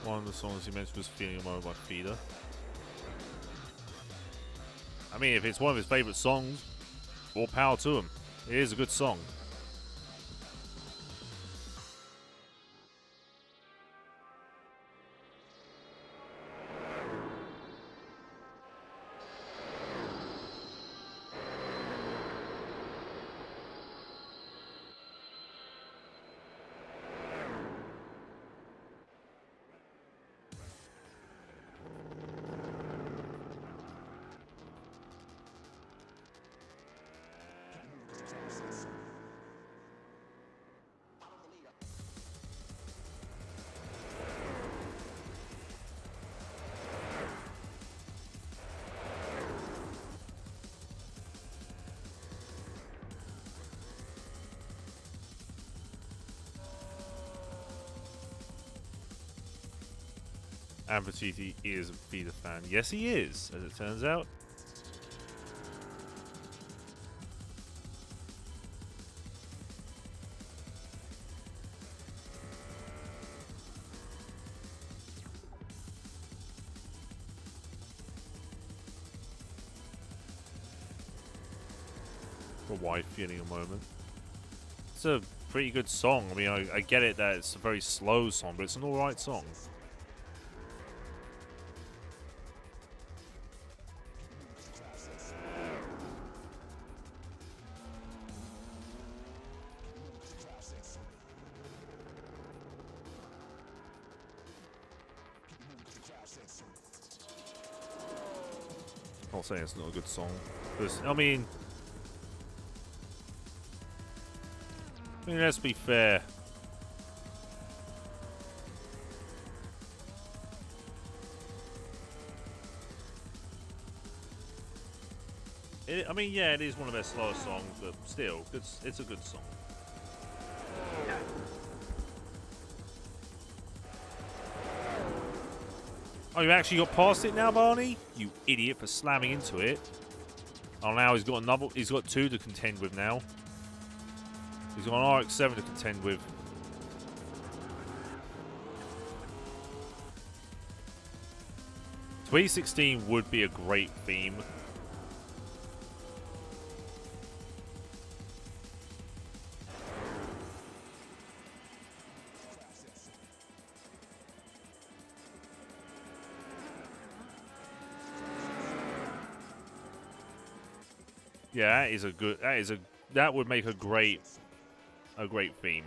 One of the songs he mentioned was Feeling Alone by Feeder. I mean, if it's one of his favourite songs, all power to him. It is a good song. And Batiti is a Feeder fan. Yes, he is, as it turns out. For why Feeling a Moment. It's a pretty good song. I mean, I get it that it's a very slow song, but it's an alright song. I'm not saying it's not a good song. I mean, let's be fair. I mean, yeah, it is one of their slowest songs, but still, it's a good song. Oh, you actually got past it now, Barney? You idiot for slamming into it. Oh, now he's got another. He's got two to contend with now. He's got an RX-7 to contend with. .2016 would be a great theme. Yeah, that would make a great theme.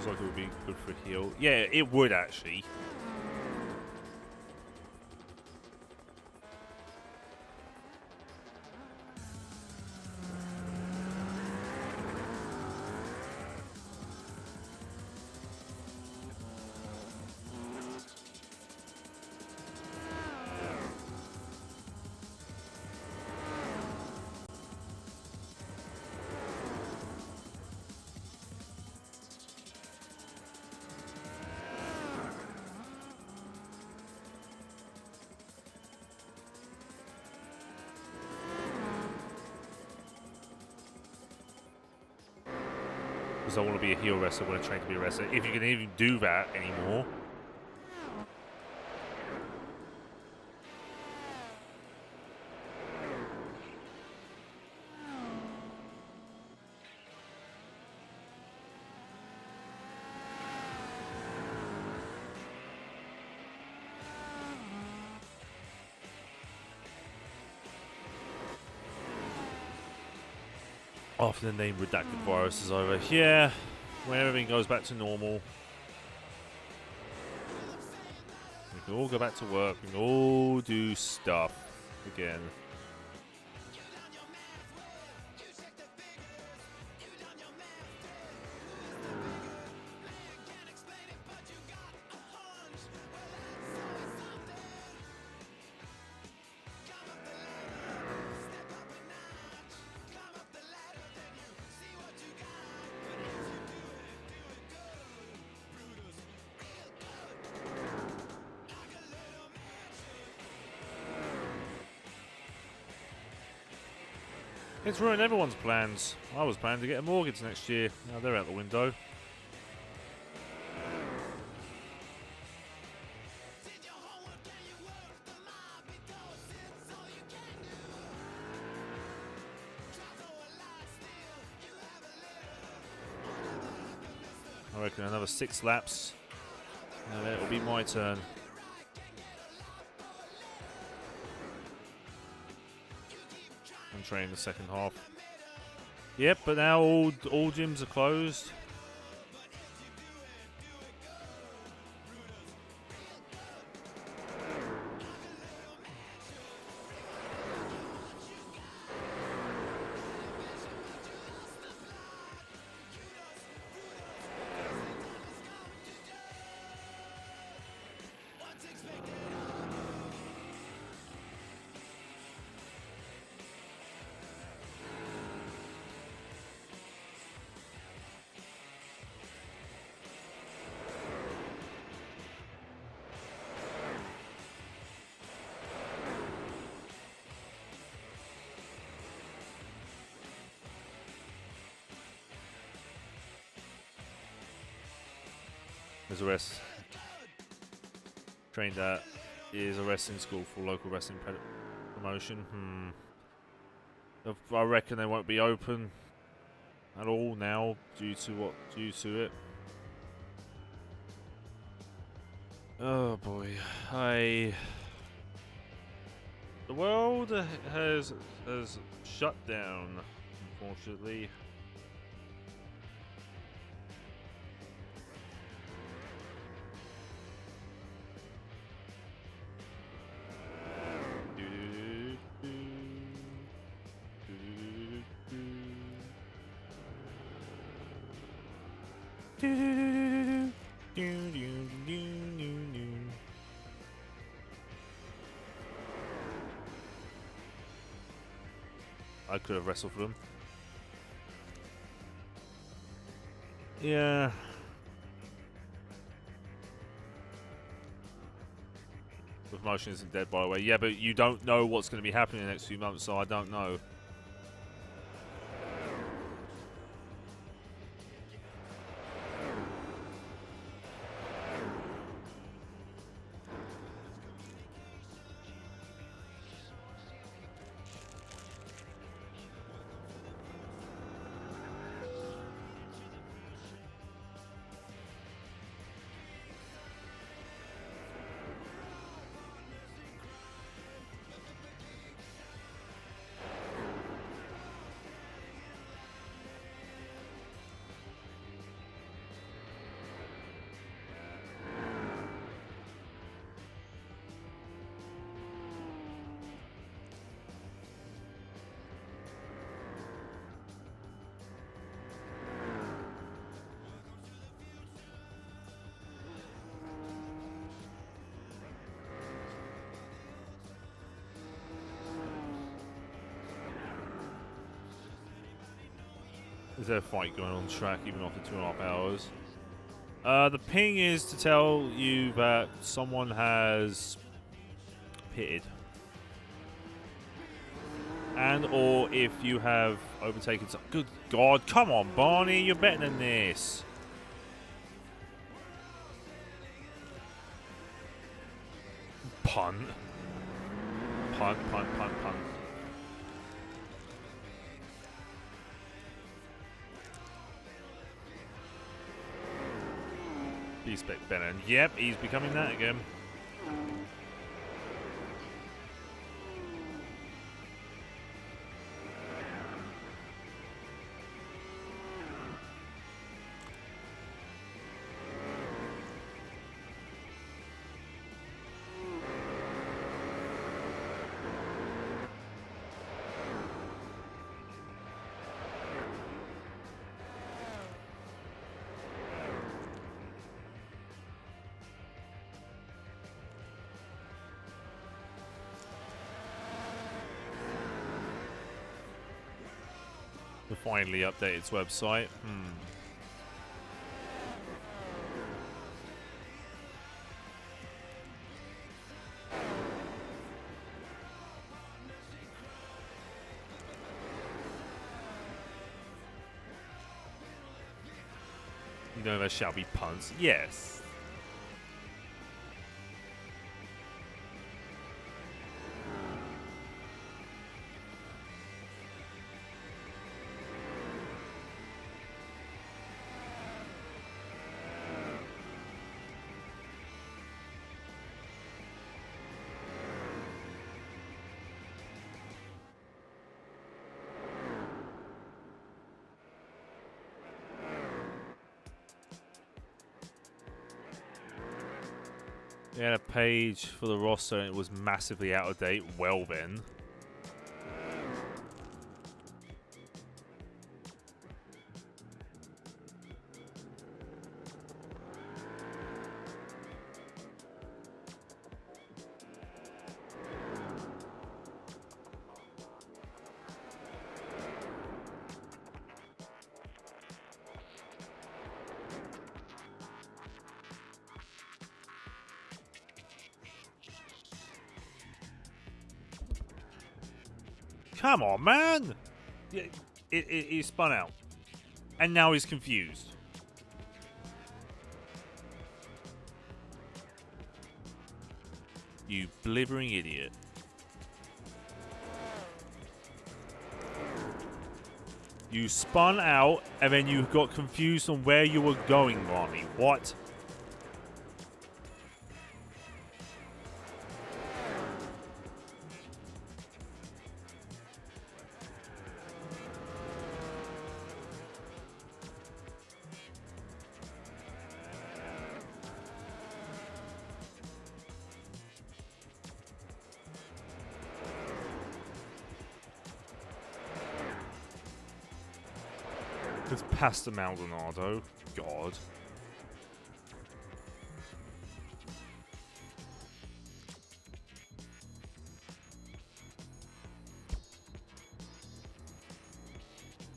Like it would be good for heal. Yeah, it would actually. Because I want to be a heel wrestler, I want to train to be a wrestler. If you can even do that anymore. After the name redacted virus is over. Yeah, when everything goes back to normal. We can all go back to work. We can all do stuff again. It's ruined everyone's plans. I was planning to get a mortgage next year. Now they're out the window. I reckon another 6 laps, and it'll be my turn. I'm training the second half. Yep, but now all gyms are closed. There's a rest. Trained at is a wrestling school for local wrestling promotion. I reckon they won't be open at all now due to it. Oh boy, the world has shut down, unfortunately. I could have wrestled for them. Yeah. The promotion isn't dead, by the way. Yeah, but you don't know what's going to be happening in the next few months, so I don't know. Is there a fight going on track even after 2.5 hours? The ping is to tell you that someone has pitted. And or if you have overtaken some... Good God, come on Barney, you're better than this. Punt. Punt, punt, punt, punt. He's better. Yep, he's becoming that again. To finally update its website. You know there shall be puns. Yes. Yeah, a page for the roster and it was massively out of date. Well then. Come on, man! Yeah, he spun out. And now he's confused. You blithering idiot. You spun out and then you got confused on where you were going, Ronnie. What? It's past the Maldonado. God.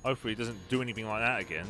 Hopefully it doesn't do anything like that again.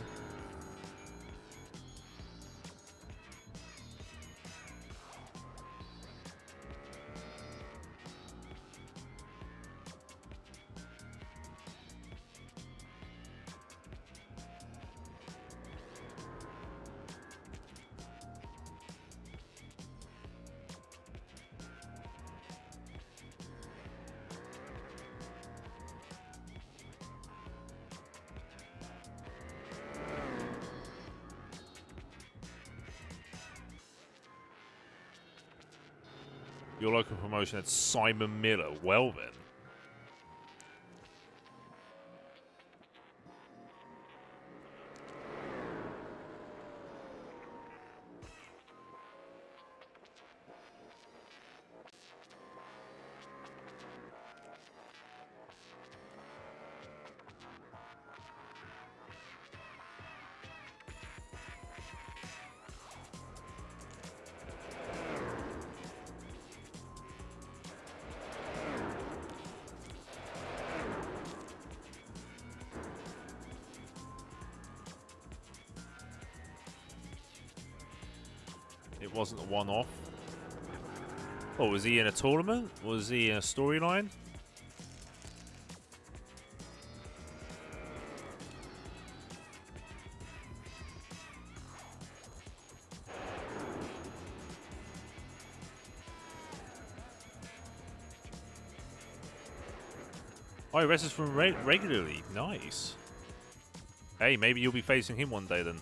Your local promotion had Simon Miller. Well then. It wasn't a one-off. Oh, was he in a tournament? Was he in a storyline? Oh, he wrestles from regularly. Nice. Hey, maybe you'll be facing him one day then.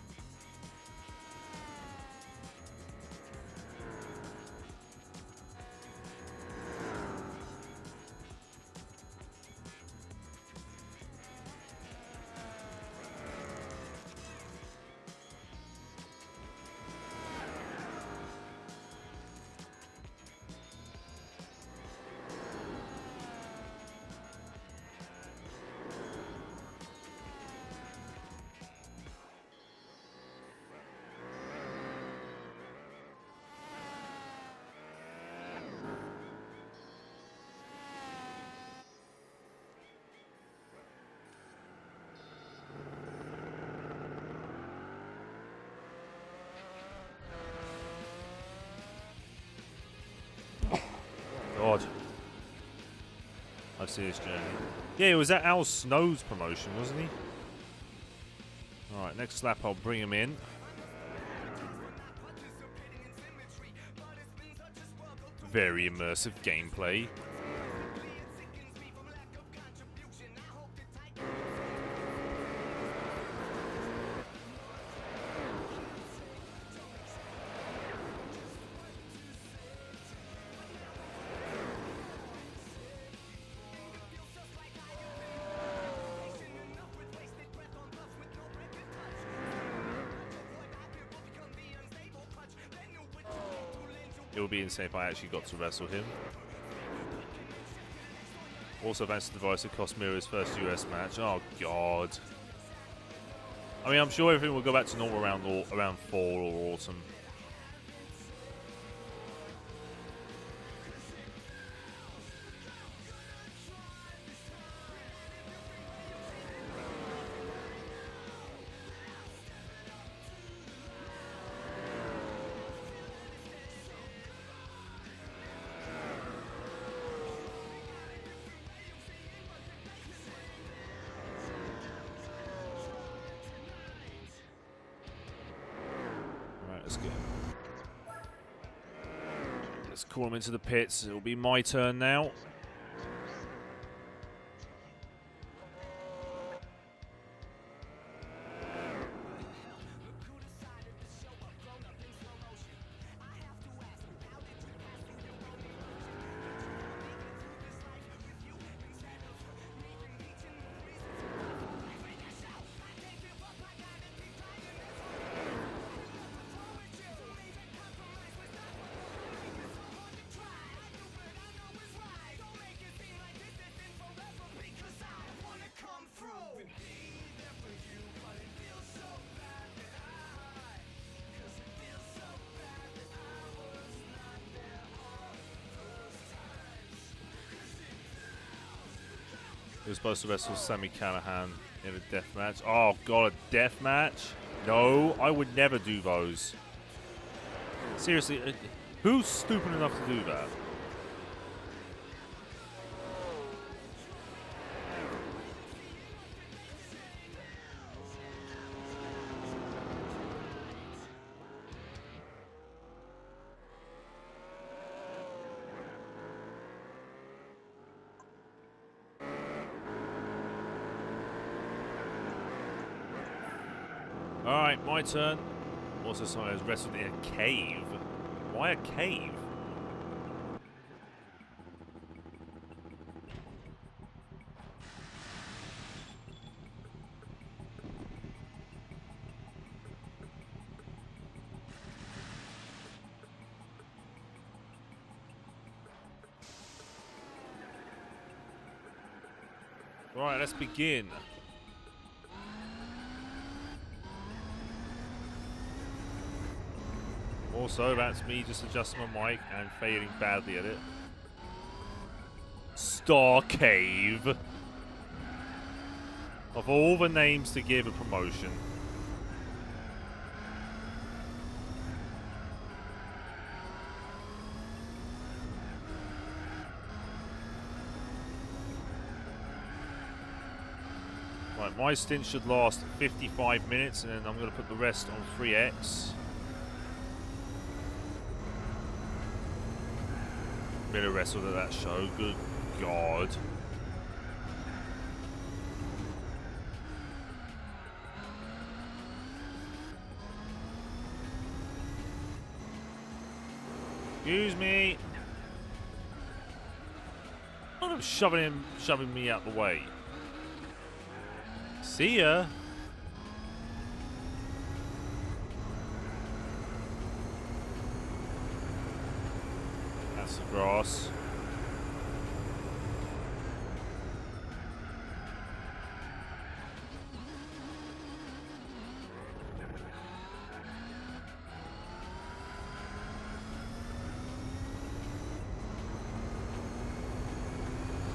God. I've seen this journey. Yeah, it was at Al Snow's promotion, wasn't he? Alright, next lap I'll bring him in. very immersive gameplay. It would be insane if I actually got to wrestle him. Also, thanks to the device, it cost Mira's first US match. Oh, God. I mean, I'm sure everything will go back to normal around fall or autumn. Let's call him into the pits. It'll be my turn now. He was supposed to wrestle Sami Callihan in a death match. Oh, God, a death match? No, I would never do those. Seriously, who's stupid enough to do that? Alright, my turn. Also, someone has wrestled in a cave. Why a cave? Right, let's begin. Also, that's me just adjusting my mic and failing badly at it. Star Cave. Of all the names to give a promotion. Right, my stint should last 55 minutes, and then I'm going to put the rest on 3x. Bit of wrestled at that show, good God. Excuse me. I'm shoving me out the way. See ya. That's the grass.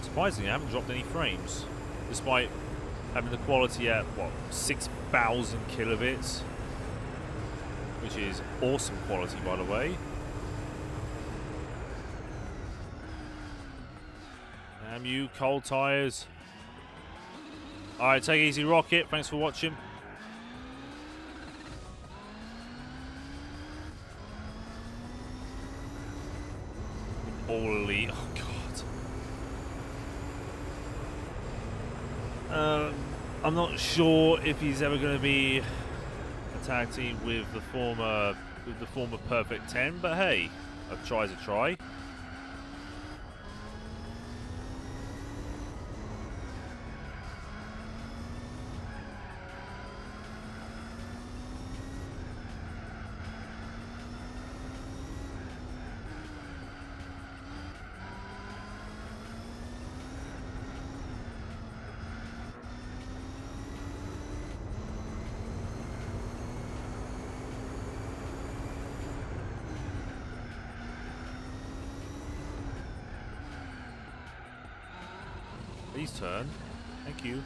Surprisingly, I haven't dropped any frames, despite having the quality at, what, 6,000 kilobits, which is awesome quality, by the way. Damn you, cold tires. Alright, take it easy, Rocket. Thanks for watching. All elite. Oh god. I'm not sure if he's ever going to be a tag team with the former Perfect 10, but hey, a try's a try. Please turn. Thank you.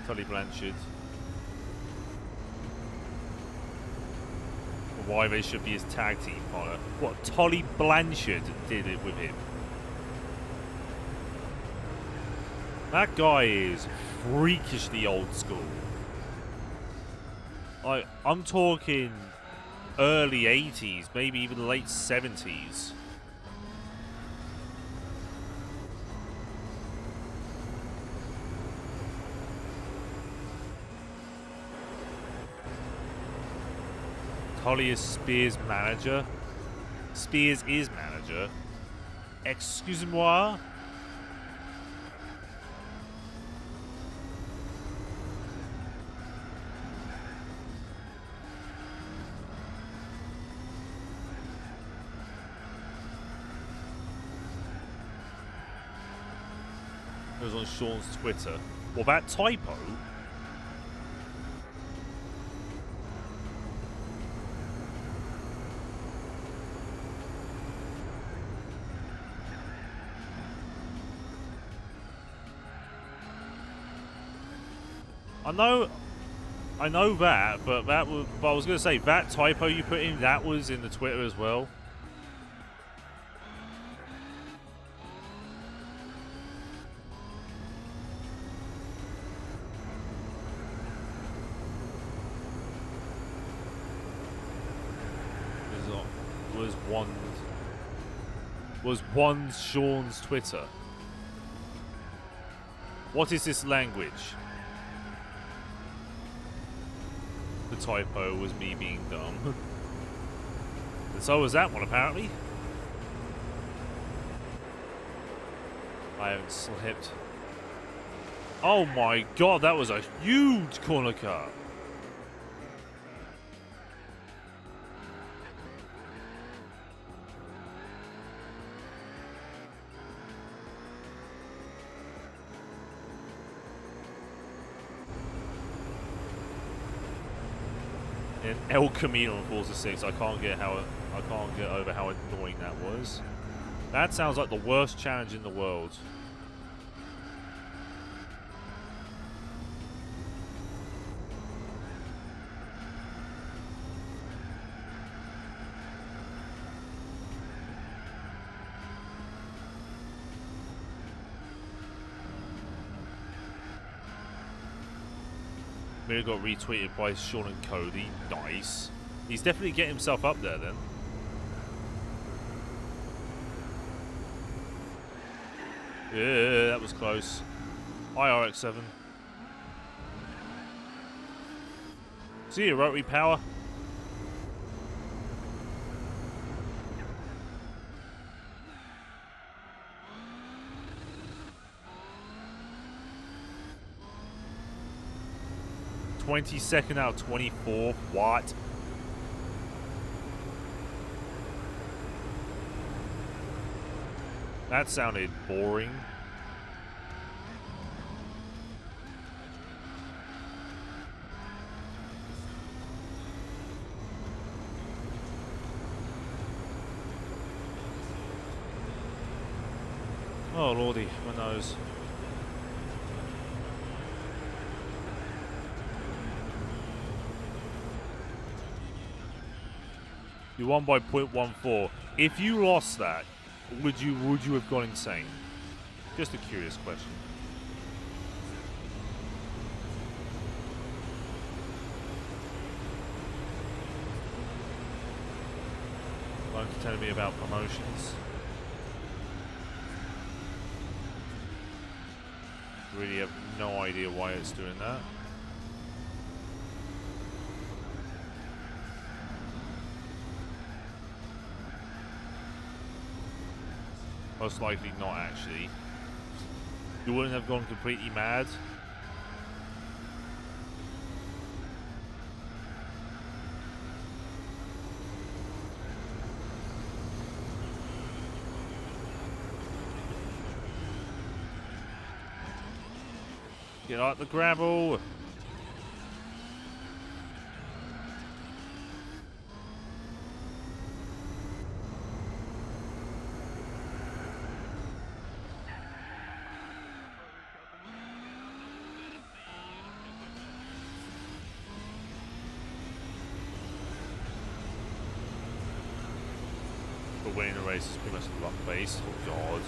Tully Blanchard. Why they should be his tag team partner. What, Tully Blanchard did it with him? That guy is freakishly old school. I'm talking early 80s, maybe even late 70s. Holly is Spears' manager. Spears is manager. Excusez-moi. It was on Sean's Twitter. Well, that typo. I know that, but that was. But I was going to say that typo you put in, that was in the Twitter as well. Was one Sean's Twitter. What is this language? The typo was me being dumb. And so was that one, apparently. I haven't slept. Oh my god, that was a huge corner cut. In El Camino on Forza 6, I can't get over how annoying that was. That sounds like the worst challenge in the world. Maybe got retweeted by Sean and Cody. Nice. He's definitely getting himself up there then. Yeah, that was close. Hi, RX-7. See you, rotary power. .22 out of 24. What? That sounded boring. Oh lordy, my nose. You won by 0.14. If you lost that, would you have gone insane? Just a curious question. Don't tell me about promotions. Really have no idea why it's doing that. Most likely not, actually. You wouldn't have gone completely mad. Get out the gravel. But winning the race is pretty much luck based. Oh god.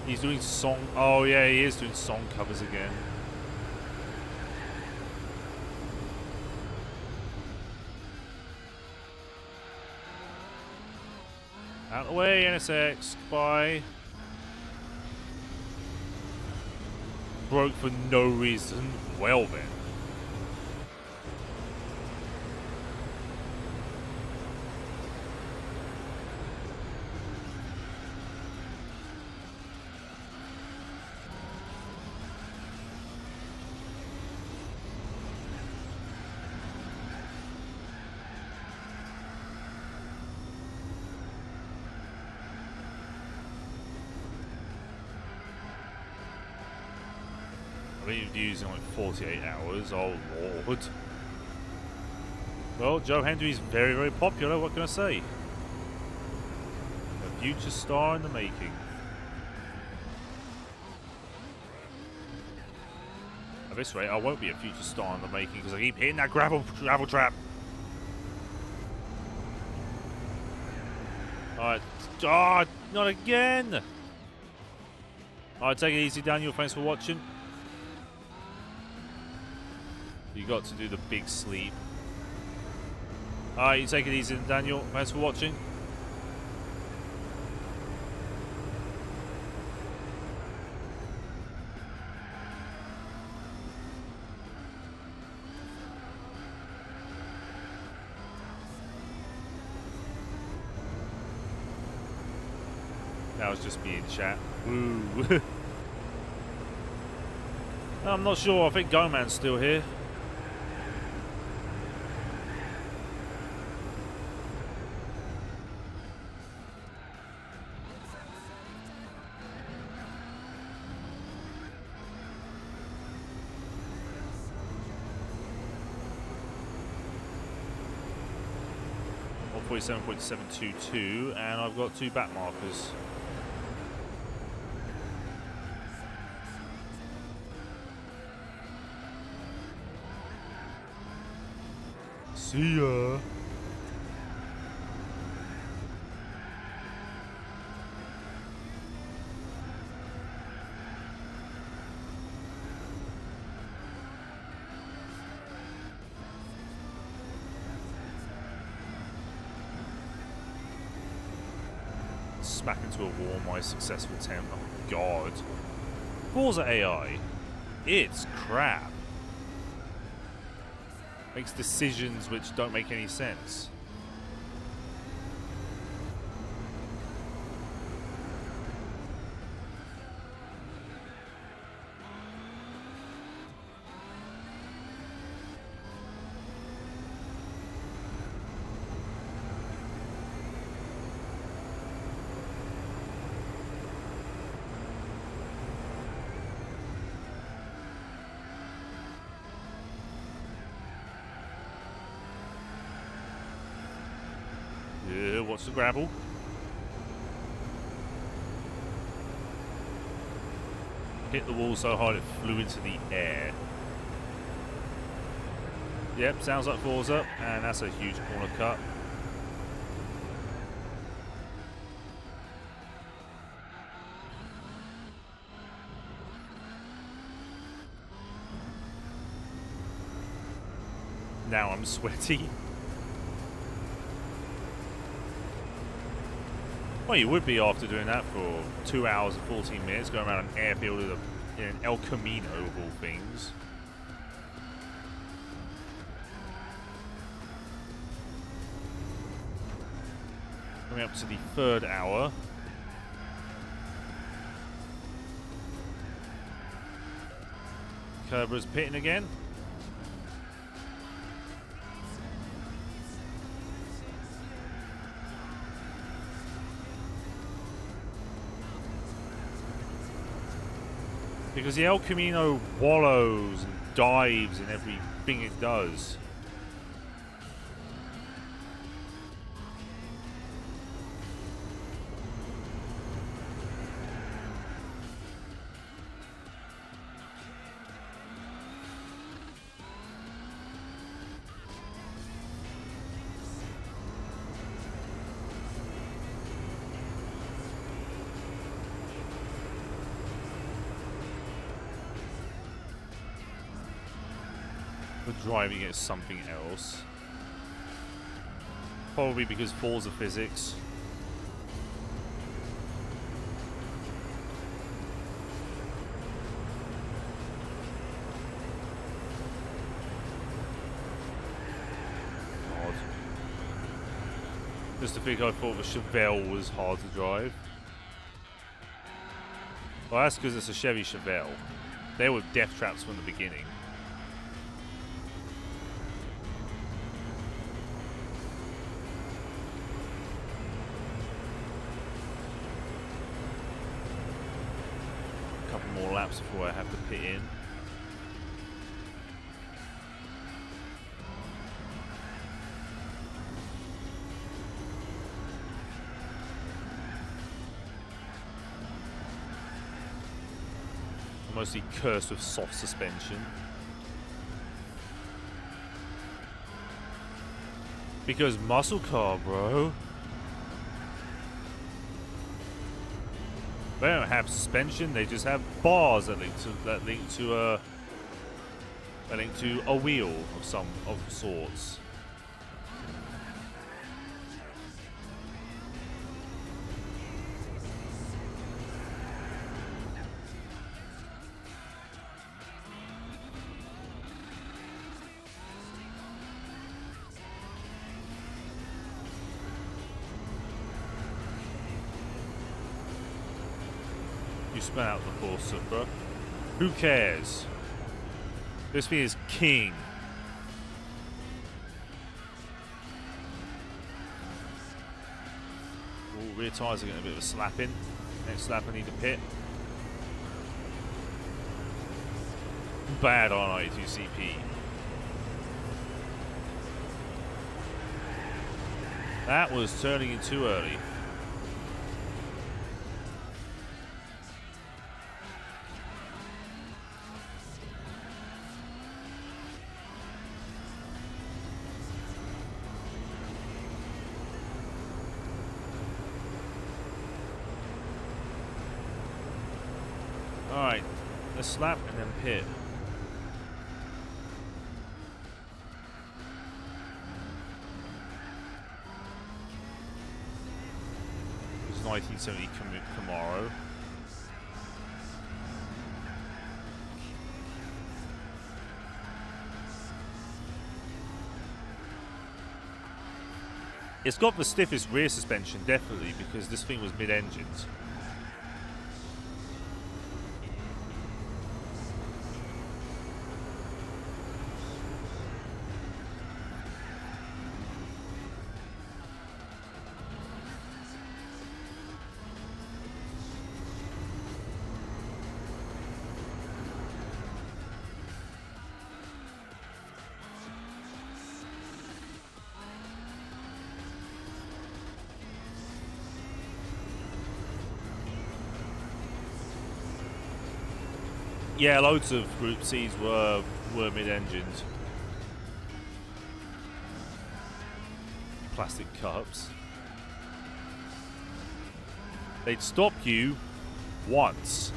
He's doing song. Oh yeah, he is doing song covers again. Out of the way, NSX. Bye. Broke for no reason. Well then. Reviews in like 48 hours. Oh lord. Well, Joe Hendry's very, very popular. What can I say? A future star in the making. At this rate, I won't be a future star in the making because I keep hitting that gravel trap. Alright. Ah, not again. Alright, take it easy, Daniel. Thanks for watching. You got to do the big sleep. Alright, you take it easy, Daniel. Thanks for watching. That was just me in chat. Ooh. I'm not sure. I think Goman's still here. Or 47.722, and I've got 2 back markers. See ya. Smack into a wall, my successful attempt. Oh god. Forza AI. It's crap. Makes decisions which don't make any sense. Watch the gravel. Hit the wall so hard it flew into the air. Yep, sounds like Forza, and that's a huge corner cut. Now I'm sweaty. Well, you would be after doing that for 2 hours and 14 minutes, going around an airfield in El Camino of all things. Coming up to the 3rd hour. Kerber's pitting again. Because the El Camino wallows and dives in everything it does. Driving it is something else. Probably because Forza physics. Odd. Just to think I thought the Chevelle was hard to drive. Well, that's because it's a Chevy Chevelle. They were death traps from the beginning. Laps before I have to pit in. I'm mostly cursed with soft suspension. Because muscle car, bro. They don't have suspension; they just have bars that link to a wheel of some sorts. You spun out the Corsair, bro. Who cares? This thing is king. All rear tyres are getting a bit of a slapping. Next slap I need to pit. Bad on I2CP. That was turning in too early. Alright, a slap and then pit. This is 1970 Camaro. It's got the stiffest rear suspension, definitely, because this thing was mid-engines. Yeah, loads of Group C's were mid-engined. Plastic cups. They'd stop you once.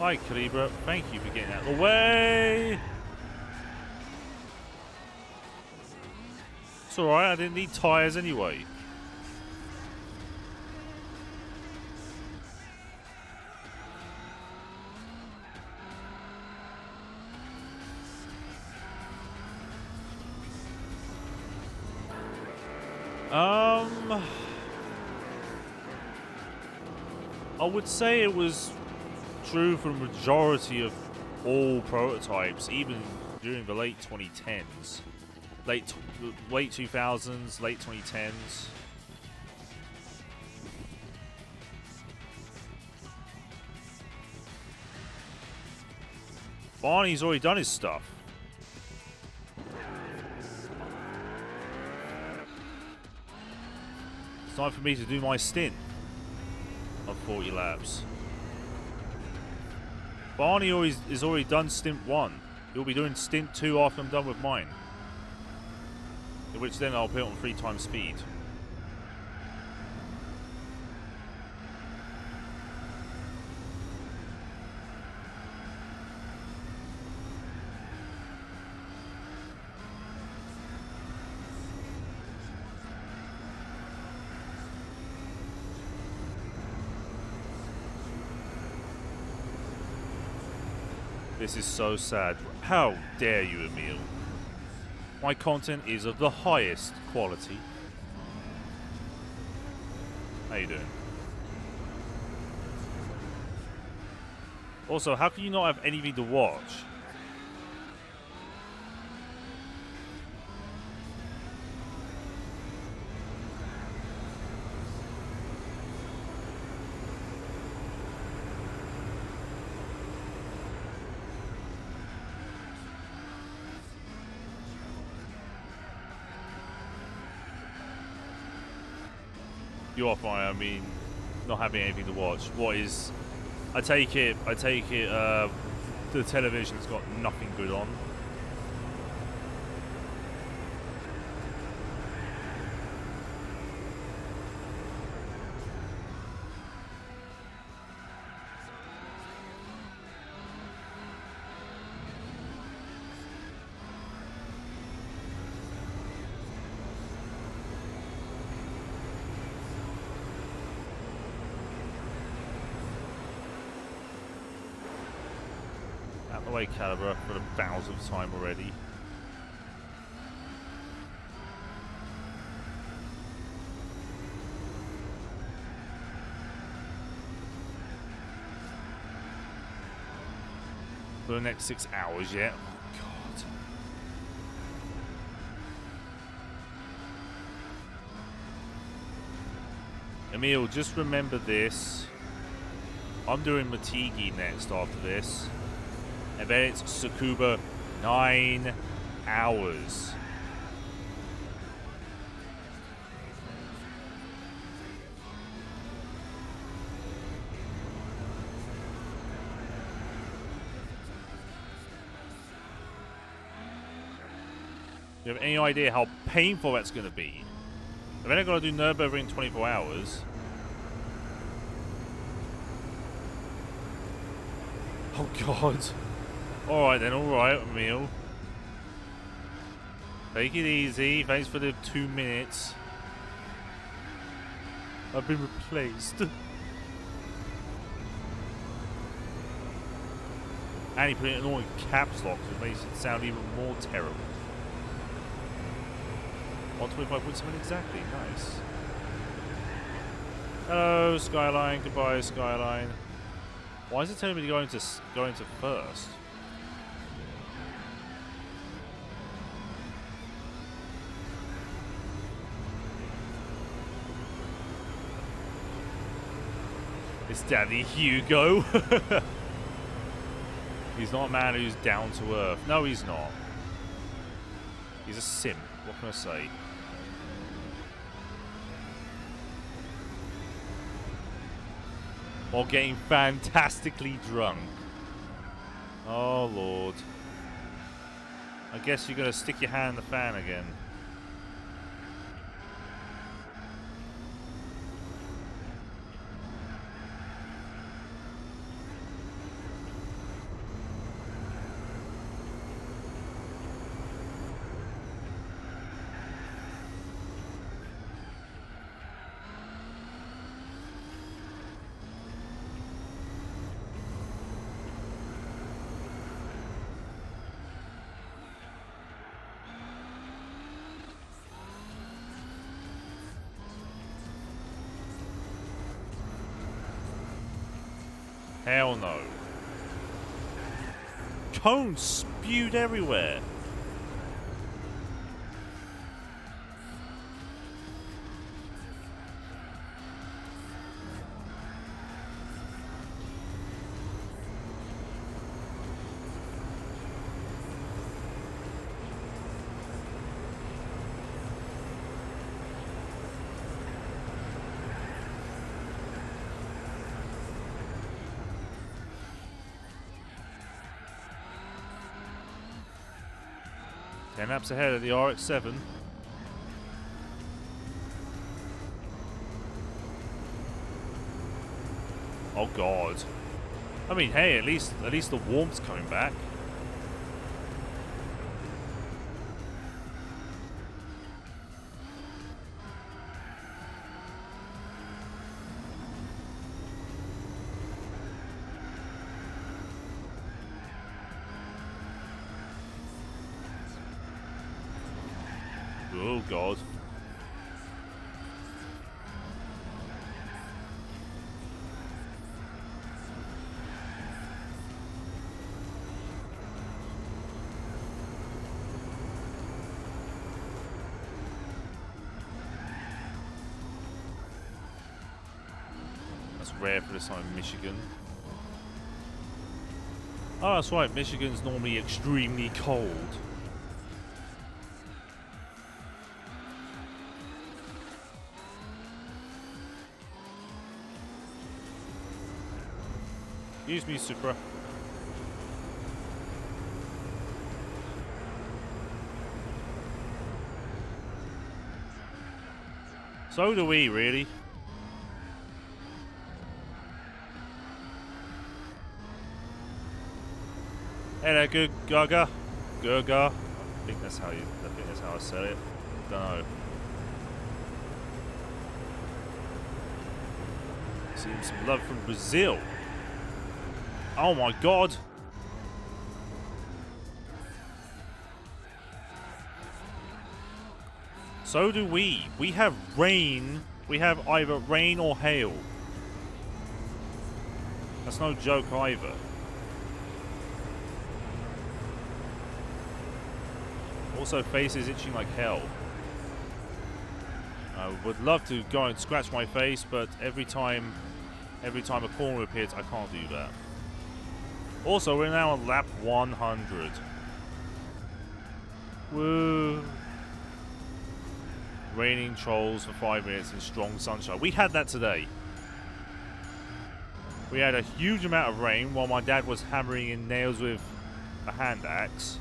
Hi, Calibra. Thank you for getting out of the way. It's alright, I didn't need tyres anyway. I would say it was true for the majority of all prototypes, even during the late 2010s. Late 2000s, late 2010s. Barney's already done his stuff. It's time for me to do my stint of 40 laps. Barney is already done stint 1. He'll be doing stint 2 after I'm done with mine. In which then I'll put it on 3 times speed. This is so sad. How dare you, Emil? My content is of the highest quality. How you doing? Also, how can you not have anything to watch? You are fine. I mean, not having anything to watch. What is? I take it. The television's got nothing good on. Away Calibre for the 1000th time already. For the next 6 hours yet. Oh god. Emil, just remember this. I'm doing Matigi next after this. And then it's Tsukuba 9 hours. Do you have any idea how painful that's going to be? And then I've got to do Nürburgring 24 hours. Oh god. Alright then, alright, Emil. Take it easy. Thanks for the 2 minutes. I've been replaced. And he put it in all in caps lock, which makes it sound even more terrible. 125.7 exactly, nice. Hello, Skyline. Goodbye, Skyline. Why is it telling me to go into first? It's Daddy Hugo. He's not a man who's down to earth. No, he's not. He's a simp. What can I say? while getting fantastically drunk. Oh, Lord. I guess you're going to stick your hand in the fan again. Hell no. Cones spewed everywhere. Ten laps ahead of the RX-7. Oh God! I mean, hey, at least the warmth's coming back. Oh God. That's rare for this time in Michigan. Oh, that's right, Michigan's normally extremely cold. Excuse me, Supra. So do we, really. Hello, good Gaga. Gaga. I think that's how I say it. Don't know. Seeing some love from Brazil. Oh my God! So do we. We have rain. We have either rain or hail. That's no joke either. Also, face is itching like hell. I would love to go and scratch my face, but every time a corner appears, I can't do that. Also, we're now on lap 100. Woo! Raining trolls for 5 minutes in strong sunshine. We had that today. We had a huge amount of rain while my dad was hammering in nails with a hand axe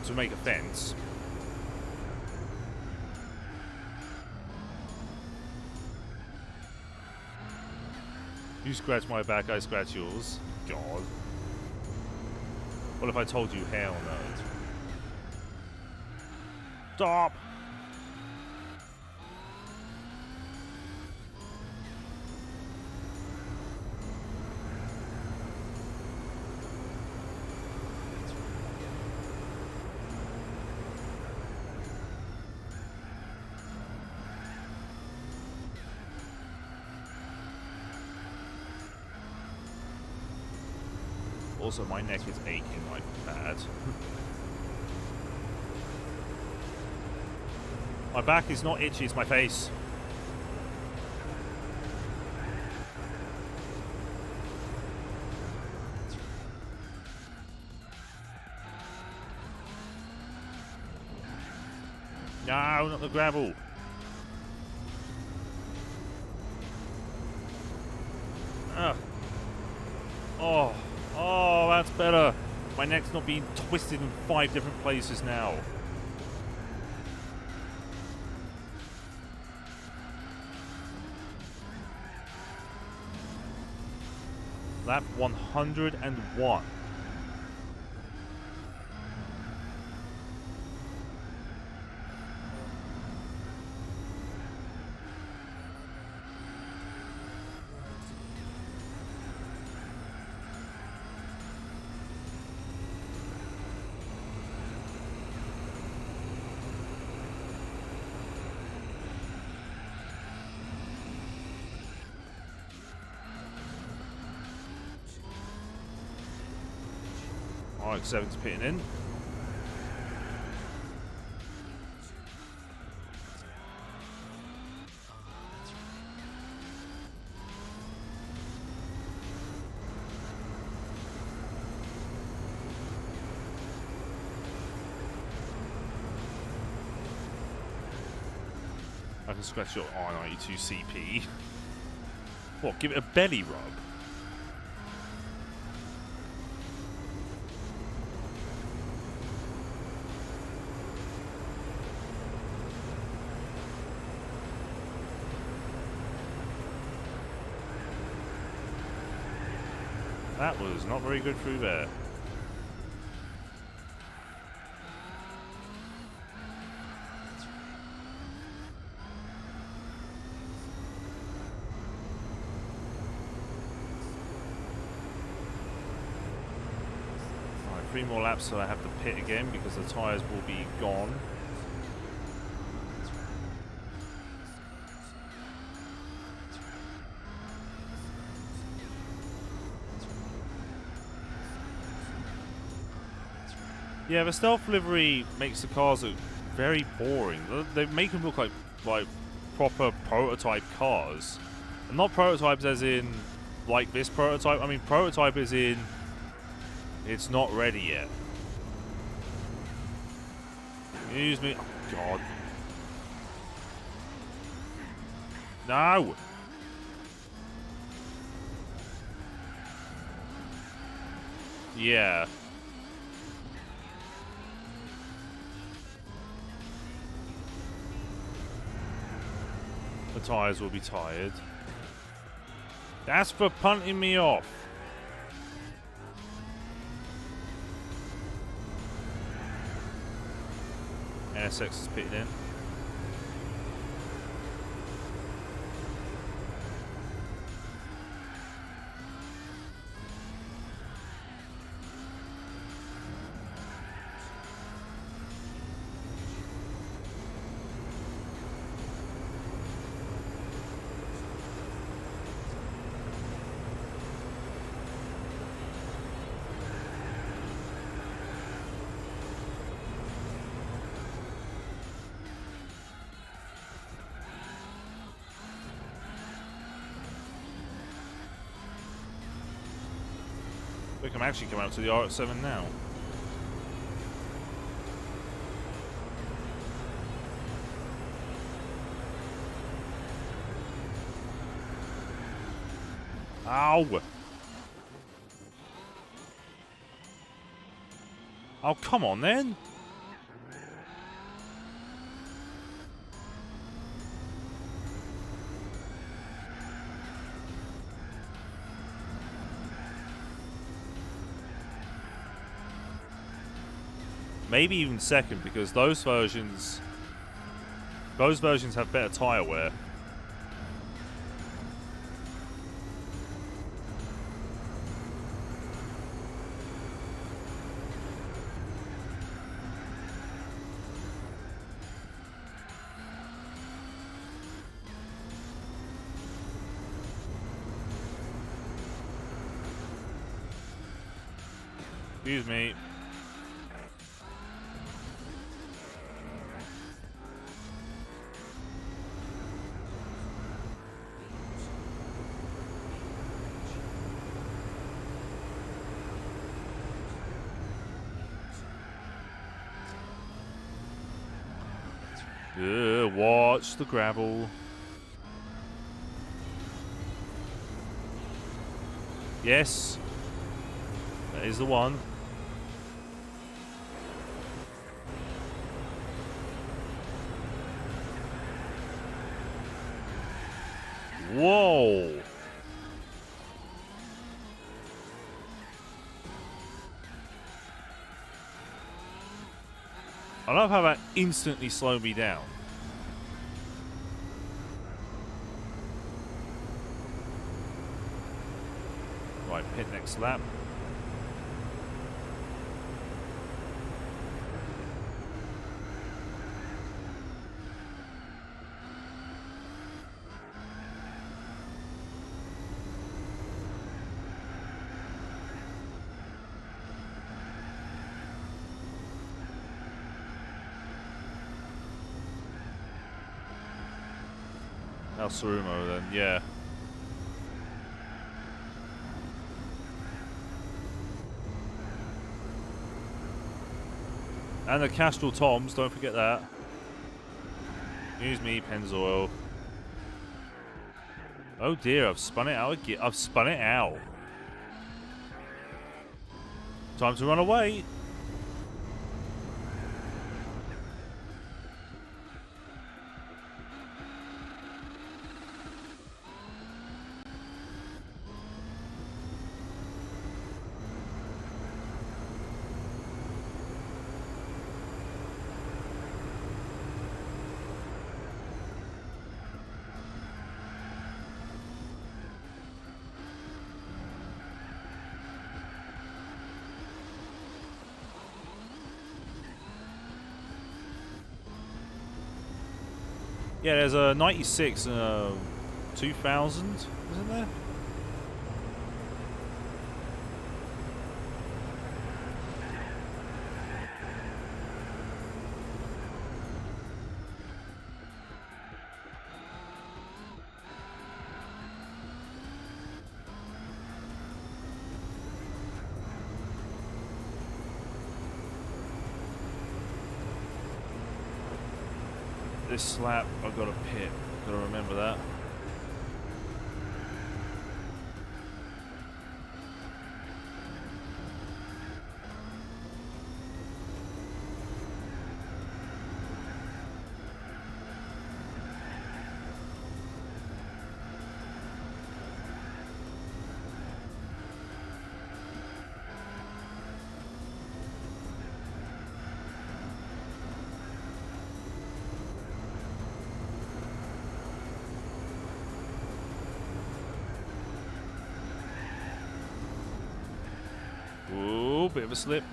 to make a fence. You scratch my back, I scratch yours. God. What if I told you hell no? Stop! Also, my neck is aching like bad. My back is not itchy, it's my face. No, not the gravel. Oh, oh, that's better. My neck's not being twisted in 5 different places now. Lap 101. RX-7's pitting in. I can scratch your R92 CP. What, give it a belly rub? That was not very good through there. Alright, 3 more laps so I have to pit again because the tyres will be gone. Yeah, the stealth livery makes the cars look very boring. They make them look like proper prototype cars. And not prototypes as in like this prototype. I mean prototype as in it's not ready yet. Excuse me. Oh, God. No! Yeah. The tyres will be tired. That's for punting me off. NSX is pitted in. We can actually come out to the RX-7 now. Ow! Oh, come on then! Maybe even second, because those versions have better tyre wear. Excuse me. Watch the gravel. Yes. That is the one. Whoa. I love how that instantly slowed me down. Right, pit next lap. Surumo then, yeah. And the Castrol Toms, don't forget that. Excuse me, Pennzoil. Oh dear, I've spun it out again. I've spun it out. Time to run away. Yeah, there's a 96 and a 2000, isn't there? This lap, I've got to pit. Got to remember that. Ooh, bit of a slip.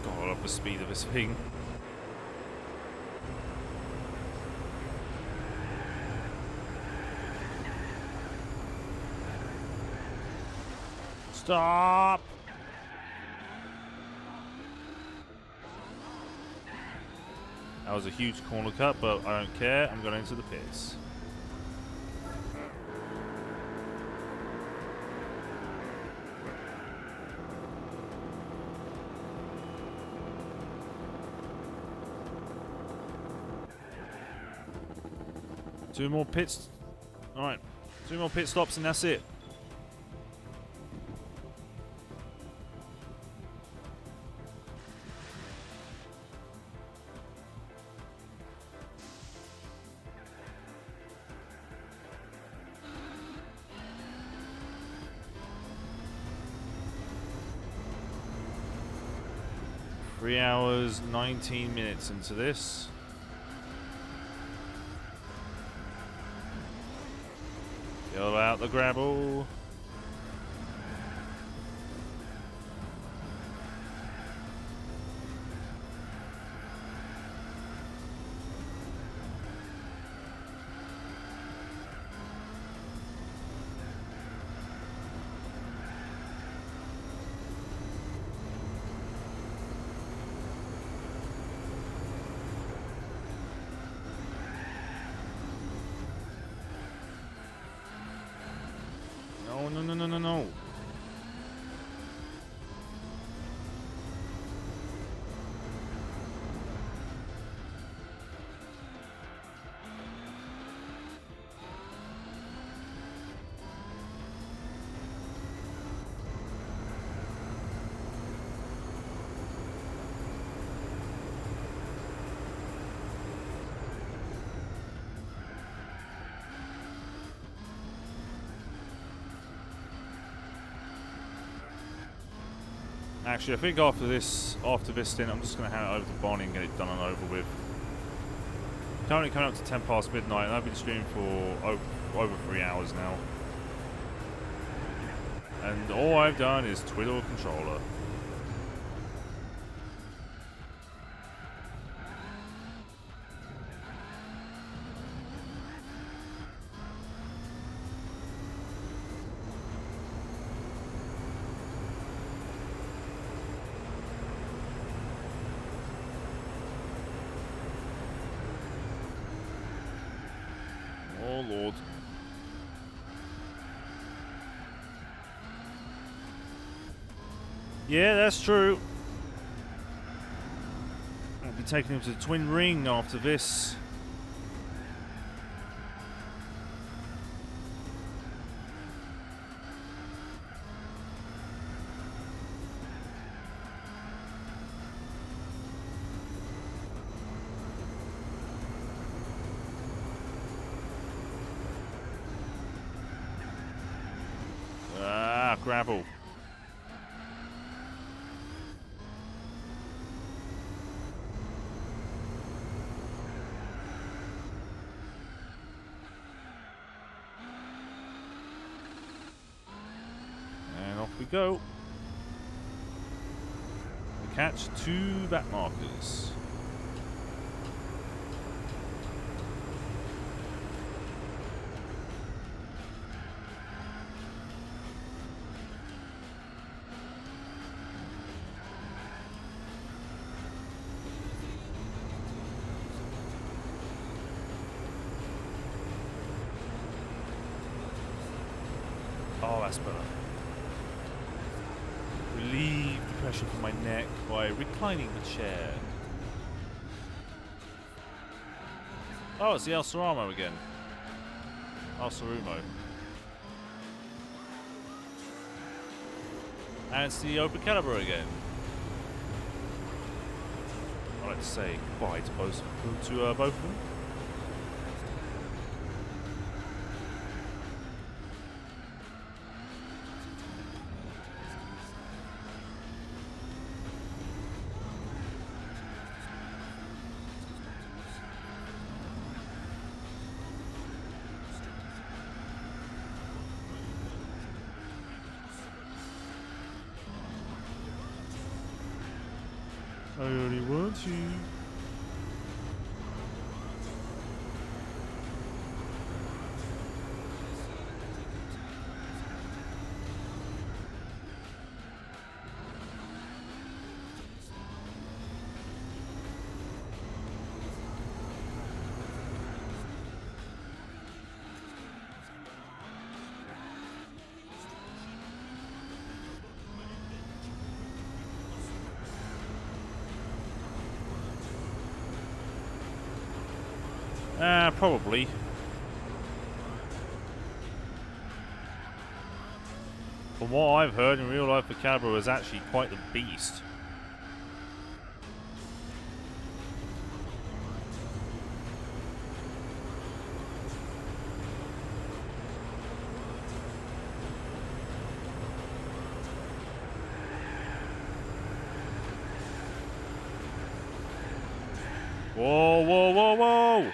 God, up the speed of this thing. Stop! That was a huge corner cut, but I don't care. I'm going into the pits. Two more pits. Alright. Two more pit stops and that's it. Three hours, 19 minutes into this. Go out the gravel. Oh, no, no, no, no, no. Actually, I think after this stint, I'm just going to hand it over to Bonnie and get it done and over with. Currently coming up to 10 past midnight, and I've been streaming for over 3 hours now. And all I've done is twiddle a controller. Oh, Lord. Yeah, that's true. I'll be taking him to the Twin Ring after this. Gravel. And off we go. We catch 2 back markers. Oh, that's better. Relieve the pressure from my neck by reclining the chair. Oh, it's the El Ceramo again. El Cerumo. And it's the Open Caliber again. I'd like to say goodbye to both of them. I only want you. Probably. From what I've heard, in real life, the Caliber is actually quite the beast. Whoa, whoa, whoa, whoa!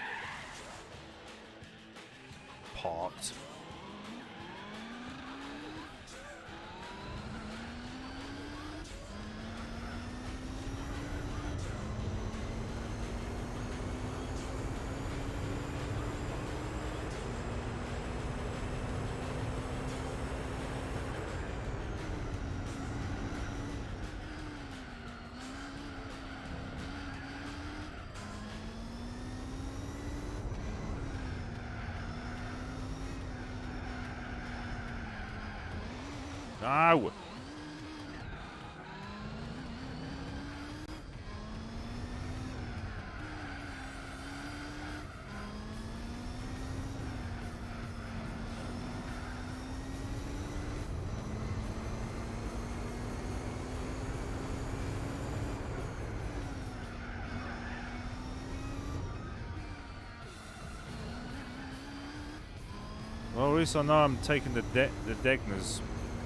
Parked. No! Well, at least I know I'm taking the Degners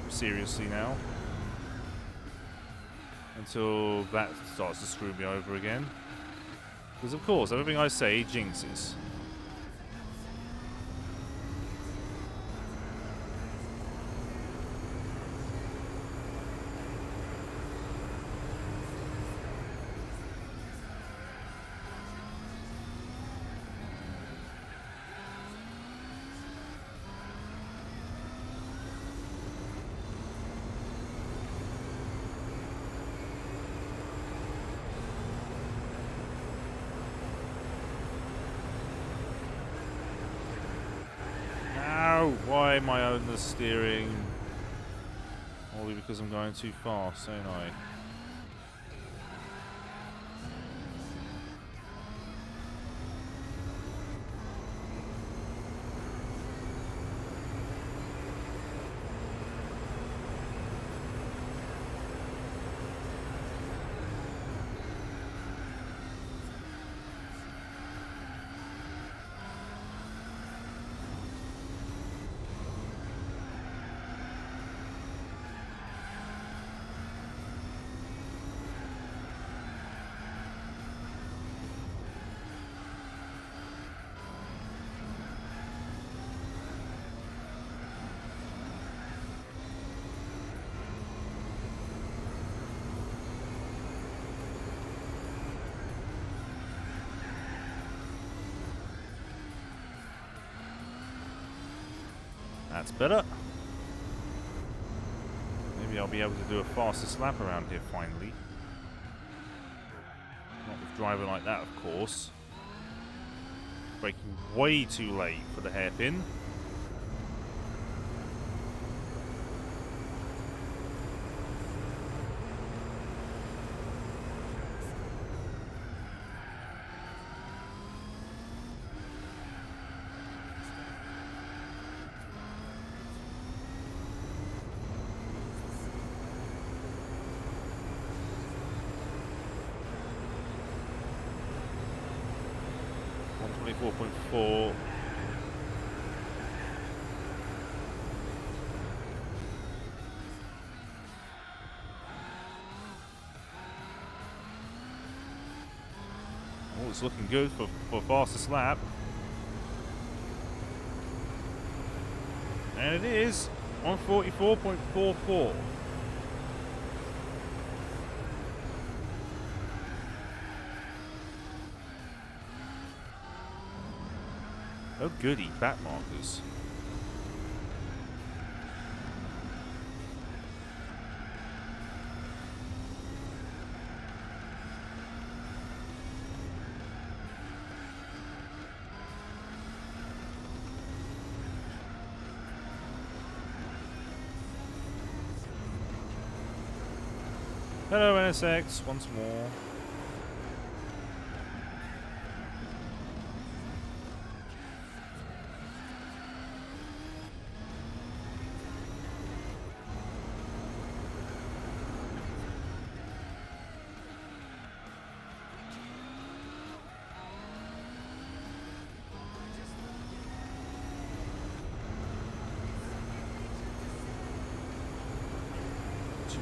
seriously now. Until that starts to screw me over again. Because of course, everything I say jinxes. Why am I on the steering? Only because I'm going too fast, ain't I? That's better. Maybe I'll be able to do a fastest lap around here finally. Not with driving like that, of course. Braking way too late for the hairpin. .4. Oh, it's looking good for fastest lap. And it is on 44.44. Oh goody, back markers. Hello NSX, once more.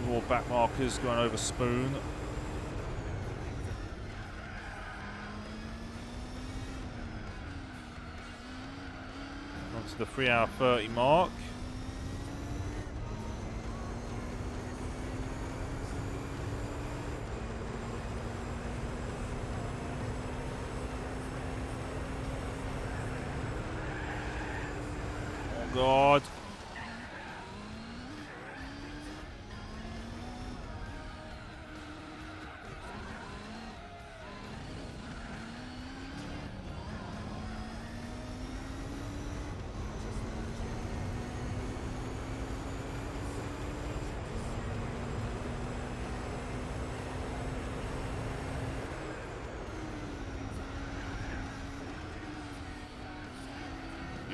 More back markers going over Spoon. Onto the 3 hour 30 mark. Oh God.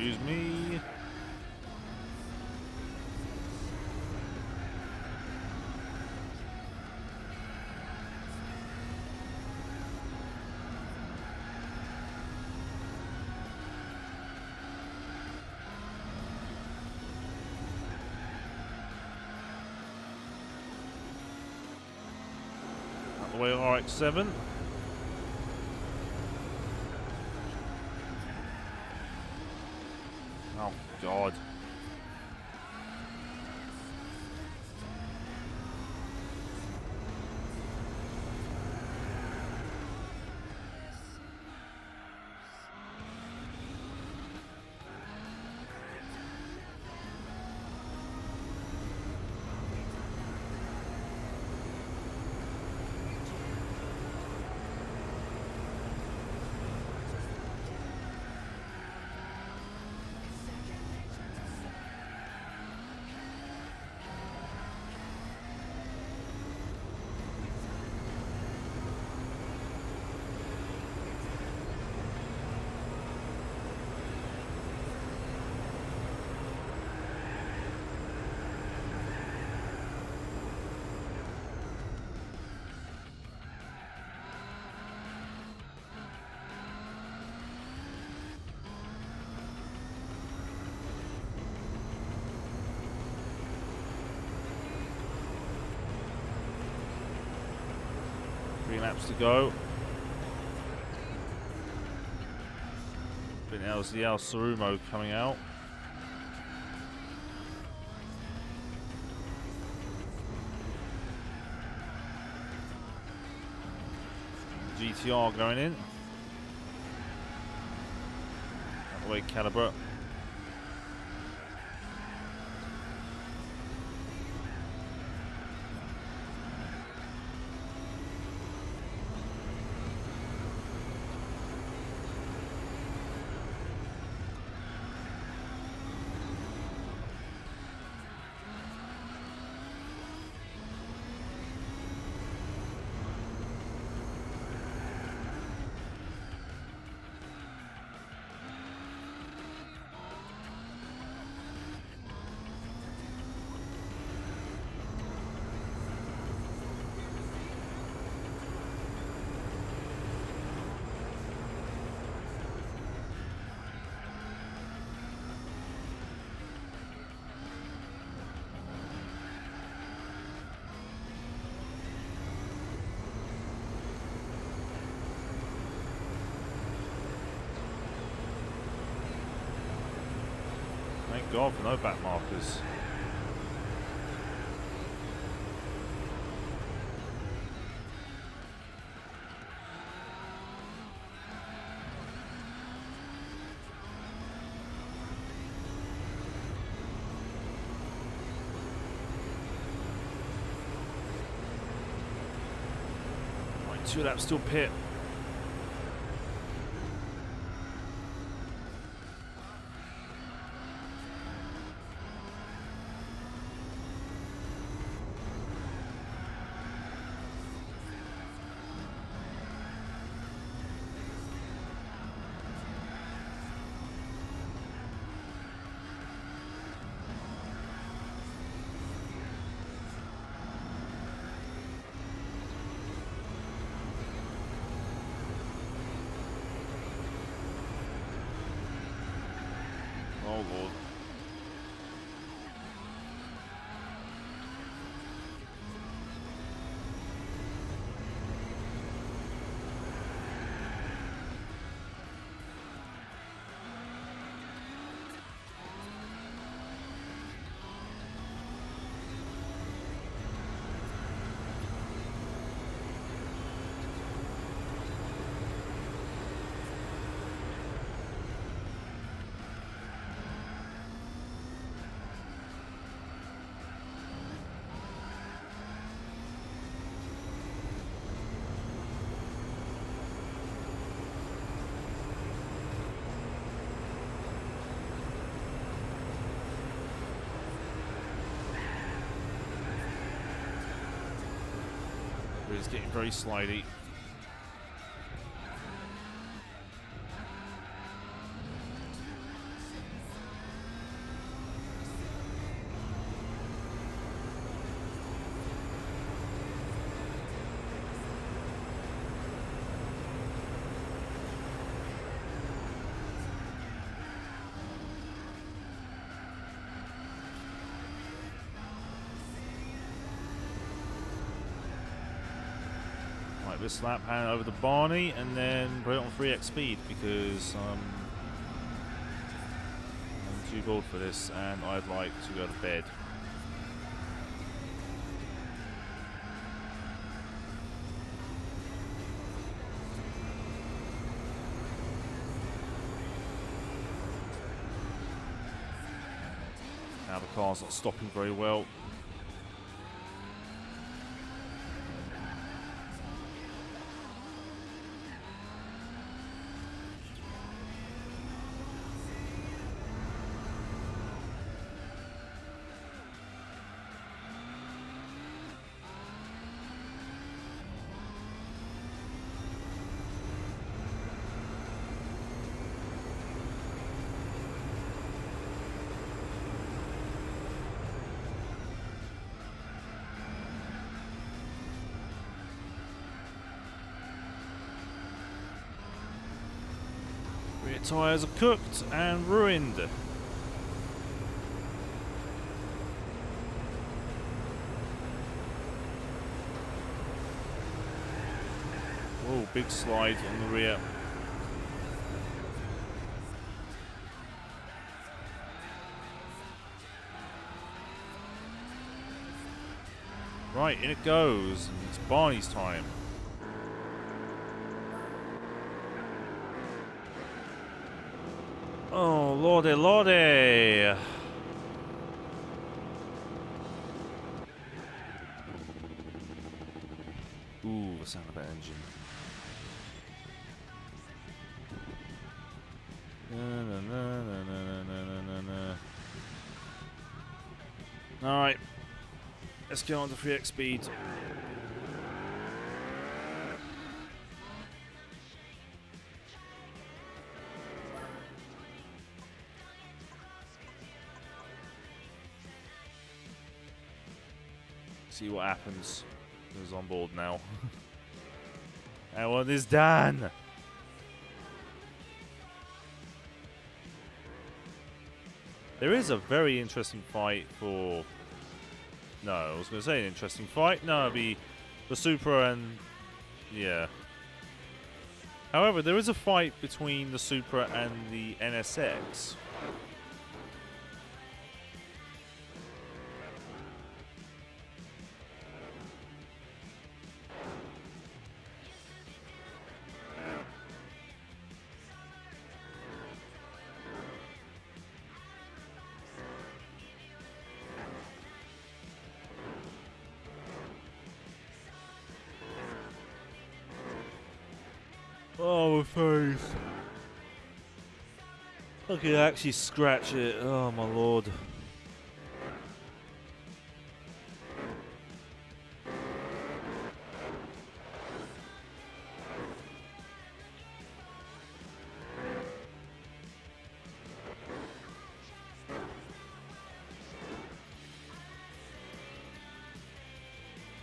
Excuse me. Out the way, RX-7. Oh, God. Three laps to go. But now's the Al Sarumo coming out. GTR going in. Out the way, Calibre. Thank God for no back markers. Right, 2 laps still pit. Oh Lord. It's getting very slidey. this lap, hand it over to Barney, and then put it on 3x speed because I'm too bored for this, and I'd like to go to bed. Now the car's not stopping very well. Rear tyres are cooked and ruined. Oh, big slide on the rear. Right, in it goes. And it's Barney's time. Oh, lordy, lordy. Ooh, the sound of that engine. Alright. Let's get on to 3x speed. See what happens. Who's on board now? And what is done? There is a very interesting fight for... No, I was going to say an interesting fight. No, it'd be the Supra and... Yeah. However, there is a fight between the Supra and the NSX. Oh, my face. I can actually scratch it. Oh, my lord.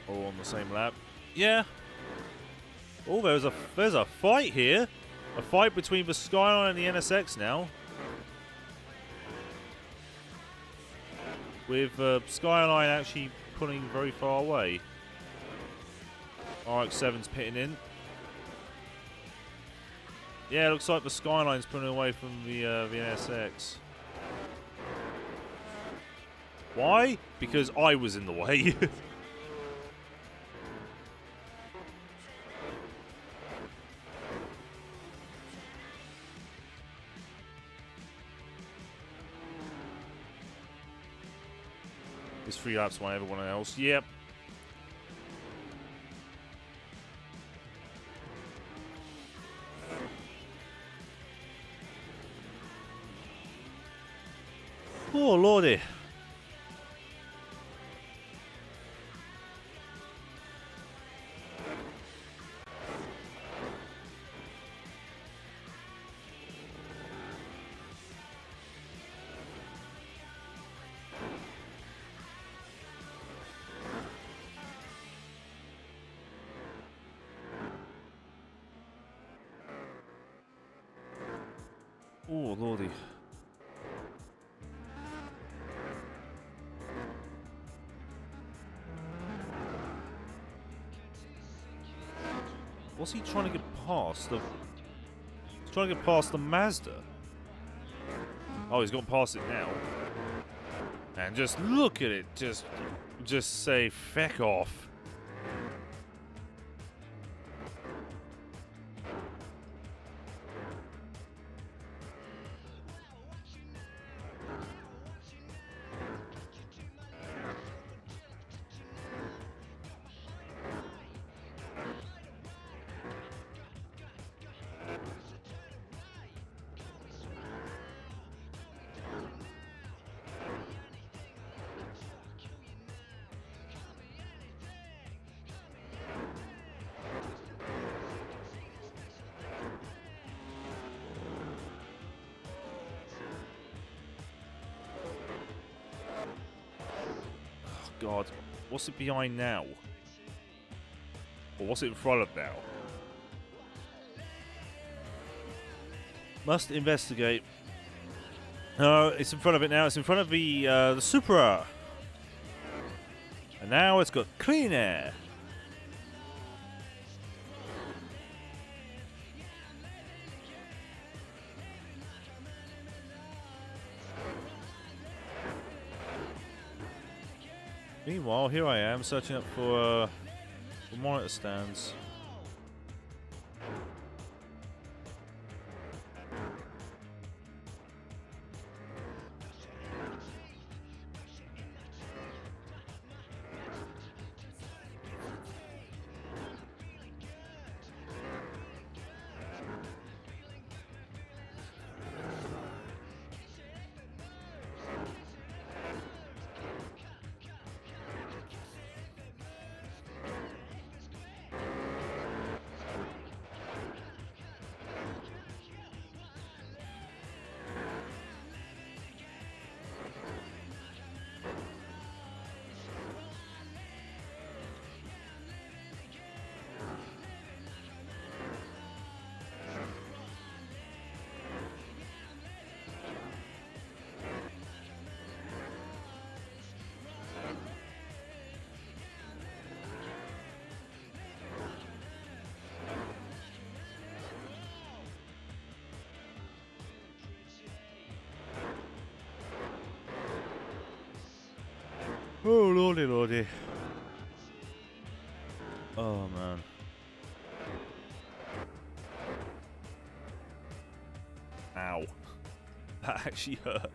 All on the same lap. Yeah. Oh, there's a fight here. A fight between the Skyline and the NSX now. With Skyline actually pulling very far away. RX-7's pitting in. Yeah, it looks like the Skyline's pulling away from the NSX. Why? Because I was in the way. It's 3 laps behind everyone else. Yep. Oh, lordy. Oh, lordy. What's he trying to get past? He's trying to get past the Mazda. Oh, he's gone past it now. And just look at it. Just say feck off. God, what's it behind now? Or what's it in front of now? Must investigate. No, it's in front of it now. It's in front of the Supra. And now it's got clean air. Meanwhile, here I am searching up for monitor stands. Oh, lordy, lordy. Oh, man. Ow. That actually hurt.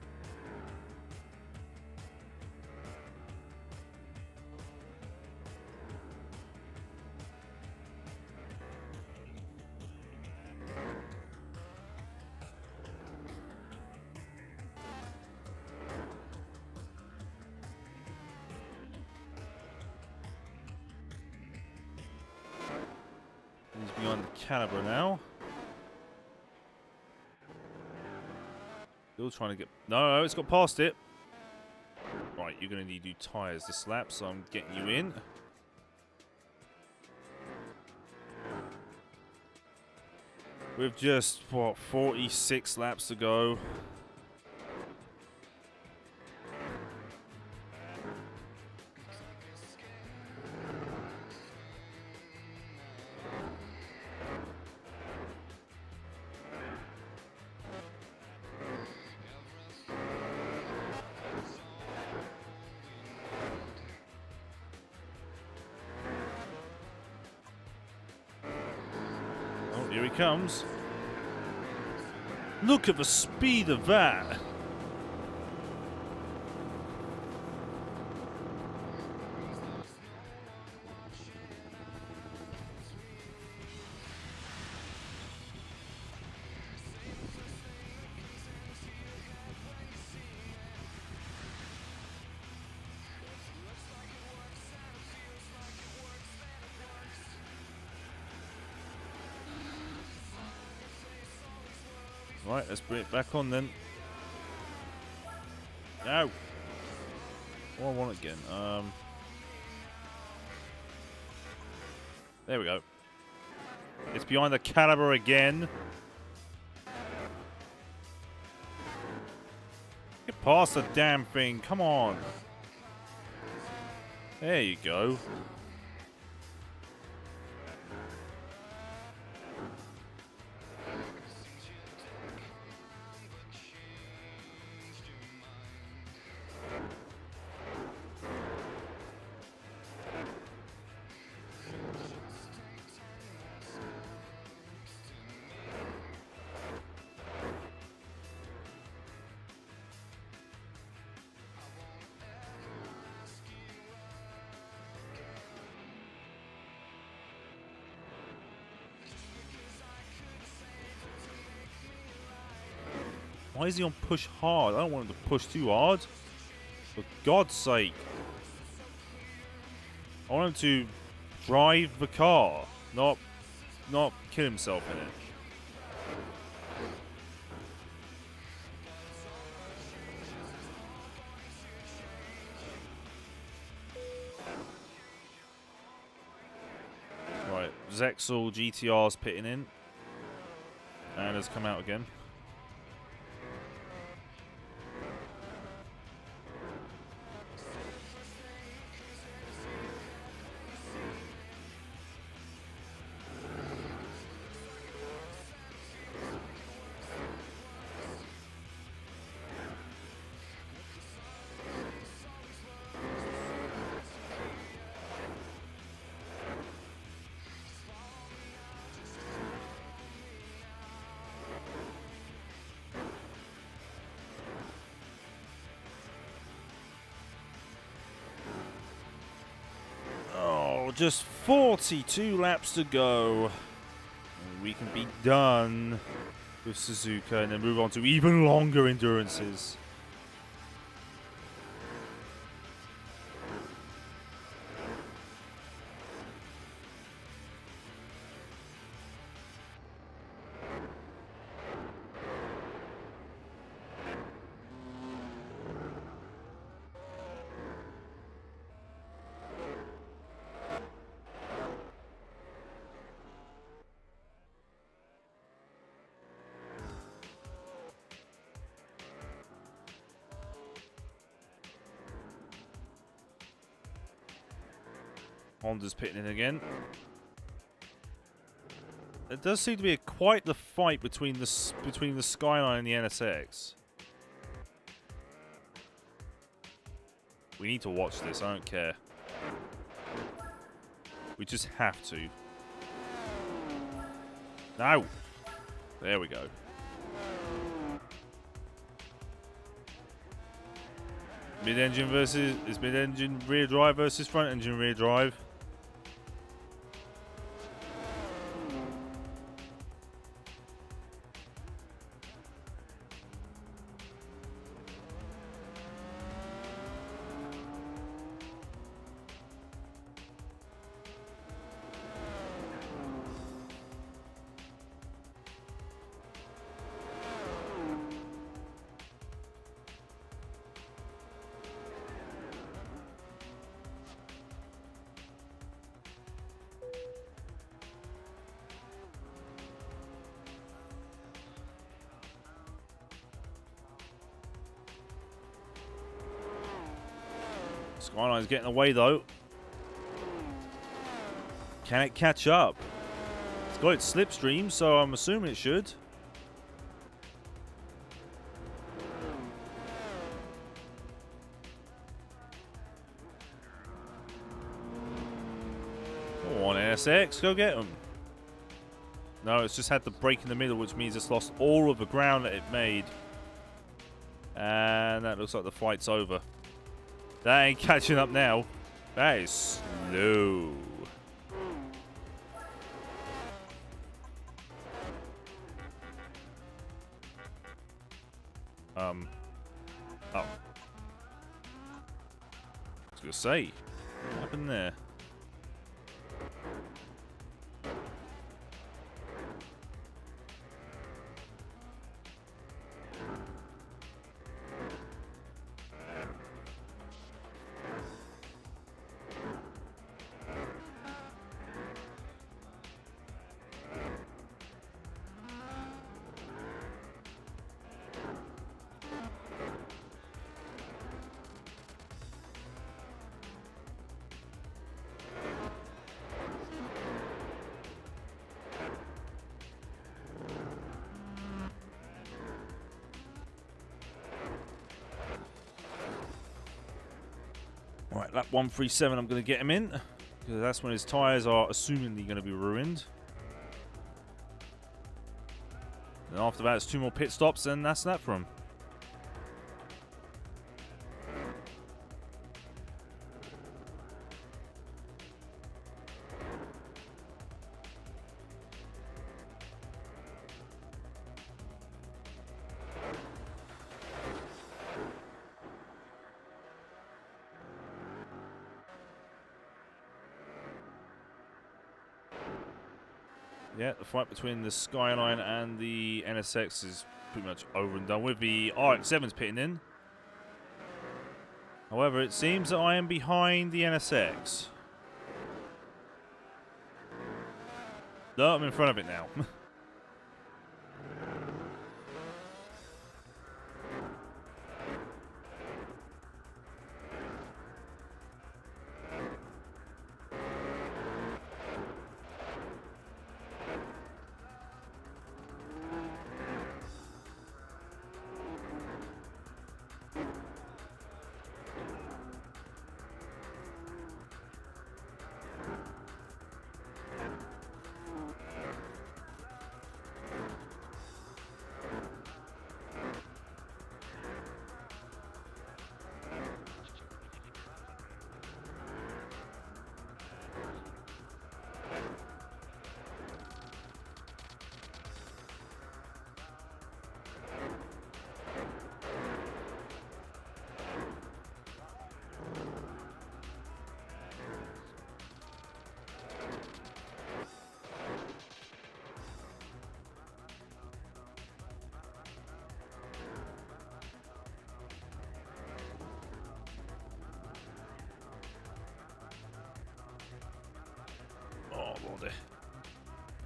He's beyond the caliber now. Still trying to get... No, it's got past it. Right, you're going to need new tyres this lap, so I'm getting you in. With just, what, 46 laps to go. Here he comes. Look at the speed of that. Right, let's bring it back on then. No. Oh, I want it again. There we go. It's behind the caliber again. Get past the damn thing. Come on. There you go. Why is he on push hard? I don't want him to push too hard. For God's sake. I want him to drive the car, not kill himself in it. Right, Zexel GTR's pitting in. And has come out again. Just 42 laps to go. And we can be done with Suzuka and then move on to even longer endurances. Honda's pitting in again. It does seem to be quite the fight between the Skyline and the NSX. We need to watch this. I don't care. We just have to. No. There we go. Mid-engine versus mid-engine rear drive versus front engine rear drive. Skyline's getting away though. Can it catch up? It's got its slipstream, so I'm assuming it should. Go on, NSX, go get them. No, it's just had the break in the middle, which means it's lost all of the ground that it made. And that looks like the fight's over. That ain't catching up now. That is slow. Oh. I was gonna say, what happened there? Right, lap 137, I'm going to get him in, because that's when his tyres are assumingly going to be ruined. And after that, it's 2 more pit stops, and that's that for him. Yeah, the fight between the Skyline and the NSX is pretty much over and done with. The RX-7's pitting in. However, it seems that I am behind the NSX. No, I'm in front of it now.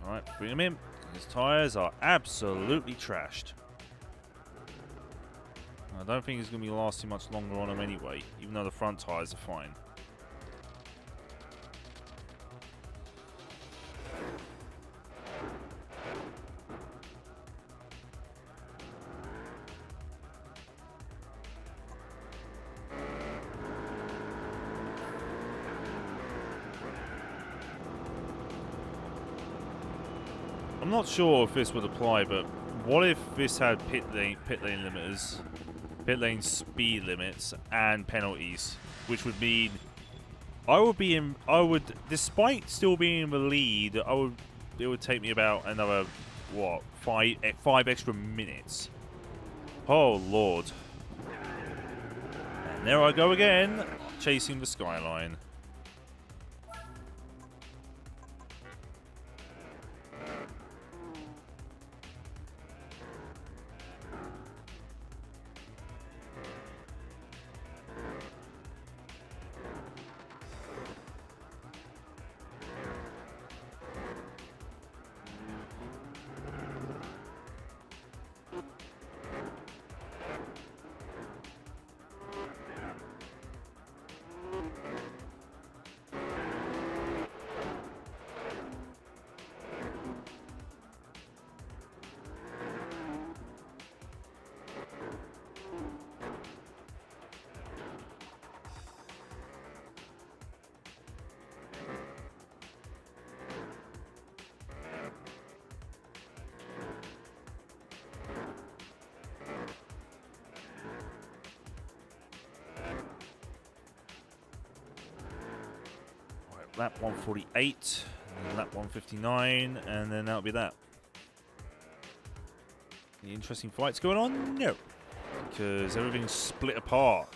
Alright, bring him in. His tyres are absolutely trashed. I don't think he's going to be lasting much longer on them anyway, even though the front tyres are fine. I'm not sure if this would apply, but what if this had pit lane limiters, pit lane speed limits, and penalties, which would mean despite still being in the lead, it would take me about another what five extra minutes. Oh Lord! And there I go again, chasing the Skyline. Lap 148, and then lap 159, and then that'll be that. Any interesting fights going on? No, because everything's split apart.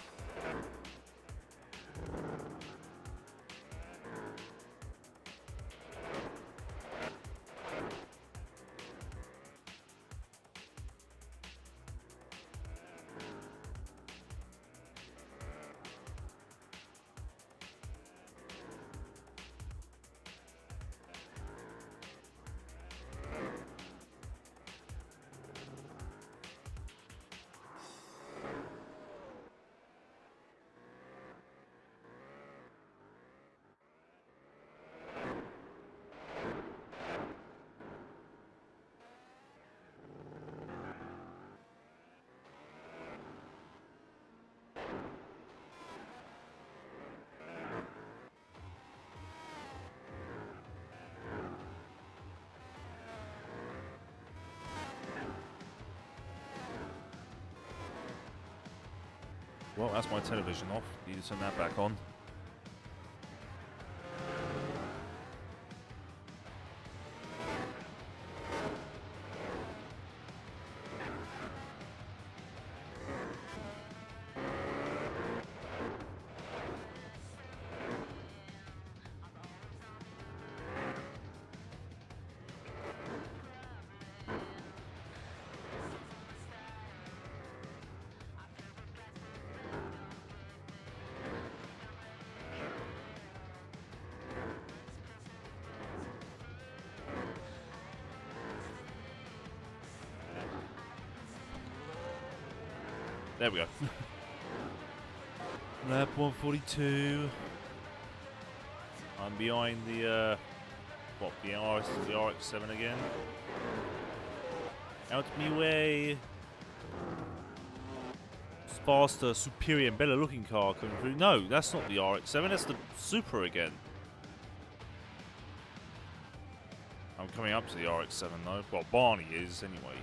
Well, that's my television off. Need to turn that back on. There we go. Lap 142. I'm behind the the RX-7 again. Out me way. Faster, superior, and better looking car coming through. No, that's not the RX-7. That's the Supra again. I'm coming up to the RX-7 though. Well, Barney is anyway.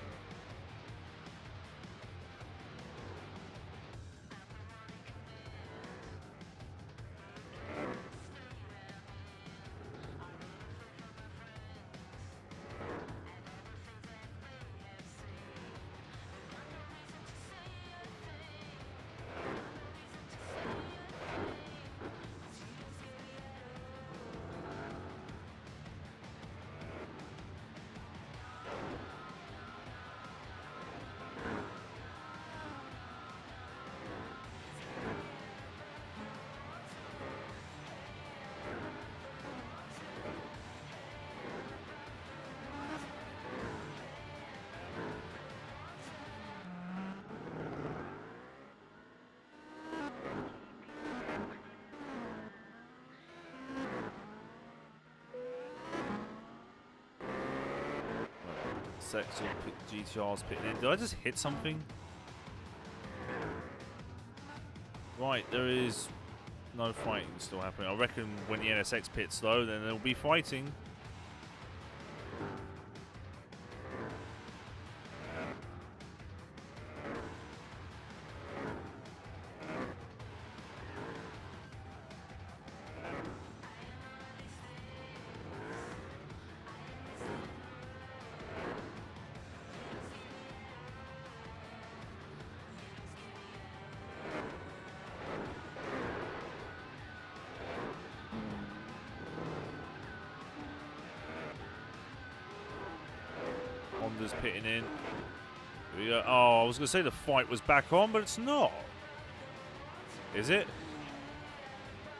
Sex or GTR's pitting in. Did I just hit something? Right, there is no fighting still happening. I reckon when the NSX pits though, then there'll be fighting. Honda's pitting in. Here we go. Oh, I was going to say the fight was back on, but it's not. Is it?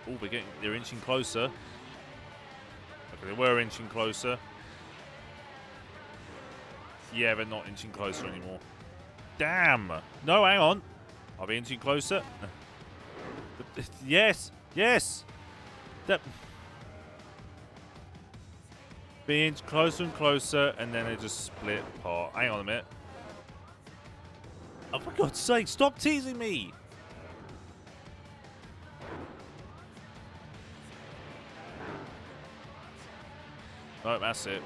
Oh, they're inching closer. Okay, they were inching closer. Yeah, they're not inching closer anymore. Damn. No, hang on. Are they inching closer? Yes. Yes. That. They inch closer and closer, and then they just split apart. Hang on a minute. Oh, for God's sake, stop teasing me! Oh, that's it.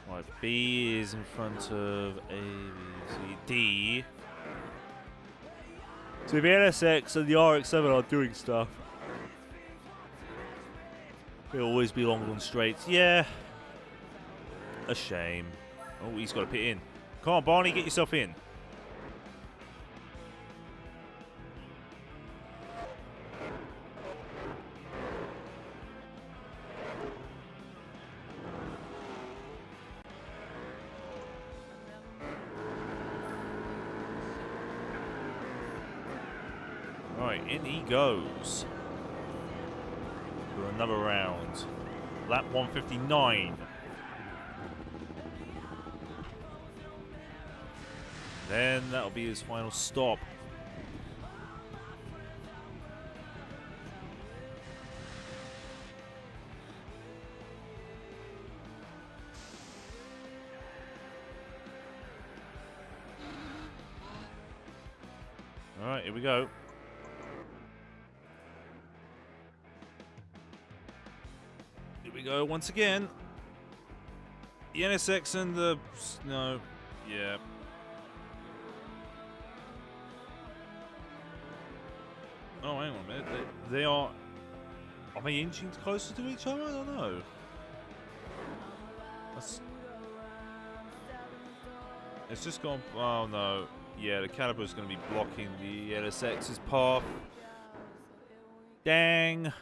Right, B is in front of A, B, C, D. So the NSX and the RX-7 are doing stuff. They'll always be longer on straights. Yeah. A shame. Oh, he's got to pit in. Come on, Barney, get yourself in. Right, in he goes for another round. Lap 159. Then that'll be his final stop. All right, here we go. Here we go once again. The NSX and the... No. Yeah. Oh, hang on a minute. They are... Are they inching closer to each other? I don't know. It's just gone. Oh no. Yeah, the caliber's going to be blocking the LSX's path. Dang.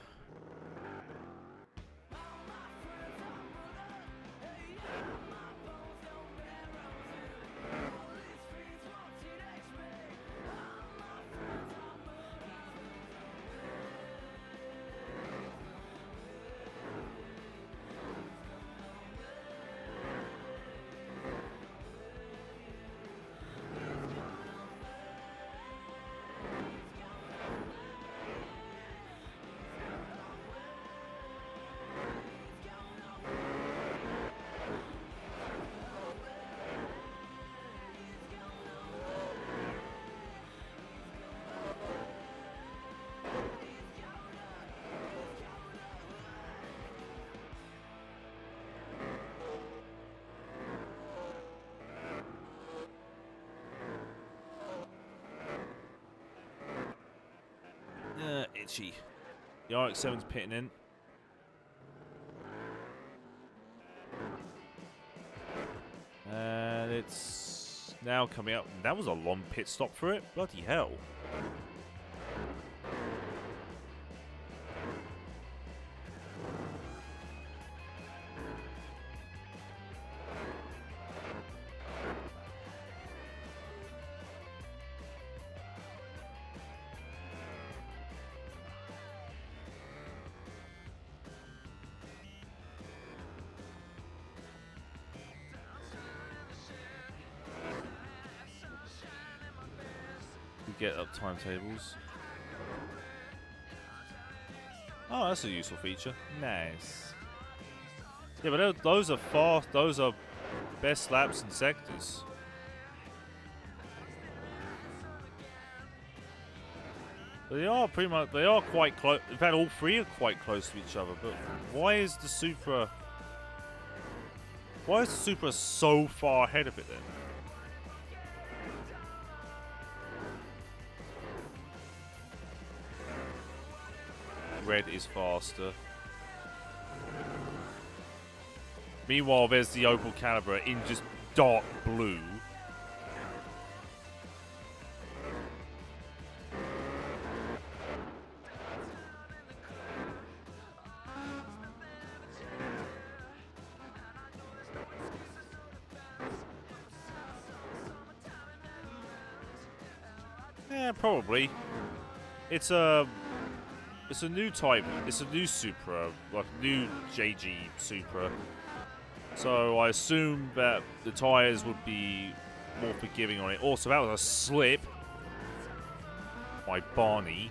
Itchy. The RX-7's pitting in. And it's now coming up. That was a long pit stop for it. Bloody hell. Get up timetables. Oh, that's a useful feature. Nice. Yeah, but those are fast. Those are best laps and sectors. They are pretty much. They are quite close. In fact, all three are quite close to each other. But why is the Supra? Why is the Supra so far ahead of it then? Red is faster. Meanwhile, there's the Opel Calibra in just dark blue. Yeah, probably. It's a new type. It's a new Supra, like new JG Supra. So I assume that the tyres would be more forgiving on it. Also, that was a slip by Barney.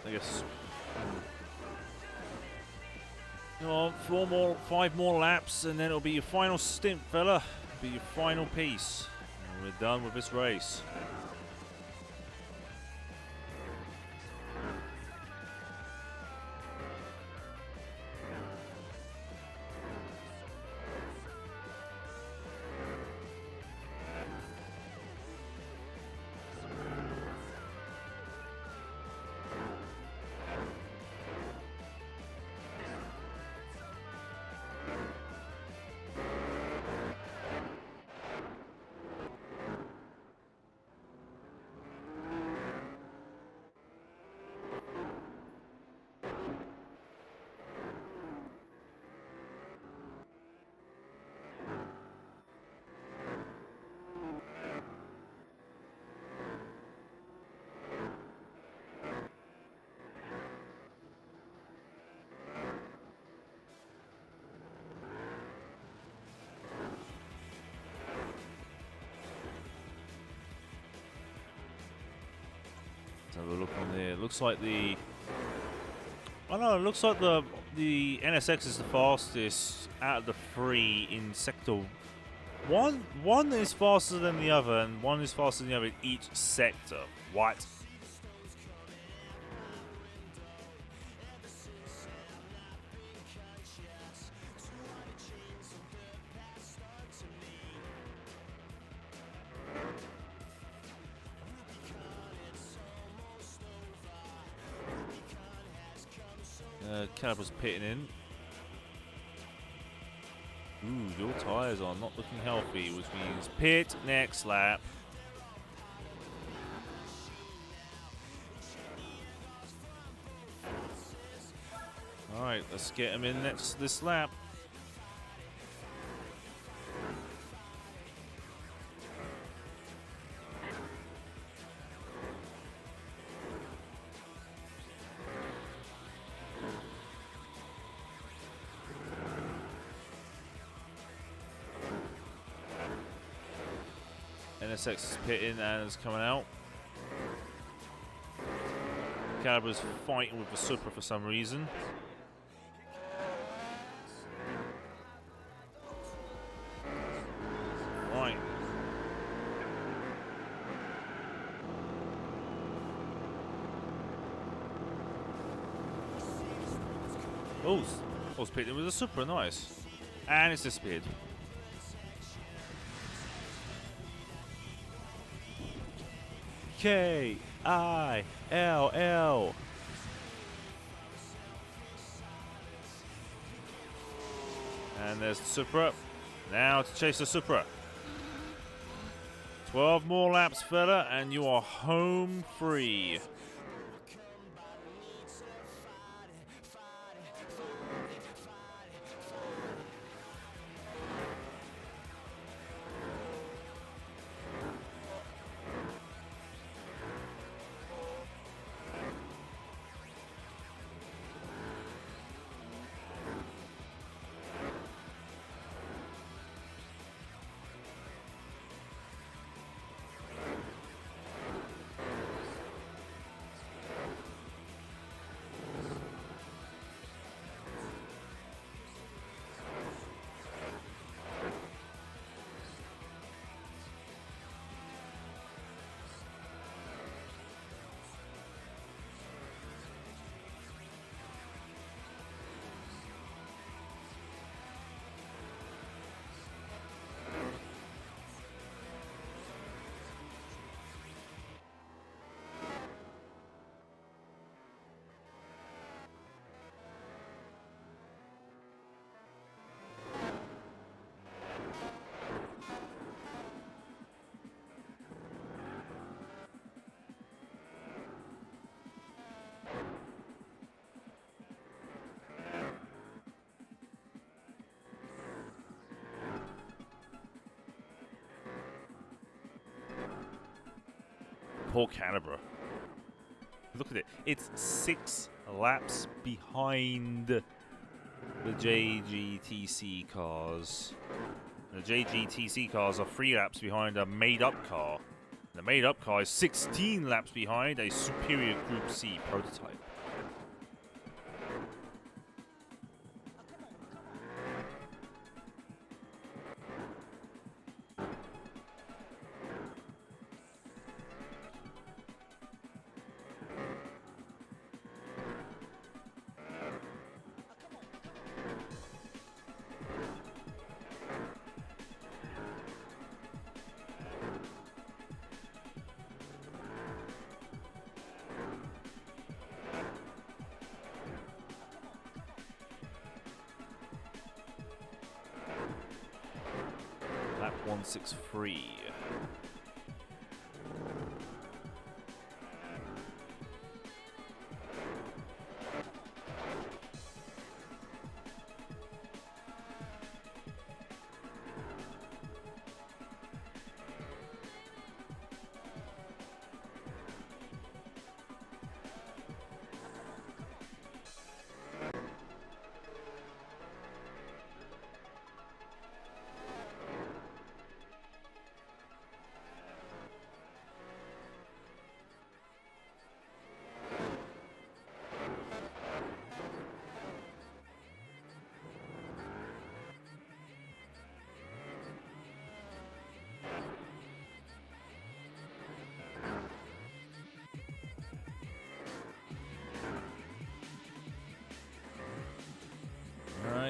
I guess. Five more laps, and then it'll be your final stint, fella. It'll be your final piece. And we're done with this race. Let's have a look on there. Looks like the... Oh no, it looks like the NSX is the fastest out of the three in sector. One is faster than the other, and one is faster than the other in each sector. What? Caliber's pitting in. Ooh, your tyres are not looking healthy, which means pit next lap. Alright, let's get him in next this lap. NSX is pitting and is coming out. Caliber's fighting with the Supra for some reason. Right. Oh, I was pitting with the Supra, nice. And it's disappeared. K-I-L-L. And there's the Supra. Now to chase the Supra. 12 more laps, fella, and you are home free. Poor Canberra. Look at it. It's 6 laps behind the JGTC cars. The JGTC cars are 3 laps behind a made-up car. The made-up car is 16 laps behind a superior Group C prototype. Lap 163.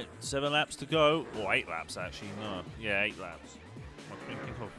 Alright, 7 laps to go. Or 8 laps, actually. No. Yeah, 8 laps. What am I thinking of?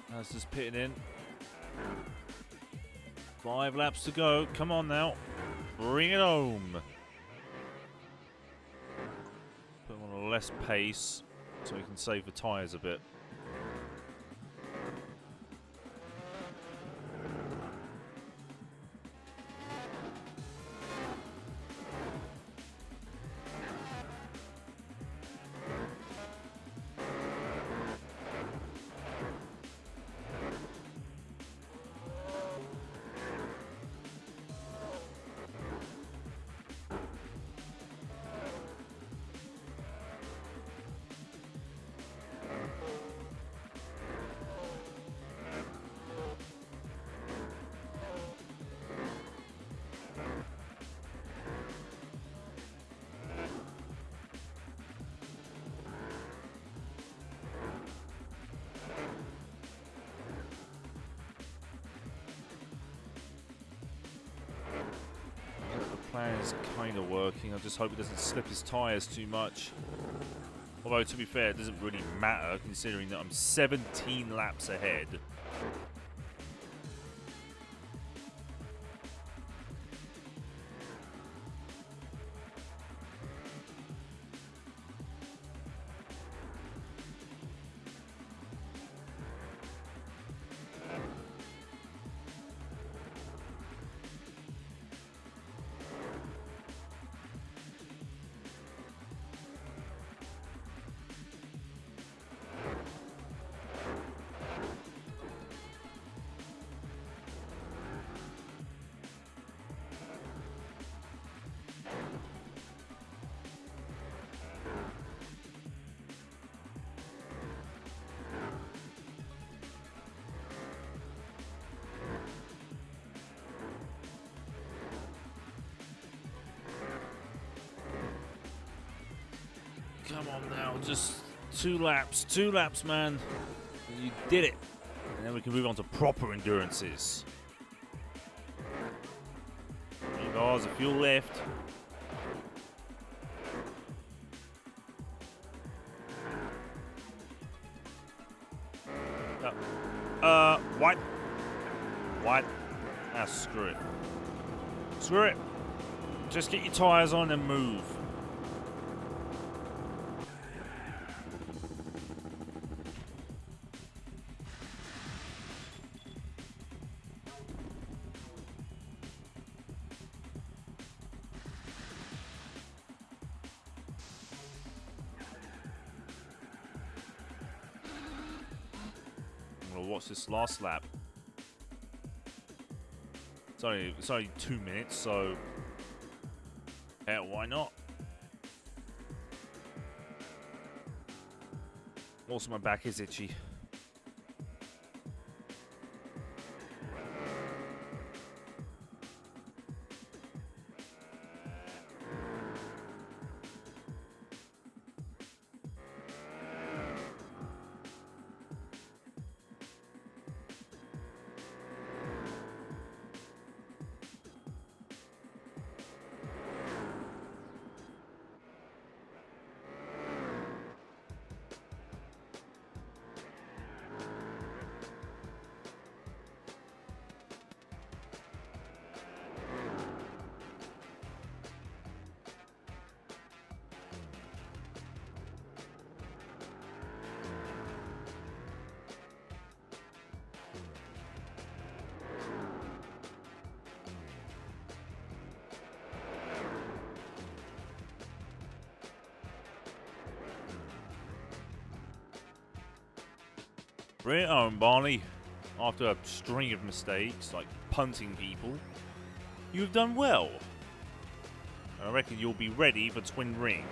That's just pitting in. 5 laps to go. Come on now. Bring it home. Put him on a less pace so he can save the tyres a bit. Plan is kind of working. I just hope it doesn't slip his tyres too much. Although, to be fair, it doesn't really matter considering that I'm 17 laps ahead. Come on now, just 2 laps, man. You did it. And then we can move on to proper endurances. 3 bars of fuel left. What? What? Ah, screw it. Screw it. Just get your tyres on and move. Watch this last lap. It's only 2 minutes, so yeah, why not? Also, my back is itchy. Bring it home, Barney. After a string of mistakes, like punting people, you have done well. I reckon you'll be ready for Twin Ring.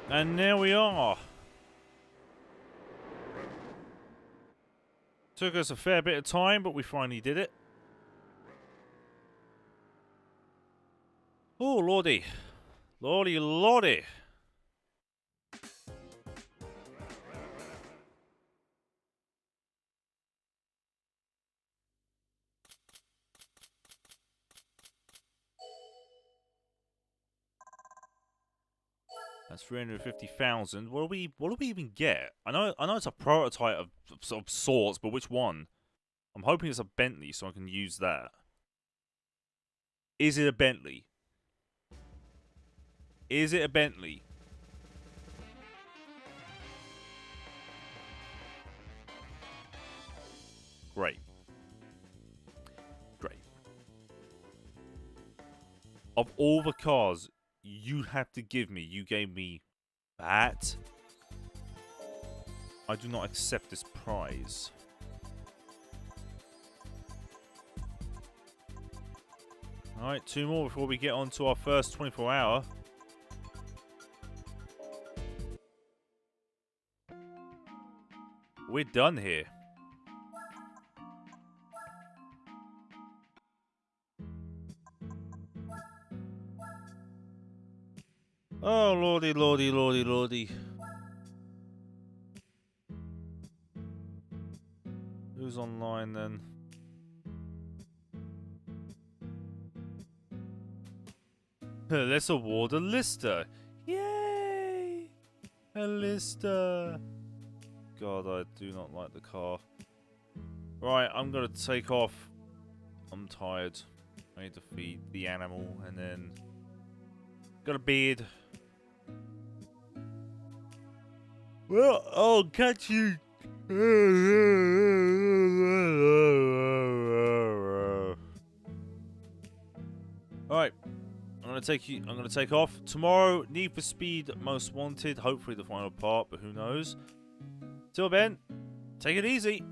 And there we are. Took us a fair bit of time, but we finally did it. Oh, lordy. Lordy, lordy. That's 350,000. What do we even get? I know it's a prototype of sorts, but which one? I'm hoping it's a Bentley, so I can use that. Is it a Bentley? Is it a Bentley? Great. Great. Of all the cars you have to give me, you gave me that. I do not accept this prize. Alright, 2 more before we get on to our first 24 hour. We're done here. Oh, lordy, lordy, lordy, lordy. Who's online then? Let's award a Lister. Yay! A Lister. God, I do not like the car. Right, I'm gonna take off. I'm tired. I need to feed the animal and then got a beard. Well, I'll catch you. Alright. I'm gonna take off. Tomorrow, Need for Speed Most Wanted. Hopefully the final part, but who knows. Till then, take it easy.